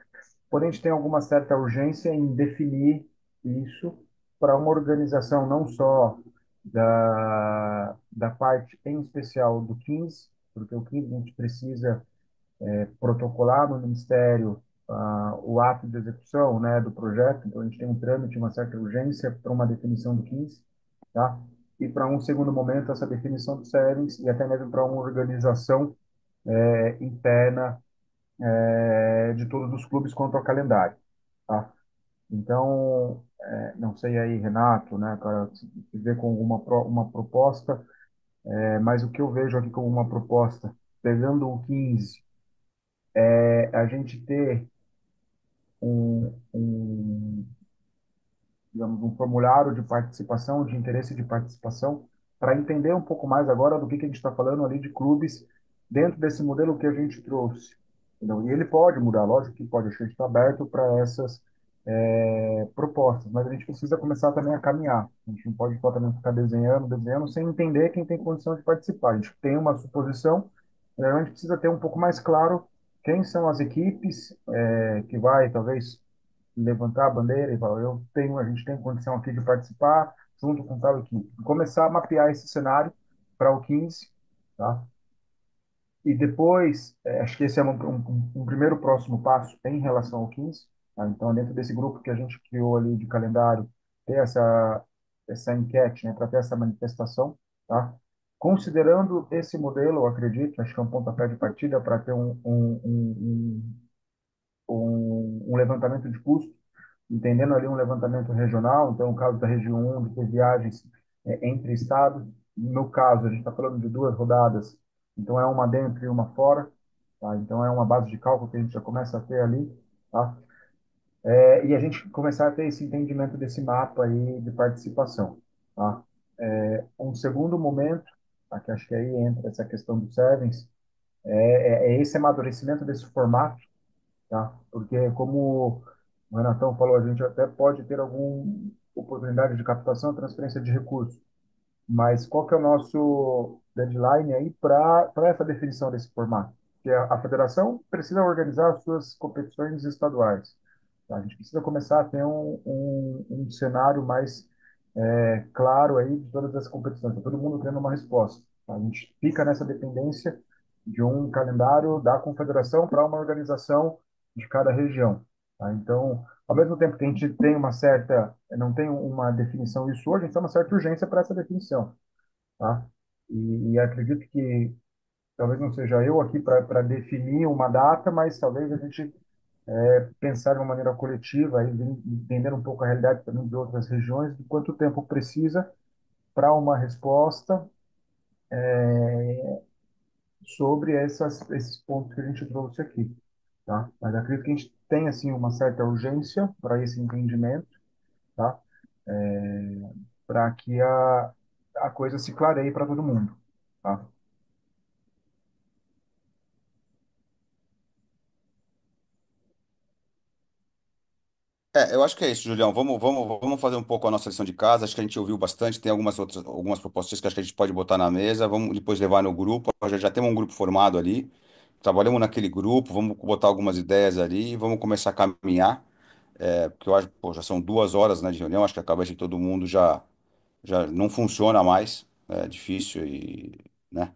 Porém, a gente tem alguma certa urgência em definir isso para uma organização não só da parte em especial do 15, porque o 15 a gente precisa protocolar no Ministério o ato de execução, né, do projeto, então a gente tem um trâmite, uma certa urgência para uma definição do 15, tá? E para um segundo momento, essa definição do SERENS e até mesmo para uma organização interna de todos os clubes quanto ao calendário, tá? Então, não sei aí, Renato, né, cara, se vê com uma proposta, mas o que eu vejo aqui como uma proposta, pegando o 15, a gente ter um, digamos, um formulário de participação, de interesse de participação, para entender um pouco mais agora do que a gente está falando ali de clubes dentro desse modelo que a gente trouxe. Entendeu? E ele pode mudar, lógico que pode, a gente está aberto para essas propostas, mas a gente precisa começar também a caminhar. A gente não pode só também ficar desenhando, desenhando, sem entender quem tem condição de participar. A gente tem uma suposição, a gente precisa ter um pouco mais claro quem são as equipes que vai, talvez, levantar a bandeira e falar, a gente tem condição aqui de participar junto com tal equipe. Começar a mapear esse cenário para o 15, tá? E depois, acho que esse é um primeiro próximo passo em relação ao 15, tá? Então, dentro desse grupo que a gente criou ali de calendário, ter essa enquete, né, para ter essa manifestação, tá? Considerando esse modelo, eu acredito, acho que é um pontapé de partida para ter um levantamento de custo, entendendo ali um levantamento regional, então, no caso da região 1, de ter viagens entre estados. No caso, a gente está falando de duas rodadas, então é uma dentro e uma fora, tá? Então é uma base de cálculo que a gente já começa a ter ali, tá? E a gente começar a ter esse entendimento desse mapa aí de participação, tá? Um segundo momento, tá? Que acho que aí entra essa questão do Sevens, é esse amadurecimento desse formato, tá? Porque como o Renatão falou, a gente até pode ter alguma oportunidade de captação e transferência de recursos, mas qual que é o nosso deadline aí para essa definição desse formato? Porque a federação precisa organizar as suas competições estaduais, tá? A gente precisa começar a ter um cenário mais claro aí de todas as competições, tá todo mundo tendo uma resposta, tá? A gente fica nessa dependência de um calendário da confederação para uma organização de cada região, tá? Então, ao mesmo tempo que a gente tem não tem uma definição isso hoje, a gente tem uma certa urgência para essa definição, tá? E acredito que talvez não seja eu aqui para definir uma data, mas talvez a gente pensar de uma maneira coletiva e entender um pouco a realidade também de outras regiões, de quanto tempo precisa para uma resposta sobre esses pontos que a gente trouxe aqui, tá? Mas acredito que a gente tem assim uma certa urgência para esse entendimento, tá? Para que a coisa se clareie para todo mundo, tá? Eu acho que é isso, Julião. Vamos fazer um pouco a nossa lição de casa. Acho que a gente ouviu bastante, tem algumas propostas que acho que a gente pode botar na mesa. Vamos depois levar no grupo. Já temos um grupo formado ali. trabalhamos naquele grupo, vamos botar algumas ideias ali, vamos começar a caminhar, porque eu acho, pô, já são 2 horas, né, de reunião, acho que a cabeça de todo mundo já não funciona mais, é difícil e, né?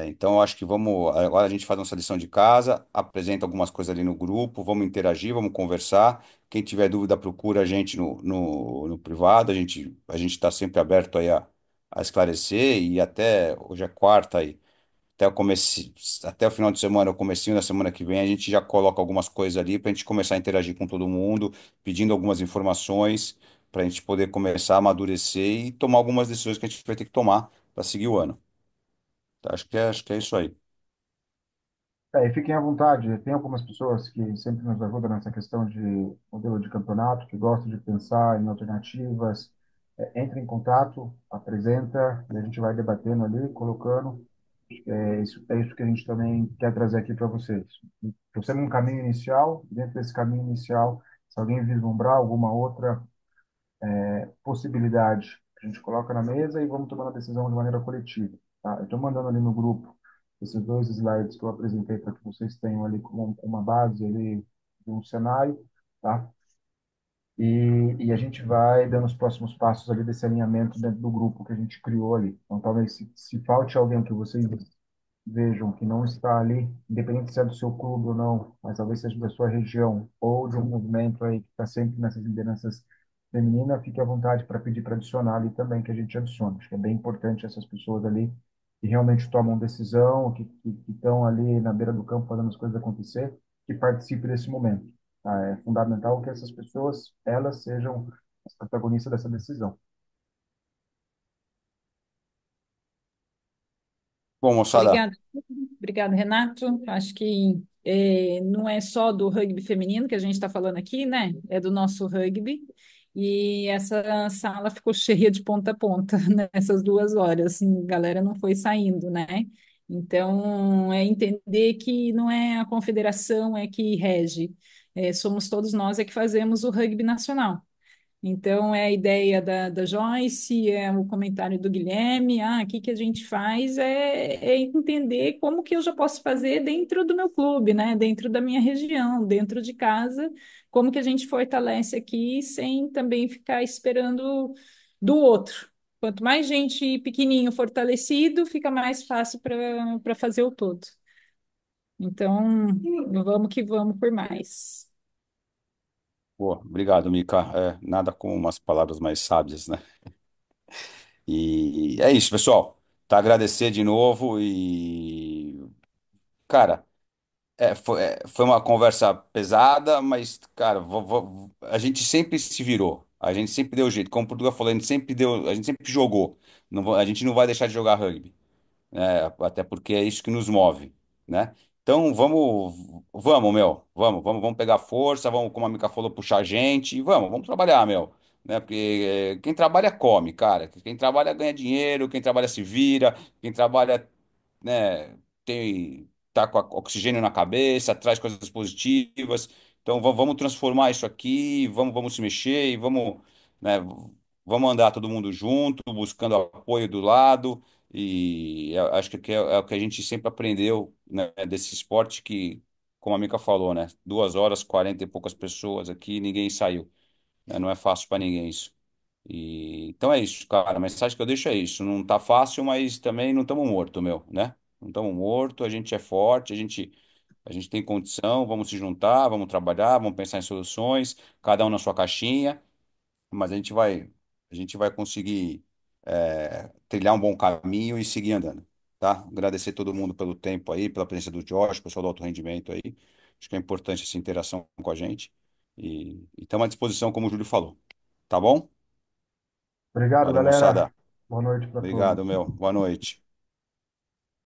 Então, eu acho que vamos. Agora a gente faz nossa lição de casa, apresenta algumas coisas ali no grupo, vamos interagir, vamos conversar. Quem tiver dúvida, procura a gente no privado. A gente está sempre aberto aí a esclarecer. E até hoje é quarta aí, até o final de semana, o comecinho da semana que vem, a gente já coloca algumas coisas ali para a gente começar a interagir com todo mundo, pedindo algumas informações para a gente poder começar a amadurecer e tomar algumas decisões que a gente vai ter que tomar para seguir o ano. Acho que é isso aí. E fiquem à vontade. Tem algumas pessoas que sempre nos ajudam nessa questão de modelo de campeonato, que gostam de pensar em alternativas. Entre em contato, apresenta, e a gente vai debatendo ali, colocando. É isso que a gente também quer trazer aqui para vocês. Trouxemos um caminho inicial, dentro desse caminho inicial, se alguém vislumbrar alguma outra possibilidade, a gente coloca na mesa e vamos tomando a decisão de maneira coletiva. Tá? Eu estou mandando ali no grupo esses dois slides que eu apresentei para que vocês tenham ali como uma base ali de um cenário, tá? E a gente vai dando os próximos passos ali desse alinhamento dentro do grupo que a gente criou ali. Então, talvez se falte alguém que vocês vejam que não está ali, independente se é do seu clube ou não, mas talvez seja da sua região ou de um movimento aí que está sempre nessas lideranças femininas, fique à vontade para pedir para adicionar ali também, que a gente adicione. Acho que é bem importante essas pessoas ali que realmente tomam decisão, que estão ali na beira do campo fazendo as coisas acontecer, que participem desse momento. Tá? É fundamental que essas pessoas, elas sejam as protagonistas dessa decisão. Bom, moçada, Obrigada. Obrigada, Renato. Acho que não é só do rugby feminino que a gente está falando aqui, né? É do nosso rugby. E essa sala ficou cheia de ponta a ponta nessas 2 horas. A galera não foi saindo, né? Então, é entender que não é a confederação é que rege, somos todos nós é que fazemos o rugby nacional. Então, é a ideia da Joyce, é o comentário do Guilherme. O que que a gente faz é entender como que eu já posso fazer dentro do meu clube, né? Dentro da minha região, dentro de casa, como que a gente fortalece aqui sem também ficar esperando do outro. Quanto mais gente pequenininho fortalecido, fica mais fácil para fazer o todo. Então, vamos que vamos por mais. boa, obrigado, Mica. Nada como umas palavras mais sábias, né? E é isso, pessoal. Tá, agradecer de novo e, cara, foi uma conversa pesada, mas, cara, a gente sempre se virou. A gente sempre deu jeito. Como o Portugal falou, a gente sempre jogou. A gente não vai deixar de jogar rugby, né? Até porque é isso que nos move, né? Então vamos, meu, vamos pegar força, vamos, como a Mica falou, puxar a gente, e vamos trabalhar, meu, né? Porque quem trabalha come, cara. Quem trabalha ganha dinheiro, quem trabalha se vira, quem trabalha, né, tá com oxigênio na cabeça, traz coisas positivas. Então vamos transformar isso aqui, vamos se mexer e né, vamos andar todo mundo junto, buscando apoio do lado. E eu acho que é o que a gente sempre aprendeu, né, desse esporte que, como a Mica falou, né, 2 horas, 40 e poucas pessoas aqui, ninguém saiu, né, não é fácil para ninguém isso. Então é isso, cara. A mensagem que eu deixo é isso. Não tá fácil, mas também não estamos mortos, meu, né? Não estamos mortos, a gente é forte, a gente tem condição, vamos se juntar, vamos trabalhar, vamos pensar em soluções, cada um na sua caixinha, mas a gente vai conseguir trilhar um bom caminho e seguir andando, tá? Agradecer todo mundo pelo tempo aí, pela presença do Josh, pessoal do alto rendimento aí. Acho que é importante essa interação com a gente. E estamos à disposição, como o Júlio falou. Tá bom? Obrigado, Valeu, galera. moçada. Boa noite para Obrigado, todos. meu. Boa noite.